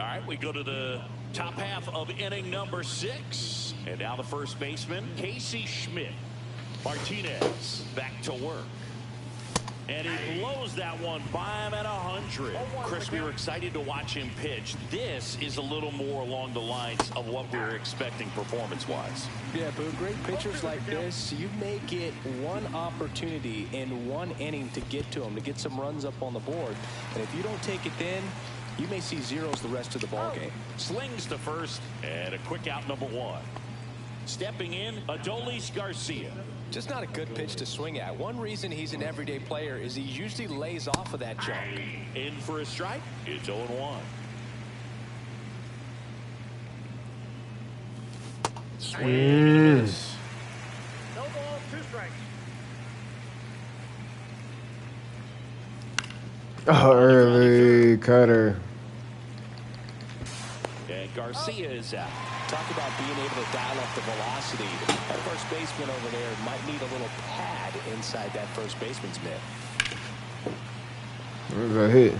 All right, we go to the top half of inning number 6. And now the first baseman, Casey Schmidt. Martinez back to work. And he blows that one by him at 100. Chris, we were excited to watch him pitch. This is a little more along the lines of what we were expecting performance-wise. Yeah, but great pitchers like this, you may get one opportunity in one inning to get to them, to get some runs up on the board. And if you don't take it then, you may see zeros the rest of the ball game. Slings to first, and a quick out number 1. Stepping in, Adolis Garcia. Just not a good pitch to swing at. One reason he's an everyday player is he usually lays off of that junk. In for a strike. It's 0-1. Swing and a miss. No ball, 2 strikes. Oh, early cutter. And Garcia is out. Talk about being able to dial up the velocity. That first baseman over there might need a little pad inside that first baseman's mitt. Where's that hit?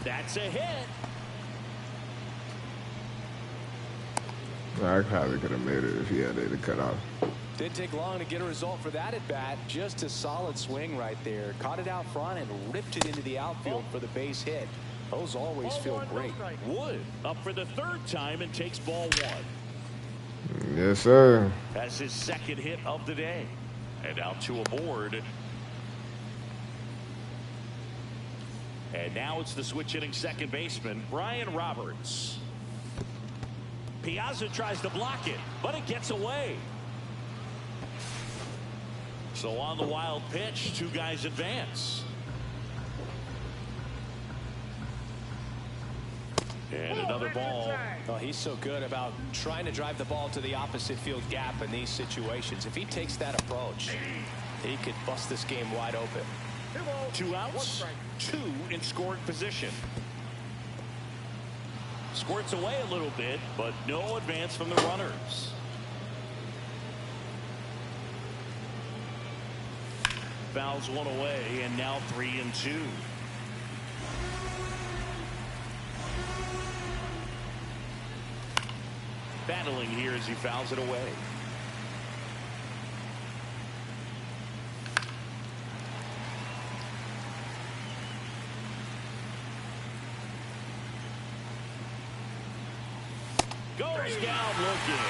That's a hit. I probably could have made it if he had it to cut off. Didn't take long to get a result for that at bat. Just a solid swing right there. Caught it out front and ripped it into the outfield for the base hit. Those always feel great. Wood up for the 3rd time and takes ball 1. Yes, sir. That's his 2nd hit of the day. And out to a board. And now it's the switch hitting second baseman, Brian Roberts. Piazza tries to block it, but it gets away. So on the wild pitch, 2 guys advance. And another ball. Oh, he's so good about trying to drive the ball to the opposite field gap in these situations. If he takes that approach, he could bust this game wide open. 2 outs, 2 in scoring position. Squirts away a little bit, but no advance from the runners. Fouls 1 away, and now 3-2. Battling here as he fouls it away. Goes down looking.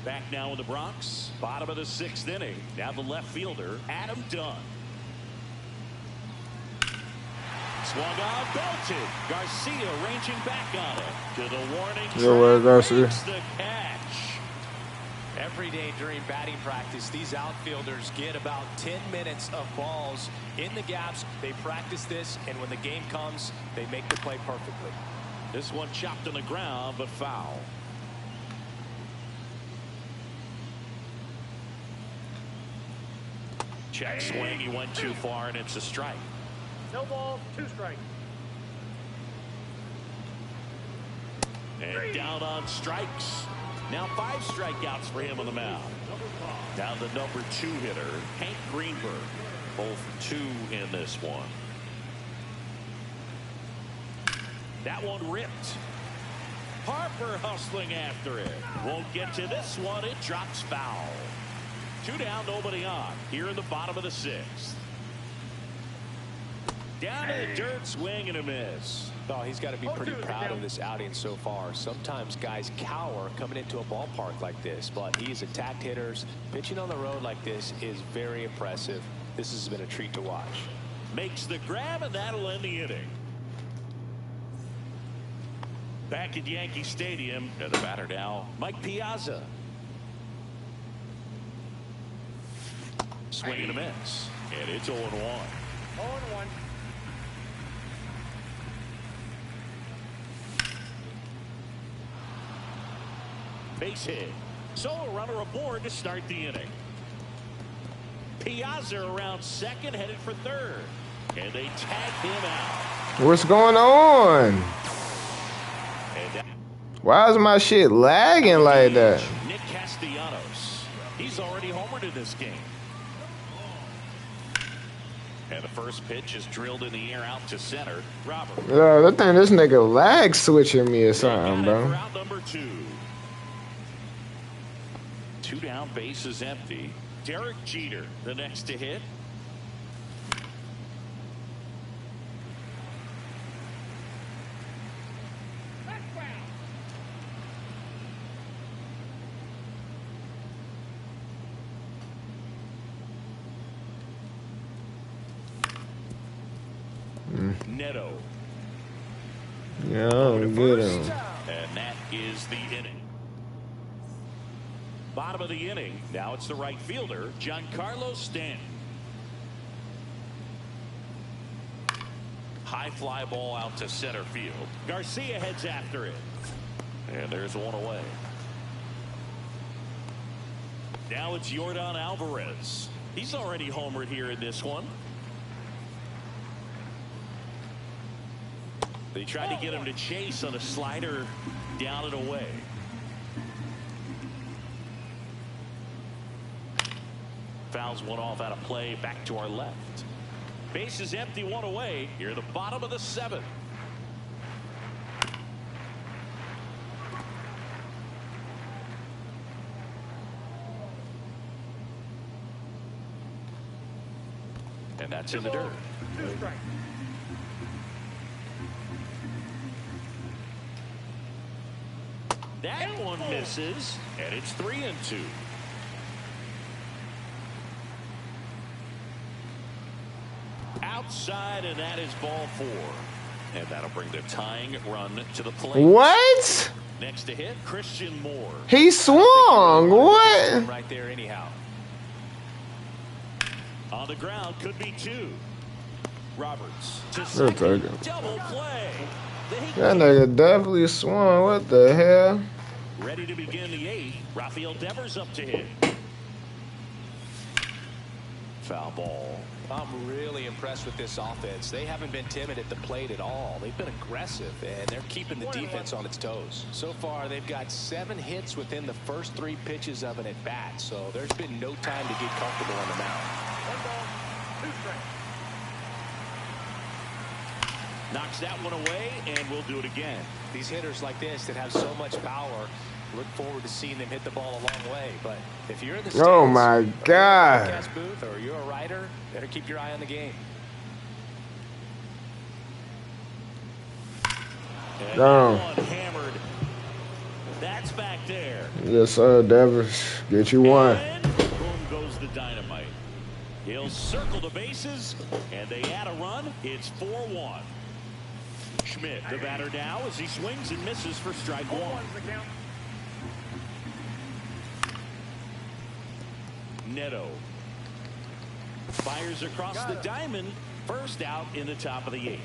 Back now in the Bronx. Bottom of the 6th inning. Now the left fielder, Adam Dunn. Swung on, belted. Garcia ranging back on it. To the warning track, makes the catch. Every day during batting practice, these outfielders get about 10 minutes of balls in the gaps. They practice this, and when the game comes, they make the play perfectly. This one chopped on the ground, but foul. Check swing, he went too far, and it's a strike. No ball, 2 strikes. And down on strikes. Now 5 strikeouts for him on the mound. Now the number 2 hitter, Hank Greenberg. Both 2 in this one. That one ripped. Harper hustling after it. Won't get to this one. It drops foul. 2 down, nobody on. Here in the bottom of the 6th. Down in the dirt, swing and a miss. Oh, he's got to be pretty proud of this outing so far. Sometimes guys cower coming into a ballpark like this, but he's attacked hitters. Pitching on the road like this is very impressive. This has been a treat to watch. Makes the grab, and that'll end the inning. Back at Yankee Stadium, and the batter now, Mike Piazza. Swing and a miss, and it's 0-1. 0-1. Base hit. So a runner aboard to start the inning. Piazza around second, headed for third. And they tag him out. What's going on? Why is my shit lagging like that? Nick Castellanos. He's already homered in this game. And the first pitch is drilled in the air out to center. Robert. Yo, I think this nigga lag switching me or something, bro. For out number 2. 2 down, bases empty. Derek Jeter, the next to hit. Neto. Yeah, get him. And that is the inning. Bottom of the inning. Now it's the right fielder, Giancarlo Stanton. High fly ball out to center field. Garcia heads after it. And there's one away. Now it's Yordan Alvarez. He's already homered here in this one. They tried to get him to chase on a slider down and away. Fouls one off out of play, back to our left. Base is empty, one away. Here at the bottom of the 7th. And that's in the dirt. 2 strikes. That one misses, and it's 3-2. Outside, and that is ball 4. And that'll bring the tying run to the plate. What? Next to hit, Christian Moore. He swung. What? Right there anyhow. On the ground, could be 2. Roberts to That's second. okay. Double play. That nigga definitely swung. What the hell? Ready to begin the 8th. Rafael Devers up to hit. Foul ball. I'm really impressed with this offense. They haven't been timid at the plate at all. They've been aggressive, and they're keeping the defense on its toes. So far, they've got 7 hits within the first 3 pitches of an at-bat, so there's been no time to get comfortable on the mound. 1 ball, 2 strikes. Knocks that one away, and we'll do it again. These hitters like this that have so much power, look forward to seeing them hit the ball a long way. But if you're in the stands, Oh my God. broadcast booth, or you're a writer, better keep your eye on the game. And Down. that one hammered. That's back there. Yes, sir, Devers. Get you one. And boom goes the dynamite. He'll circle the bases, and they add a run. It's 4-1. Schmidt, the batter now, as he swings and misses for strike 1. 1's the count. Neto fires across the diamond. First out in the top of the 8th.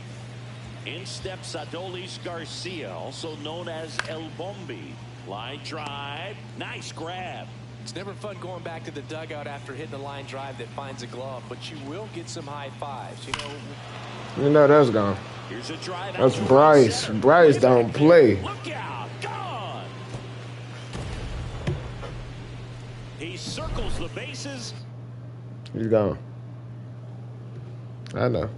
In steps Adolis Garcia, also known as El Bombi. Line drive. Nice grab. It's never fun going back to the dugout after hitting a line drive that finds a glove, but you will get some high fives. You know that's gone. Here's a drive. That's Bryce. Bryce don't play. Look out. Gone. He circles the bases. He's gone. I know.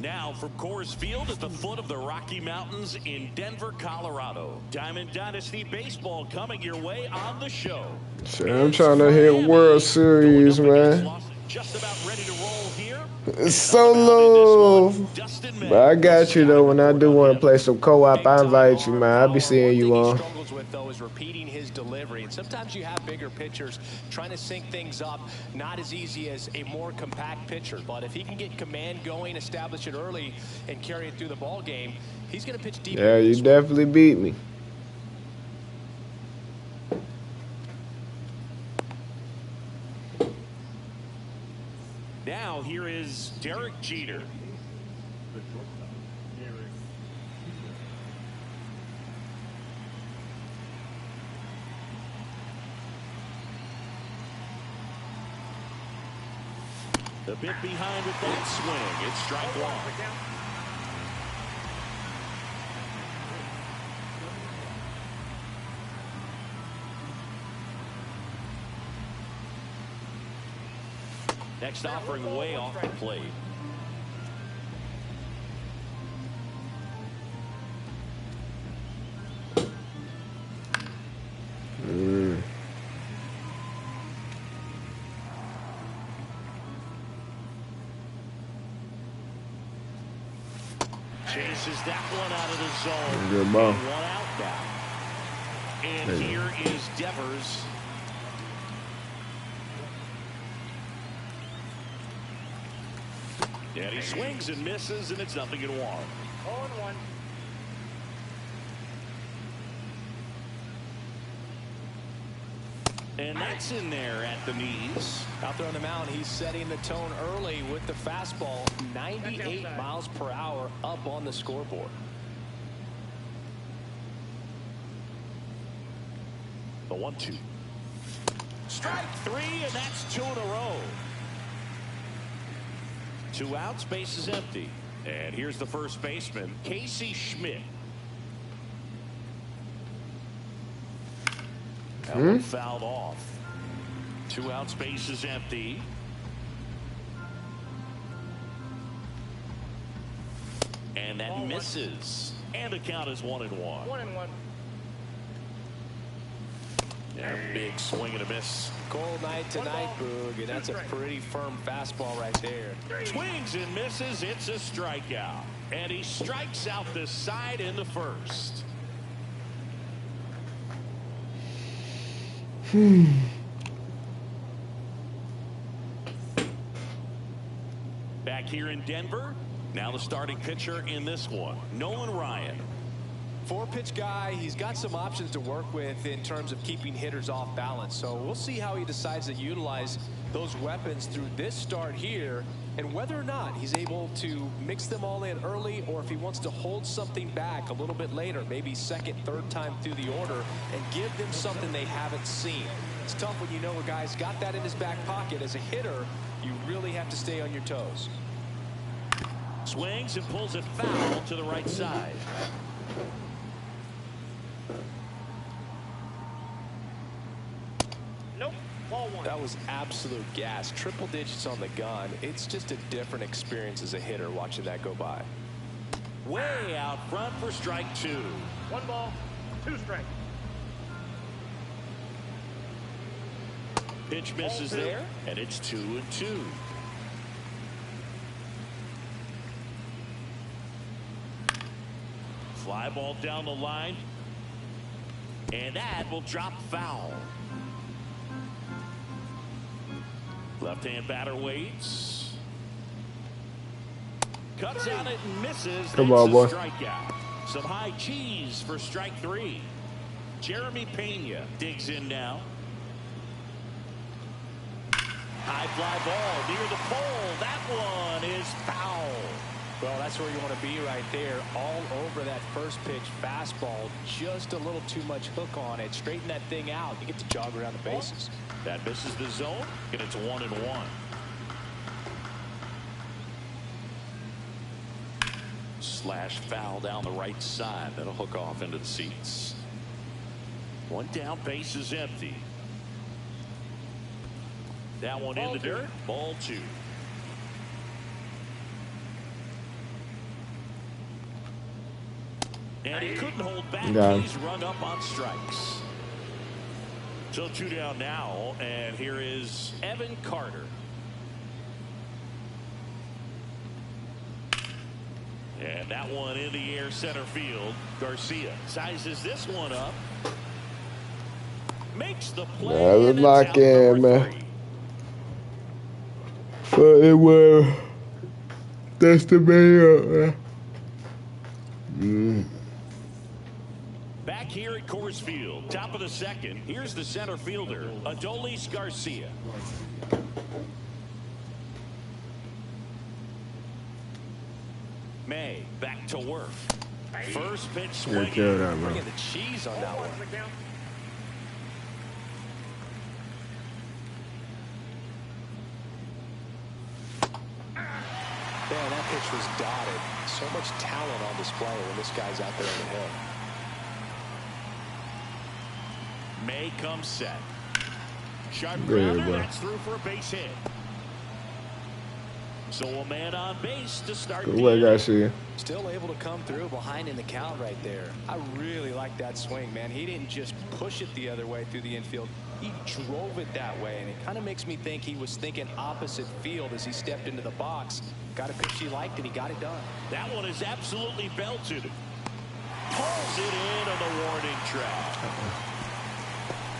Now from Coors Field at the foot of the Rocky Mountains in Denver, Colorado. Diamond Dynasty Baseball coming your way on the show. Shit, I'm trying to hit World Series, man. Just about ready to roll here. It's so low. But I got you, though. When I do want to play some co-op, I invite you, man. I'll be seeing you on. What he struggles with, though, is repeating his delivery. And sometimes you have bigger pitchers trying to sync things up. Not as easy as a more compact pitcher. But if he can get command going, establish it early, and carry it through the ball game, he's going to pitch deep. Yeah, you definitely beat me. Now here is Derek Jeter. The bit behind with that swing. It's strike one. Next offering way off the plate. Chases that one out of the zone. Good ball. And one out now. And here is Devers. And he swings and misses, and it's 0-1. 0-1. And that's in there at the knees. Out there on the mound, he's setting the tone early with the fastball. 98 miles per hour up on the scoreboard. The 1-2. Strike three, and that's 2 in a row. 2 outs, base is empty. And here's the first baseman, Casey Schmidt. That one fouled off. 2 outs, base is empty. And that misses. And the count is 1-1. 1-1. Yeah, big swing and a miss. Cold night tonight, Boog, and that's a pretty firm fastball right there. Swings and misses. It's a strikeout. And he strikes out the side in the first. Back here in Denver. Now the starting pitcher in this one, Nolan Ryan. 4-pitch guy. He's got some options to work with in terms of keeping hitters off balance. So we'll see how he decides to utilize those weapons through this start here, and whether or not he's able to mix them all in early, or if he wants to hold something back a little bit later, maybe second, third time through the order, and give them something they haven't seen. It's tough when you know a guy's got that in his back pocket. As a hitter, you really have to stay on your toes. Swings and pulls it foul to the right side. Nope. Ball 1. That was absolute gas. Triple digits on the gun. It's just a different experience as a hitter watching that go by. Way out front for strike 2. 1 ball, 2 strikes. Pitch misses there, and it's 2-2. Fly ball down the line, and that will drop foul. Left-hand batter waits. Cuts on it and misses. Come on, boy. Strikeout. Some high cheese for strike 3. Jeremy Pena digs in now. High fly ball near the pole. That one is foul. Well, that's where you want to be right there. All over that first pitch fastball. Just a little too much hook on it. Straighten that thing out. You get to jog around the bases. That misses the zone, and it's 1-1. Slash foul down the right side. That'll hook off into the seats. 1 down, base is empty. That one in the dirt. Ball 2. And he couldn't hold back. Yeah. He's rung up on strikes. So 2 down now, and here is Evan Carter. And that one in the air center field. Garcia sizes this one up. Makes the play. That was and lock it's out in, number man. 3. Fucking well. That's the man. Back here at Coors Field, top of the second. Here's the center fielder, Adolis Garcia. May back to work. First pitch swinging. Bringing the cheese on that one. Man, that pitch was dotted. So much talent on display when this guy's out there on the hill. May comes set. Sharp grounder, that's through for a base hit. So a man on base to start. Good way, Garcia. Still able to come through behind in the count right there. I really like that swing, man. He didn't just push it the other way through the infield. He drove it that way, and it kind of makes me think he was thinking opposite field as he stepped into the box. Got a pitch he liked, and he got it done. That one is absolutely belted. Pulls it in on the warning track.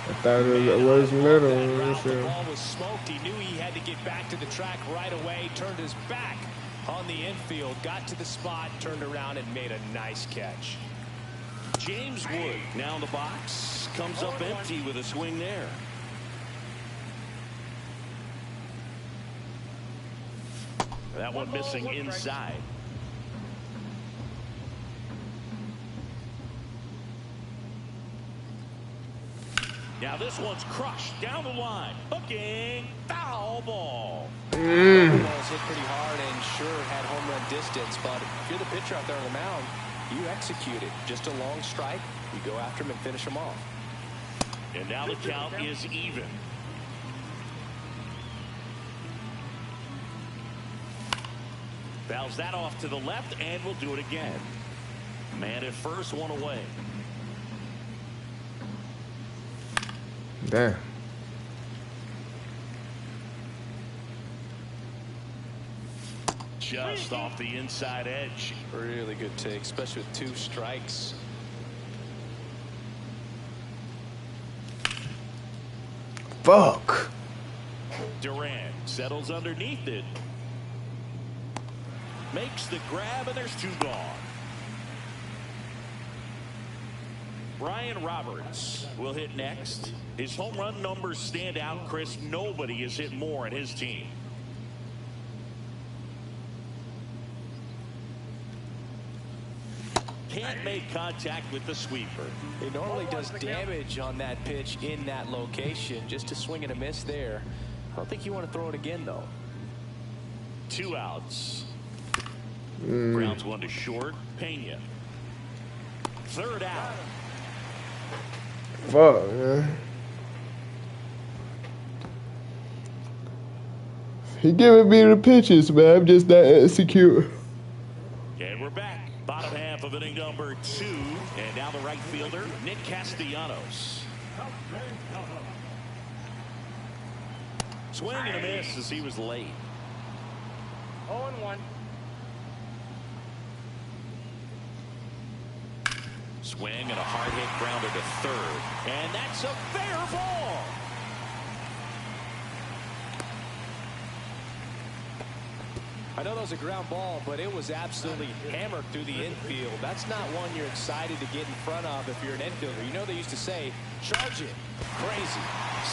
I thought it was little. The ball was smoked. He knew he had to get back to the track right away. Turned his back on the infield. Got to the spot. Turned around and made a nice catch. James Wood now in the box. Comes up empty with a swing there. That one missing inside. Now this one's crushed down the line. Hooking. Foul ball. The ball's hit pretty hard and sure had home run distance, but if you're the pitcher out there on the mound, you execute it. Just a long strike. You go after him and finish him off. And now the count is even. Fouls that off to the left, and we'll do it again. Man at first, one away. Damn. Just off the inside edge. Really good take, especially with 2 strikes. Fuck. Durant settles underneath it. Makes the grab, and there's 2 gone. Brian Roberts will hit next. His home run numbers stand out, Chris. Nobody has hit more in his team. Can't make contact with the sweeper. He normally does damage on that pitch in that location. Just a swing and a miss there. I don't think you want to throw it again, though. 2 outs. Grounds one to short. Pena. 3rd out. Fuck, man. He giving me the pitches, man. I'm just not execute. And we're back. Bottom half of inning number 2. And now the right fielder, Nick Castellanos. Swing and a miss as he was late. 0-1. Swing and a hard hit grounder to 3rd. And that's a fair ball. I know that was a ground ball, but it was absolutely hammered through the infield. That's not one you're excited to get in front of if you're an infielder. You know they used to say, charge it. Crazy.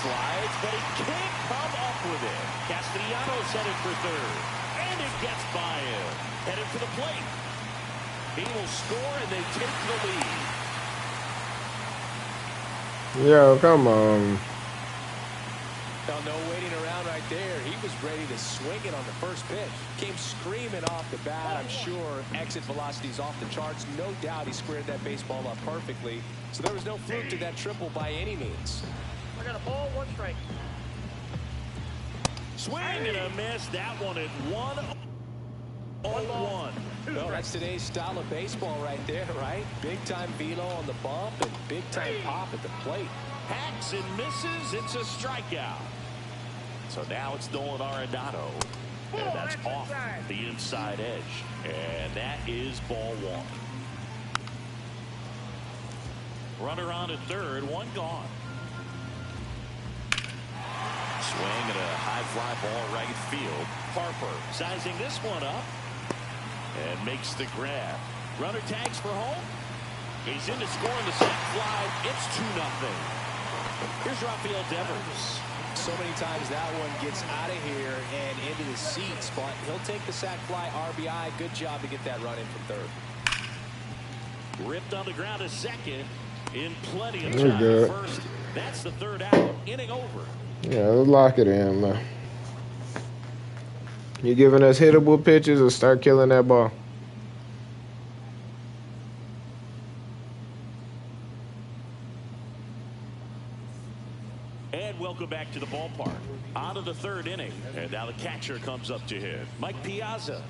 Slides, but he can't come up with it. Castellanos headed for 3rd. And it gets by him. Headed for the plate. He will score, and they take the lead. Yo, come on. Now, no waiting around right there. He was ready to swing it on the first pitch. Came screaming off the bat. I'm sure exit velocity's off the charts. No doubt he squared that baseball up perfectly. So there was no fluke to that triple by any means. I got a ball, 1 strike. Swing and a miss. That one at 1-1. Well, that's today's style of baseball right there, right? Big-time velo on the bump and big-time pop at the plate. Hacks and misses. It's a strikeout. So now it's Nolan Arenado. And that's off the inside edge. And that is ball one. Runner on at third, one gone. Swing at a high fly ball right field. Harper sizing this one up and makes the grab. Runner tags for home. He's in to score in the sac fly. It's 2-0. Here's Rafael Devers. So many times that one gets out of here and into the seats, but he'll take the sac fly RBI. Good job to get that run in from third. Ripped on the ground to second. In plenty of time at first. That's the third out. Inning over. Yeah, let's lock it in, man. You giving us hittable pitches or start killing that ball? And welcome back to the ballpark. On to the third inning. And now the catcher comes up to him. Mike Piazza.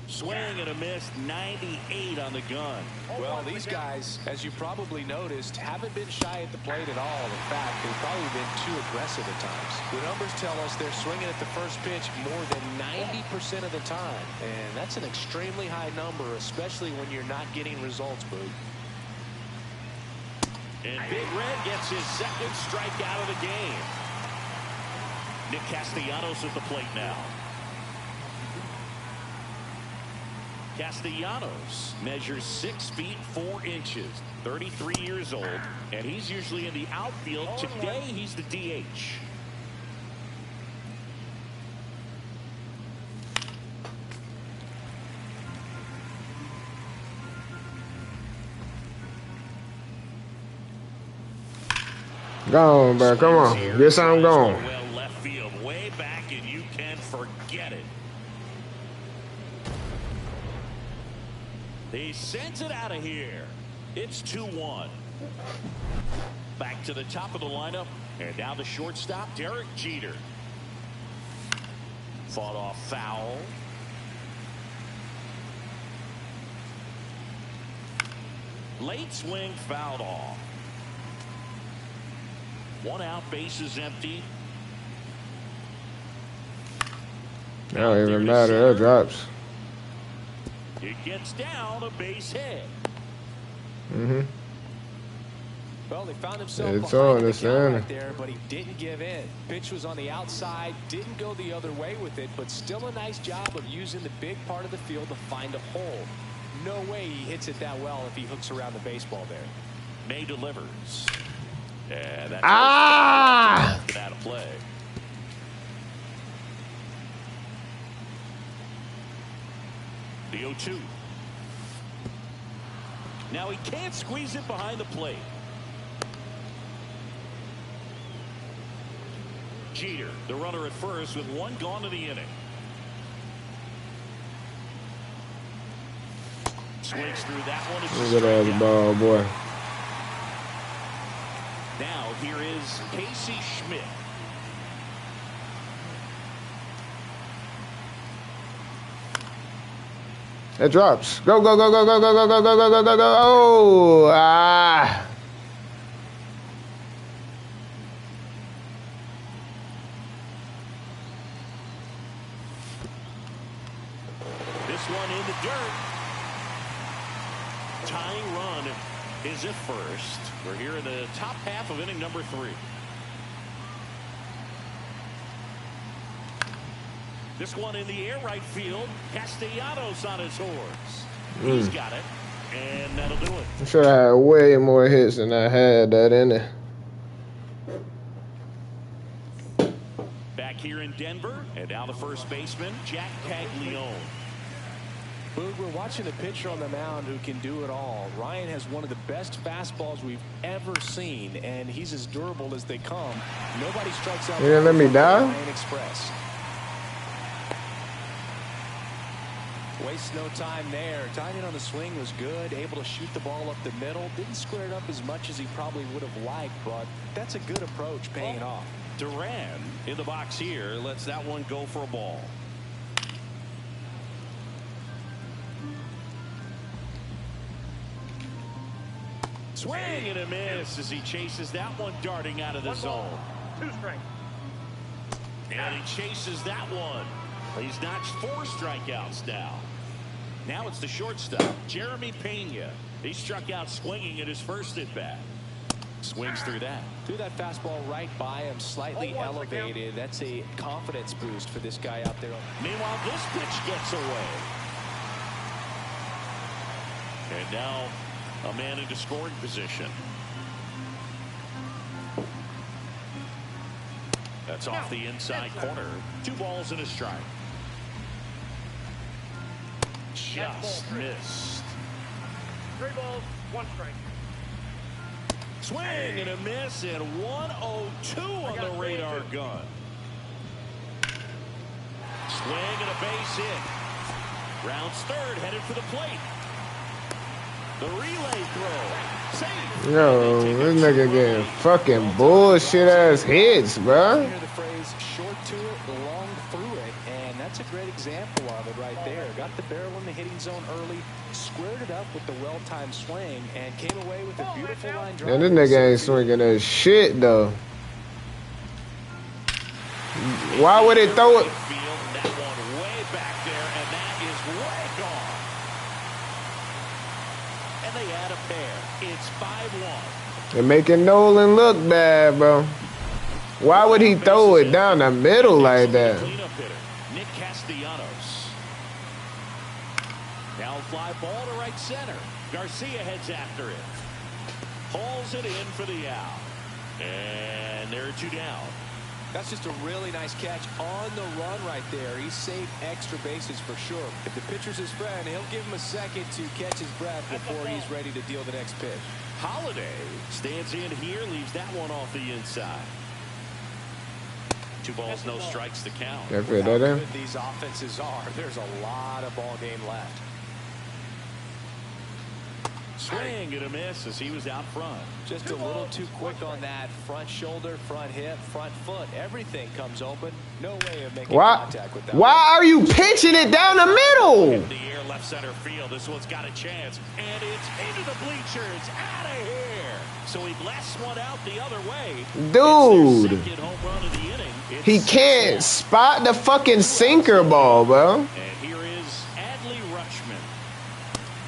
Swing and a miss, 98 on the gun. Well, these guys, as you probably noticed, haven't been shy at the plate at all. In fact, they've probably been too aggressive at times. The numbers tell us they're swinging at the first pitch more than 90% of the time. And that's an extremely high number, especially when you're not getting results, Boog. And Big Red gets his second strikeout of the game. Nick Castellanos at the plate now. Castellanos measures 6 feet 4 inches, 33 years old, and he's usually in the outfield. Today he's the DH. Go on, bro. Come on. Get something going. Well, left field, way back, and you can forget it. He sends it out of here. It's 2-1. Back to the top of the lineup. And now the shortstop, Derek Jeter. Fought off foul. Late swing fouled off. 1 out, bases empty. Don't even matter. That drops. It gets down, a base hit. Well, they found himself It's behind on the this count end. right there, but he didn't give in. Pitch was on the outside, didn't go the other way with it, but still a nice job of using the big part of the field to find a hole. No way he hits it that well if he hooks around the baseball there. May delivers. And that's out of play. The 0-2. Now he can't squeeze it behind the plate. Jeter, the runner at first, with 1 gone in the inning. Swings through that one. Look at that ball, boy. Now here is Casey Schmidt. It drops. Go, go, go, go, go, go, go, go, go, go, go, go, go. Oh, ah. This one in the dirt. Tying run is at first. We're here in the top half of inning number 3. This one in the air right field. Castellanos on his horse. He's got it. And that'll do it. I'm sure I had way more hits than I had that in it. Back here in Denver. And now the first baseman, Jack Caglione. Boog, we're watching a pitcher on the mound who can do it all. Ryan has one of the best fastballs we've ever seen, and he's as durable as they come. Nobody strikes out. You didn't let me die? Ryan Express. Wastes no time there. Timing on the swing was good. Able to shoot the ball up the middle. Didn't square it up as much as he probably would have liked, but that's a good approach, paying it off. Duran in the box here. Lets that one go for a ball. Swing and a miss as he chases that one darting out of the zone. 2 strikes. And he chases that one. He's notched 4 strikeouts now. Now it's the shortstop, Jeremy Pena. He struck out swinging at his first at bat. Swings through that. Threw that fastball right by him, slightly elevated. That's a confidence boost for this guy out there. Meanwhile, this pitch gets away. And now a man into scoring position. That's off the inside corner. 2 balls and a strike. Just missed. 3 balls, 1 strike. Swing and a miss, and 1-0-2 on the radar gun. Swing and a base hit. Rounds third, headed for the plate. The relay throw. Safe. Yo, this nigga getting fucking bullshit ass hits, bro. You hear the phrase short to it, long through it, and that's a great example of it right there. Got the barrel in the hitting zone early, squared it up with the well-timed swing, and came away with a beautiful line drive. And this nigga ain't swinging that shit though. Why would it throw it? That one way back there, and that is way gone. And they add a pair. It's 5-1. They're making Nolan look bad, bro. Why would he throw it down the middle like that? Cleanup hitter, Nick Castellanos. Now fly ball to right center. Garcia heads after it. Hauls it in for the out. And there are 2 down. That's just a really nice catch on the run right there. He saved extra bases for sure. If the pitcher's his friend, he'll give him a second to catch his breath before he's ready to deal the next pitch. Holiday stands in here, leaves that one off the inside. 2 balls, no strikes to count. That How in? good these offenses are. There's a lot of ball game left. Swing and a miss as he was out front. Just a little too quick on that front shoulder, front hip, front foot. Everything comes open. No way of making contact with that. Why are you pitching it down the middle? In the air, left center field. This one's got a chance. And it's into the bleachers. Out of here. So he blasts one out the other way. Dude. It's their second home run of the inning. He can't spot the fucking sinker ball, bro. And here is Adley Rutschman.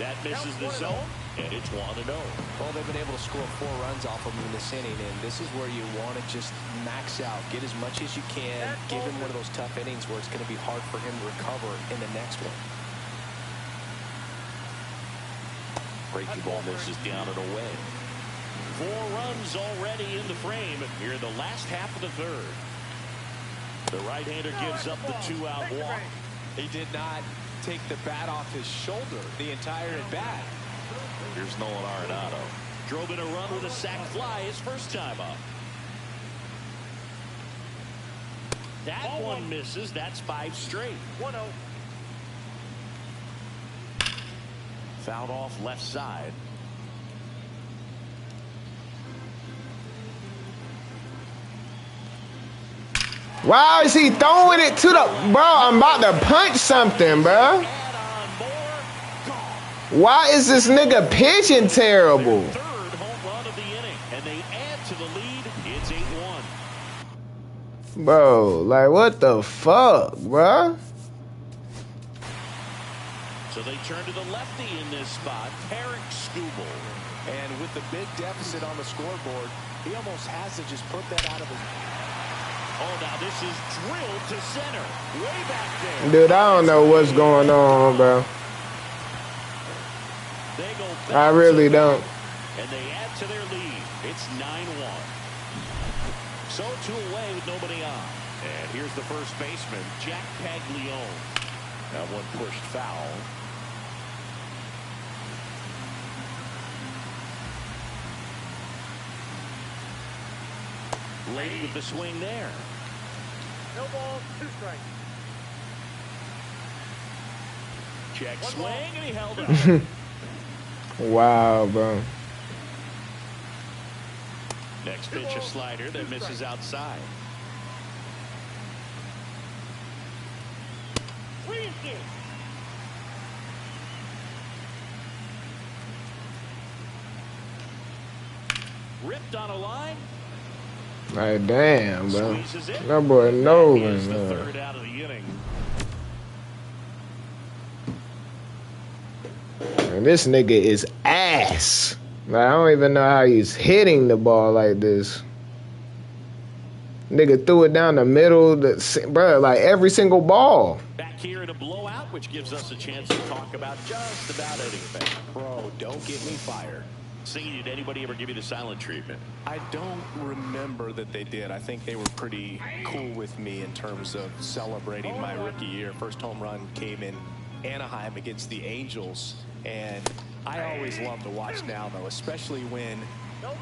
That misses the zone. And it's 1-0. Well, they've been able to score 4 runs off of him in this inning, and this is where you want to just max out, get as much as you can, give him one of those tough innings where it's going to be hard for him to recover in the next one. Breaking ball misses down and away. 4 runs already in the frame here in the last half of the third. The right-hander gives up the 2-out walk. He did not take the bat off his shoulder the entire at-bat. Here's Nolan Arenado. Drove in a run with a sac fly his first time up. That one misses. That's 5 straight. 1-0. Fouled off left side. Why is he throwing it to the... Bro, I'm about to punch something, bro. Why is this nigga pitching terrible? Third home run of the inning, and they add to the lead. It's 8-1. Bro, like what the fuck, bro? So they turn to the lefty in this spot, Tarek Skubal. And with the big deficit on the scoreboard, he almost has to just put that out of his... Oh, now this is drilled to center. Way back there. Dude, I don't know what's going on, bro. They go back I really don't. And they add to their lead. It's 9-1. So 2 away with nobody on. And here's the first baseman, Jack Paglione. That one pushed foul. Late with the swing there. No balls, 2 strikes. Check swing, and he held it. Wow, bro. Next pitch, a slider that misses outside. Ripped on a line. Like, damn, bro. Squeezes it. That boy That knows, is the man. third out of the inning. And this nigga is ass. Like, I don't even know how he's hitting the ball like this. Nigga threw it down the middle, bro, like every single ball. Back here in a blowout, which gives us a chance to talk about just about anything. Bro, don't get me fired. Singing, did anybody ever give you the silent treatment? I don't remember that they did. I think they were pretty cool with me in terms of celebrating my rookie year. First home run came in Anaheim against the Angels. And I always love to watch now, though, especially when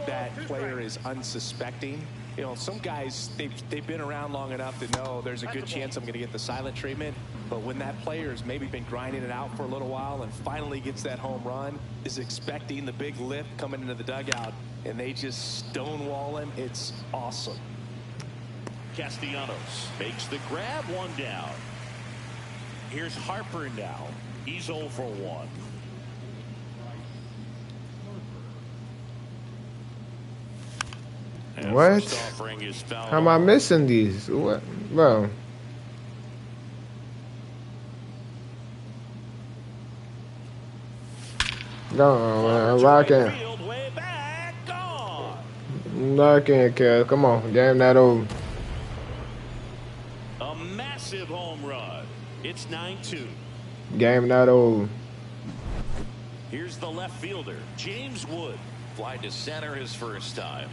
that player is unsuspecting. You know, some guys, they've been around long enough to know there's a good chance I'm going to get the silent treatment. But when that player's maybe been grinding it out for a little while and finally gets that home run, is expecting the big lift coming into the dugout, and they just stonewall him, it's awesome. Castellanos makes the grab, one down. Here's Harper now. He's 0 for 1. And What? first offering is fouled How am I off. missing these? What, bro? Go on, man. Lock in. Field, way back, gone. Lock in, Kealz. Come on. Game that over. A massive home run. It's 9-2. Game that over. Here's the left fielder, James Wood. Fly to center his first time.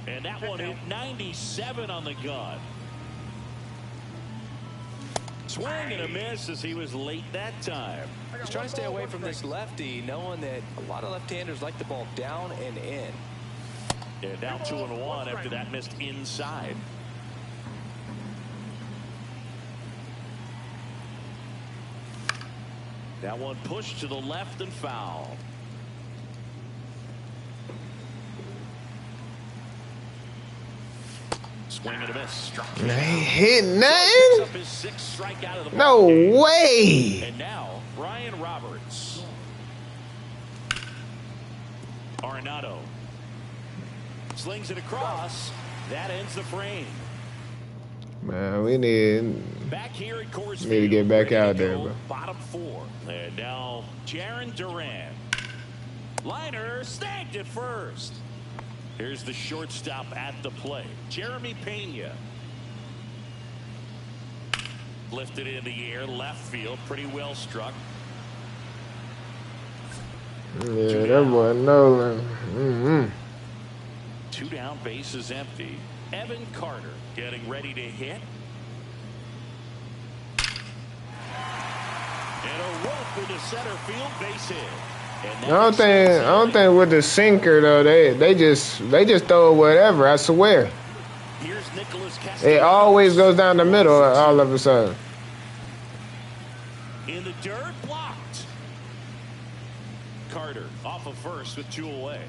And that one hit 97 on the gun. Swing and a miss as he was late that time. He's trying to stay away from this lefty, knowing that a lot of left-handers like the ball down and in. And now 2-1 after that missed inside. That one pushed to the left and foul. Swing and a miss. Struck him They out. hit Picks nothing? up his 6th strikeout of the No ballgame. way. And now Brian Roberts. Arenado slings it across. That ends the frame. Man, we need Back here at Coors Need to get back Field, ready out to there, go, bro. Bottom 4. And now Jarren Duran. Liner snagged at first. Here's the shortstop at the plate, Jeremy Pena. Lifted in the air, left field, pretty well struck. Yeah, that boy Nolan. 2 down, bases empty. Evan Carter getting ready to hit. And a rope into center field, base hit. And I don't think with the sinker though they just throw it whatever. I swear. Here's Nicholas It Castellanos. always goes down the middle all of a sudden. In the dirt, blocked. Carter off of first with 2 away.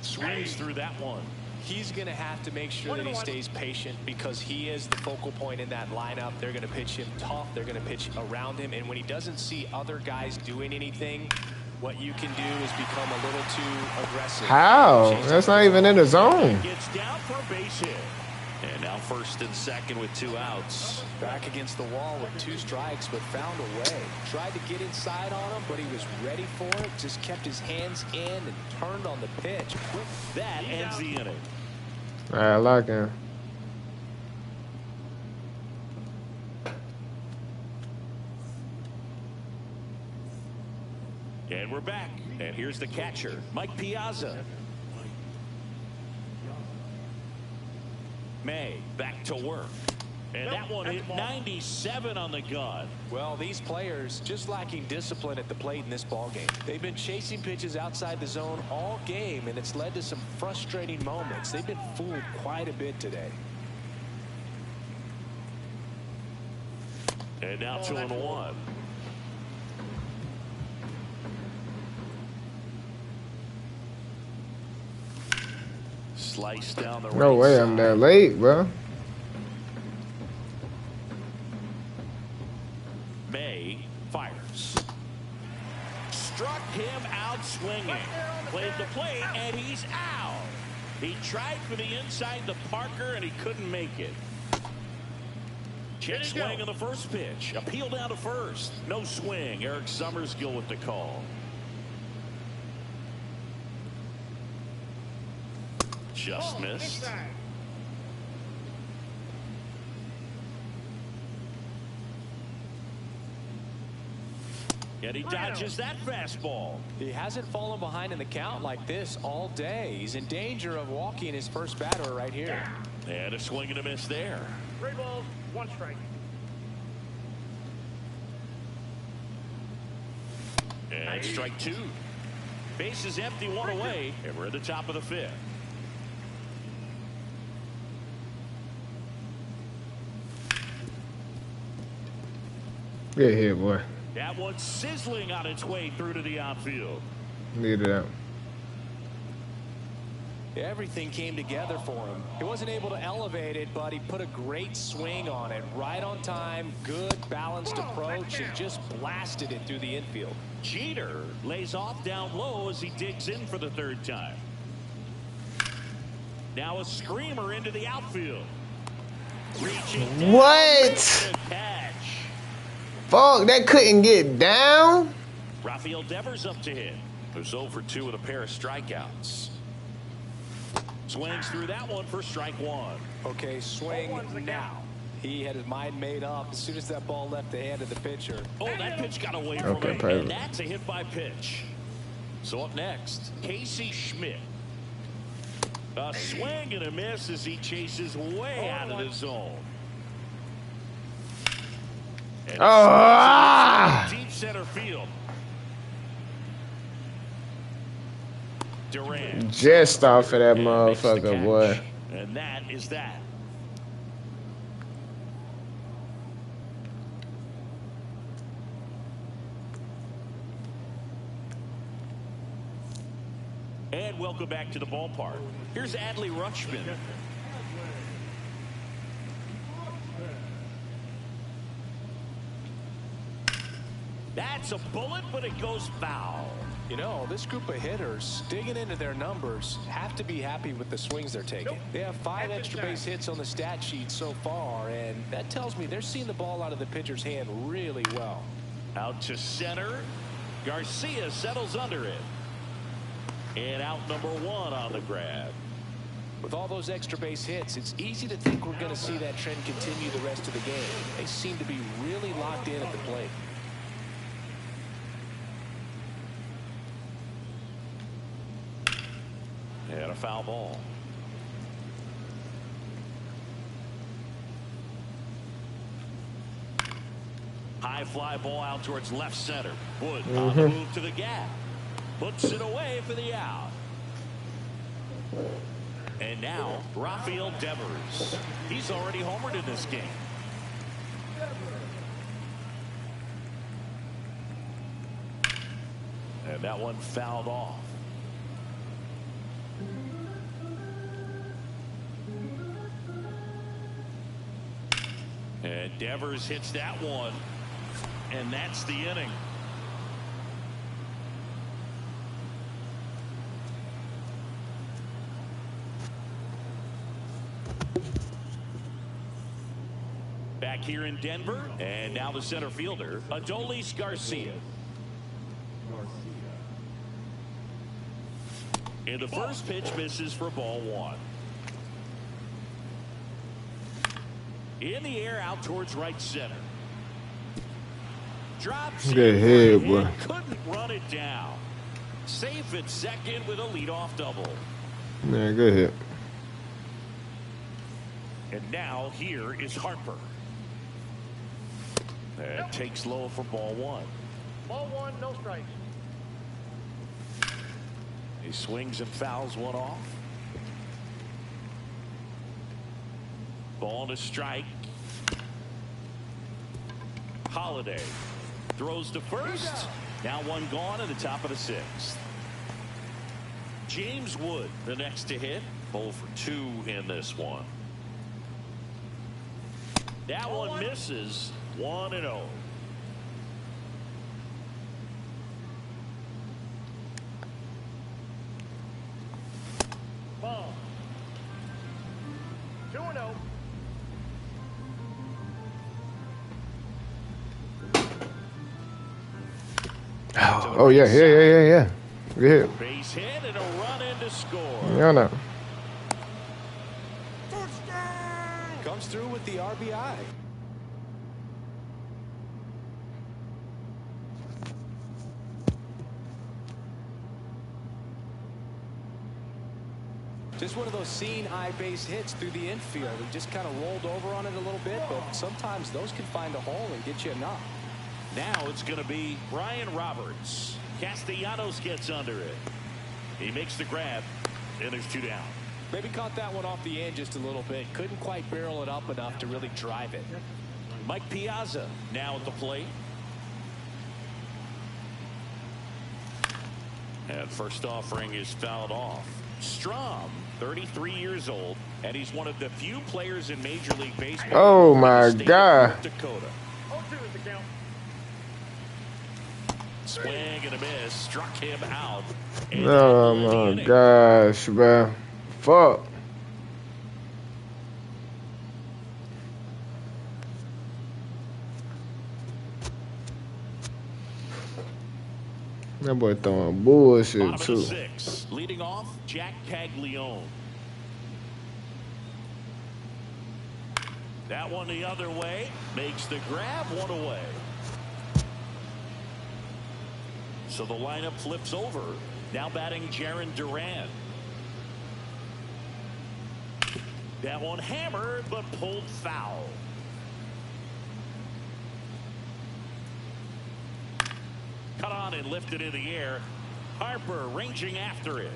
Swings through that one. He's going to have to make sure that he stays patient because he is the focal point in that lineup. They're going to pitch him tough. They're going to pitch around him. And when he doesn't see other guys doing anything, what you can do is become a little too aggressive. How? That's not even in the zone. Gets down for a base hit. And now first and second with 2 outs. Back against the wall with 2 strikes, but found a way. Tried to get inside on him, but he was ready for it. Just kept his hands in and turned on the pitch. That ends the inning. All right, lock in. And we're back. And here's the catcher, Mike Piazza. May back to work. And that one hit 97 on the gun. Well, these players just lacking discipline at the plate in this ballgame. They've been chasing pitches outside the zone all game, and it's led to some frustrating moments. They've been fooled quite a bit today. And now 2-1. Slice down the No right way side. I'm that late, bro. May fires. Struck him out swinging. played the plate, and he's out. He tried for the inside the Parker, and he couldn't make it. Check swing on the first pitch. Appeal down to first. No swing. Eric Summerskill with the call. Just missed. And he dodges that fastball. He hasn't fallen behind in the count like this all day. He's in danger of walking his first batter right here. And a swing and a miss there. 3 balls, 1 strike. And strike 2. Base is empty, 1 away, and we're at the top of the 5th. Get here, boy. That one's sizzling on its way through to the outfield. Lead it out. Everything came together for him. He wasn't able to elevate it, but he put a great swing on it. Right on time, good balanced approach, and just blasted it through the infield. Jeter lays off down low as he digs in for the 3rd time. Now a screamer into the outfield. Reaching down. What? Catch. Fuck, that couldn't get down. Rafael Devers up to hit. Who's 0 for 2 with a pair of strikeouts. Swings through that one for strike 1. Okay, swing now. He had his mind made up as soon as that ball left the hand of the pitcher. Oh, that pitch got away from him, perfect. and that's a hit by pitch. So up next, Casey Schmidt. A swing and a miss as he chases way out of the zone. And deep center field. Durant. Just off of that motherfucker, boy. And that is that. And welcome back to the ballpark. Here's Adley Rutschman. That's a bullet, but it goes foul. You know, this group of hitters, digging into their numbers, have to be happy with the swings they're taking. They have 5 extra base hits on the stat sheet so far, and that tells me they're seeing the ball out of the pitcher's hand really well. Out to center. Garcia settles under it. And out number 1 on the grab. With all those extra base hits, it's easy to think we're going to see that trend continue the rest of the game. They seem to be really locked in at the plate. And a foul ball. High fly ball out towards left center. Wood on the move to the gap. Puts it away for the out. And now Rafael Devers. He's already homered in this game. And that one fouled off. And Devers hits that one. And that's the inning. Back here in Denver, and now the center fielder, Adolis Garcia. And the first pitch misses for ball 1. In the air out towards right center. Drops Good hit, boy. Couldn't run it down. Safe at second with a leadoff double. Yeah, good hit. And now here is Harper. And takes low for ball 1. Ball 1, no strikes. He swings and fouls one off. Ball to strike. Holiday throws to first. Now one gone at the top of the 6th. James Wood the next to hit. 0 for 2 in this one. That one misses. 1-0. Oh yeah. Good hit. Base hit and a run in to score. Yeah, no. Comes through with the RBI. Just one of those seeing eye base hits through the infield. He just kind of rolled over on it a little bit, but sometimes those can find a hole and get you a knock. Now it's going to be Brian Roberts. Castellanos gets under it. He makes the grab, and there's 2 down. Maybe caught that one off the end just a little bit. Couldn't quite barrel it up enough to really drive it. Mike Piazza now at the plate. And first offering is fouled off. Strom, 33 years old, and he's one of the few players in Major League Baseball. Oh my God. Dakota. 0-2 is the count. Swing and a miss, struck him out. Oh my gosh, bro. Fuck. That boy throwing bullshit too. 6, leading off, Jack Caglione. That one the other way, makes the grab, 1 away. So the lineup flips over. Now batting Jarren Duran. That one hammered, but pulled foul. Cut on and lifted in the air. Harper ranging after it.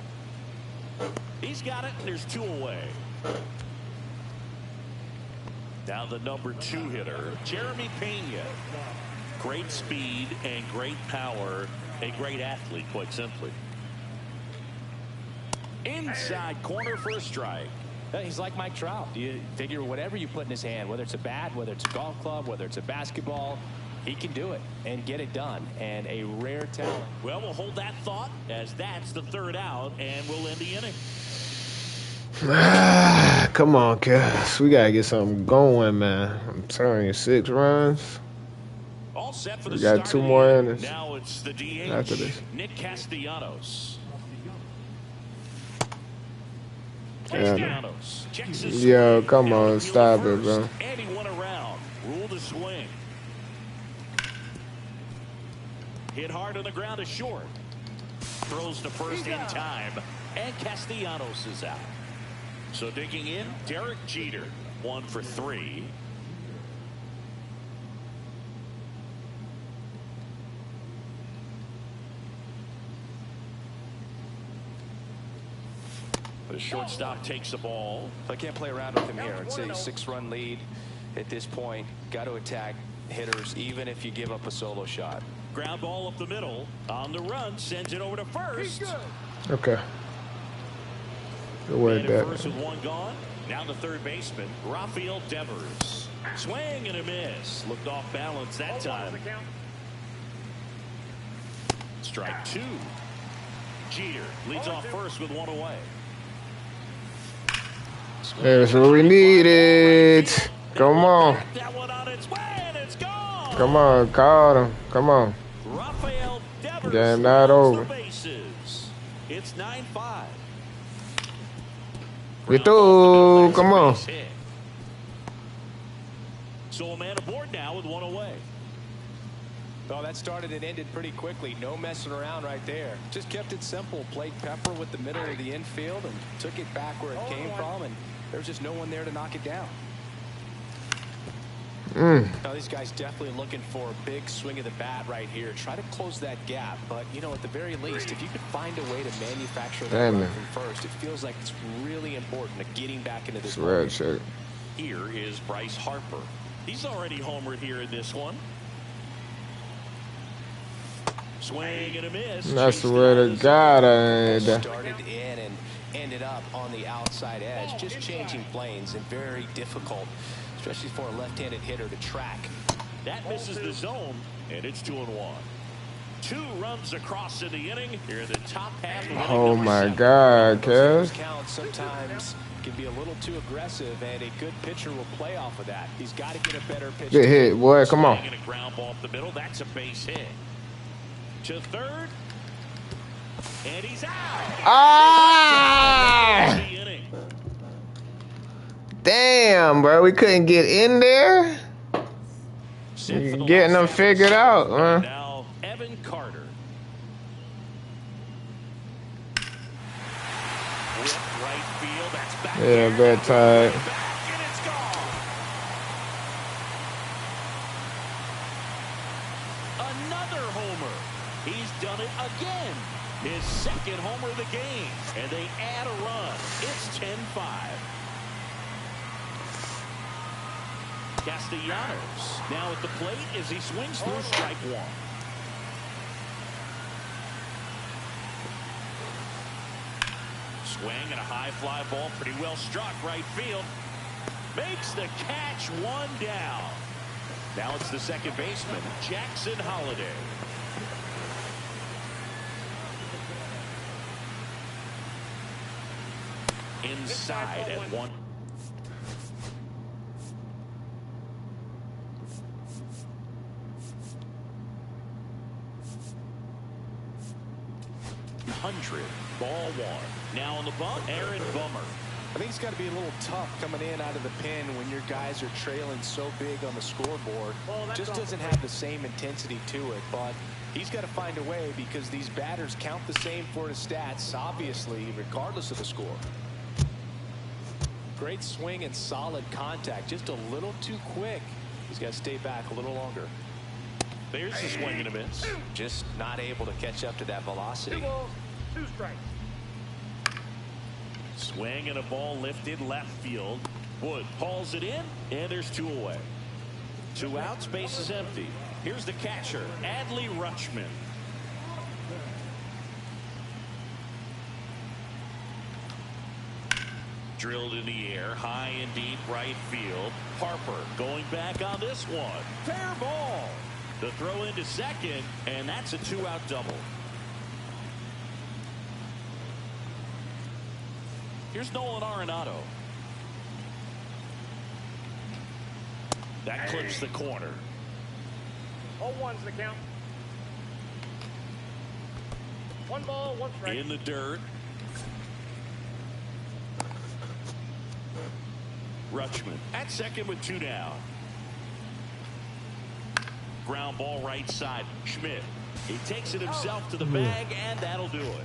He's got it, and there's 2 away. Now the number 2 hitter, Jeremy Pena. Great speed and great power. A great athlete, quite simply. Inside corner for a strike. He's like Mike Trout. You figure whatever you put in his hand, whether it's a bat, whether it's a golf club, whether it's a basketball, he can do it and get it done. And a rare talent. Well, we'll hold that thought as that's the 3rd out, and we'll end the inning. Come on, Kealz. We gotta get something going, man. I'm telling you, 6 runs. All set for the We got start 2 of the more inning. innings Now it's the DH, after this. Nick Castellanos. Castellanos checks his Yo, swing. come Now on, the stop fielder it, bro. first, and he went around. Rule the swing. Hit hard on the ground to short. Throws to first in time, and Castellanos is out. So digging in, Derek Jeter, 1 for 3. The shortstop takes the ball. I can't play around with him here. It's a 6-run lead at this point. Got to attack hitters, even if you give up a solo shot. Ground ball up the middle. On the run, sends it over to first. Okay. Good work, Man at that. first with 1 gone. Now the third baseman, Rafael Devers. Swing and a miss. Looked off balance that time. Strike 2. Jeter leads off first with 1 away. There's what we needed. Come on. That one on its way, and it's gone. Come on, call him. Come on. Rafael Devers Game not over. the bases. It's 9-5. We through. Come on. So a man aboard now with 1 away. Oh, that started and ended pretty quickly. No messing around right there. Just kept it simple. Played Pepper with the middle of the infield and took it back where it came from, and there was just no one there to knock it down. Now, these guys definitely looking for a big swing of the bat right here. Try to close that gap, but, you know, at the very least, if you could find a way to manufacture that run from first, it feels like it's really important to getting back into this Red shirt. Here is Bryce Harper. He's already homered here in this one. Swing and a miss. I swear to God, I ain't that. Started in and ended up on the outside edge, just changing planes, and very difficult, especially for a left-handed hitter to track. That misses the zone, and it's 2-1. 2 runs across in the inning here in the top half of inning Oh number my 7. God, Those Kealz. counts sometimes can be a little too aggressive, and a good pitcher will play off of that. He's got to get a better pitch. Good hit, boy. Come on. Swing and a ground ball up the middle. That's a base hit. To third. And he's out. Ah! Damn, bro. We couldn't get in there. Getting them figured out, man. Now, Evan Carter. With right field. That's back. Yeah, bad time. And it's gone. Another homer. He's done it again. His second homer of the game. And they add a run. It's 10-5. Castellanos now at the plate as he swings through strike one. Swing and a high fly ball, pretty well struck right field. Makes the catch, one down. Now it's the second baseman, Jackson Holliday. Inside at one. Ball one. Now on the bump, Aaron Bummer. I think it's got to be a little tough coming in out of the pen when your guys are trailing so big on the scoreboard. Just doesn't have the same intensity to it, but he's got to find a way because these batters count the same for his stats, obviously, regardless of the score. Great swing and solid contact, just a little too quick. He's got to stay back a little longer. There's the swing and a miss. Just not able to catch up to that velocity. 2 balls, 2 strikes. Swing and a ball lifted left field. Wood hauls it in, and there's 2 away. 2 outs, base is empty. Here's the catcher, Adley Rutschman. Drilled in the air, high and deep right field. Harper going back on this one. Fair ball. The throw into second, and that's a 2-out double. Here's Nolan Arenado. That clips the corner. 0-1's the count. 1 ball, 1 strike. In the dirt. Rutschman at second with 2 down. Ground ball right side. Schmidt. He takes it himself to the bag, and that'll do it.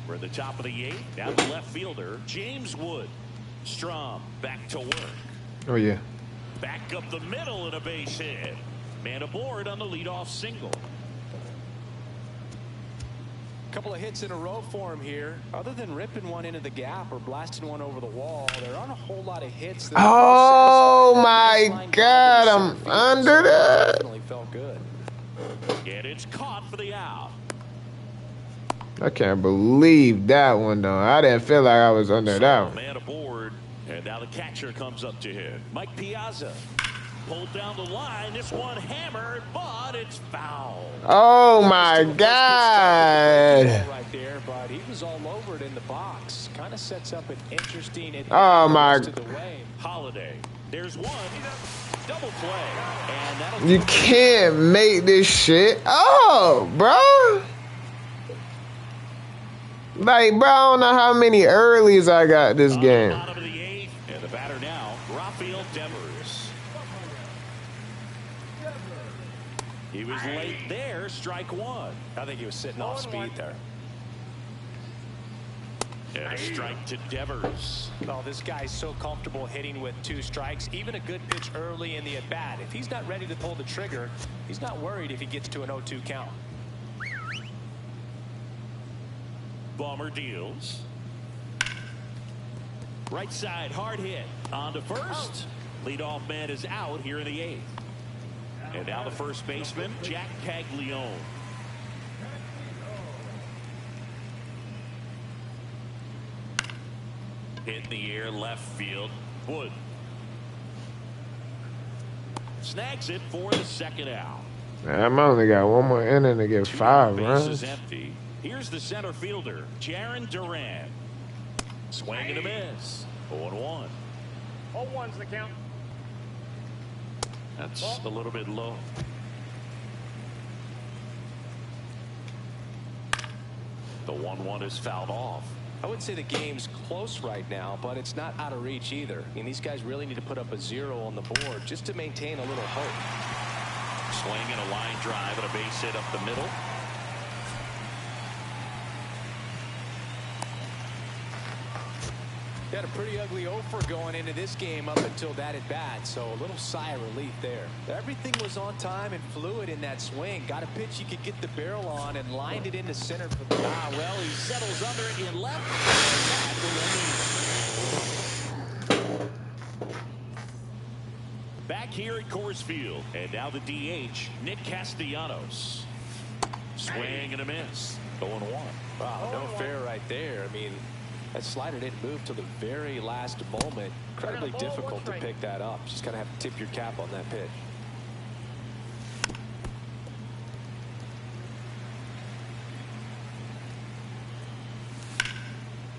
We're at the top of the 8th. Now the left fielder, James Wood. Strom back to work. Oh, yeah. Back up the middle and a base hit. Man aboard on the leadoff single. Couple of hits in a row for him here. Other than ripping one into the gap or blasting one over the wall, there aren't a whole lot of hits. Oh my God, I'm under that. Definitely felt good. And it's caught for the out. I can't believe that one though. I didn't feel like I was under that one. Man aboard, and now the catcher comes up to him. Mike Piazza pulled down the line. This one hammered, but it's foul. Oh my God! Right there, but he was all over it in the box. Kind of sets up an interesting. Oh my! To the way. Holiday. There's one. Double play, and that'll. You can't make this shit. Oh, bro. Like, bro, I don't know how many earlies I got this game. Bottom of the 8th, and the batter now, Rafael Devers. He was late there, strike 1. I think he was sitting off speed there. And a strike to Devers. Oh, this guy's so comfortable hitting with 2 strikes. Even a good pitch early in the at-bat. If he's not ready to pull the trigger, he's not worried if he gets to an 0-2 count. Bummer deals. Right side, hard hit. On to first. Leadoff man is out here in the 8th. And now the first baseman, Jack Caglione. Hit in the air, left field. Wood. Snags it for the second out. I'm only got 1 more inning to get 5 runs. Bases empty. Here's the center fielder, Jaron Duran. Swing and a miss. 0-1. 0-1's the count. That's a little bit low. The 1-1 is fouled off. I would say the game's close right now, but it's not out of reach either. I mean, these guys really need to put up a 0 on the board just to maintain a little hope. Swing and a line drive and a base hit up the middle. Had a pretty ugly offer going into this game up until that at bat, so a little sigh of relief there. Everything was on time and fluid in that swing. Got a pitch he could get the barrel on and lined it into center for the Well, he settles under it in left. Back here at Coors Field, and now the DH, Nick Castellanos. Swing and a miss. 0-1. Wow, no fair right there. I mean, that slider didn't move till the very last moment. Incredibly difficult to pick that up. Just kind of have to tip your cap on that pitch.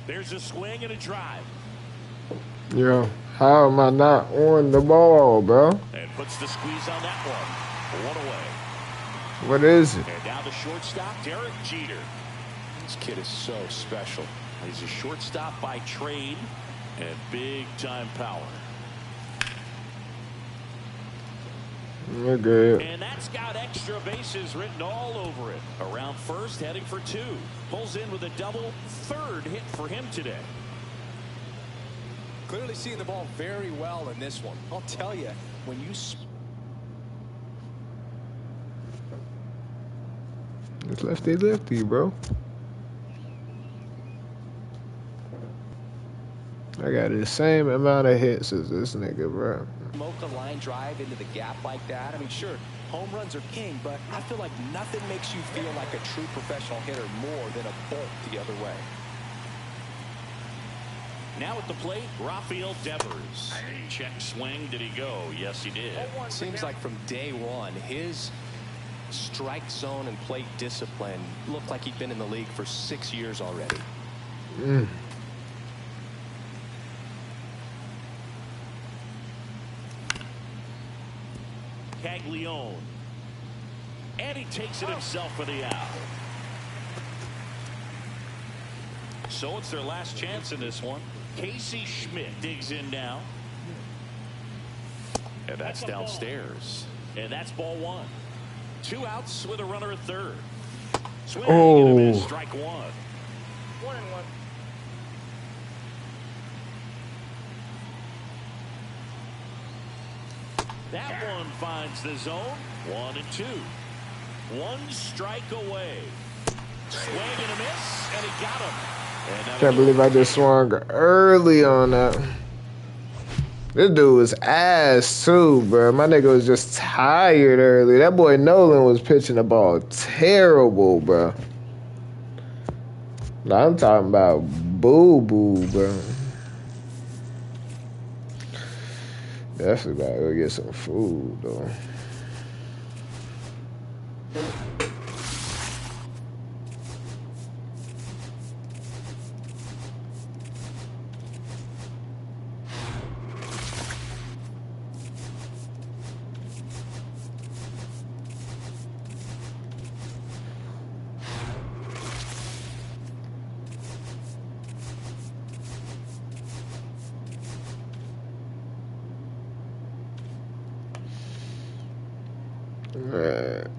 There's a swing and a drive. Yo, how am I not on the ball, bro? And puts the squeeze on that one. 1 away. What is it? And now the shortstop, Derek Jeter. This kid is so special. He's a shortstop by trade and big-time power. We're good. And that's got extra bases written all over it. Around first, heading for 2. Pulls in with a double. 3rd hit for him today. Clearly seeing the ball very well in this one. I'll tell you, when you... It's lefty, bro. I got the same amount of hits as this nigga, bro. Smoke a line drive into the gap like that. I mean, sure, home runs are king, but I feel like nothing makes you feel like a true professional hitter more than a bolt the other way. Now at the plate, Rafael Devers. Check swing. Did he go? Yes, he did. Seems like from day one, his strike zone and plate discipline looked like he'd been in the league for 6 years already. Caglione. And he takes it himself for the out. So it's their last chance in this one. Casey Schmidt digs in now. And that's downstairs. And that's ball 1. 2 outs with a runner at 3rd. Swing and a miss, strike 1. 1-1. That one finds the zone. 1-2. 1 strike away. Swing and a miss, and he got him. Can't believe I just swung early on that. This dude was ass too, bro. My nigga was just tired early. That boy Nolan was pitching the ball terrible, bro. Now I'm talking about boo-boo, bro. Definitely gotta go get some food, though.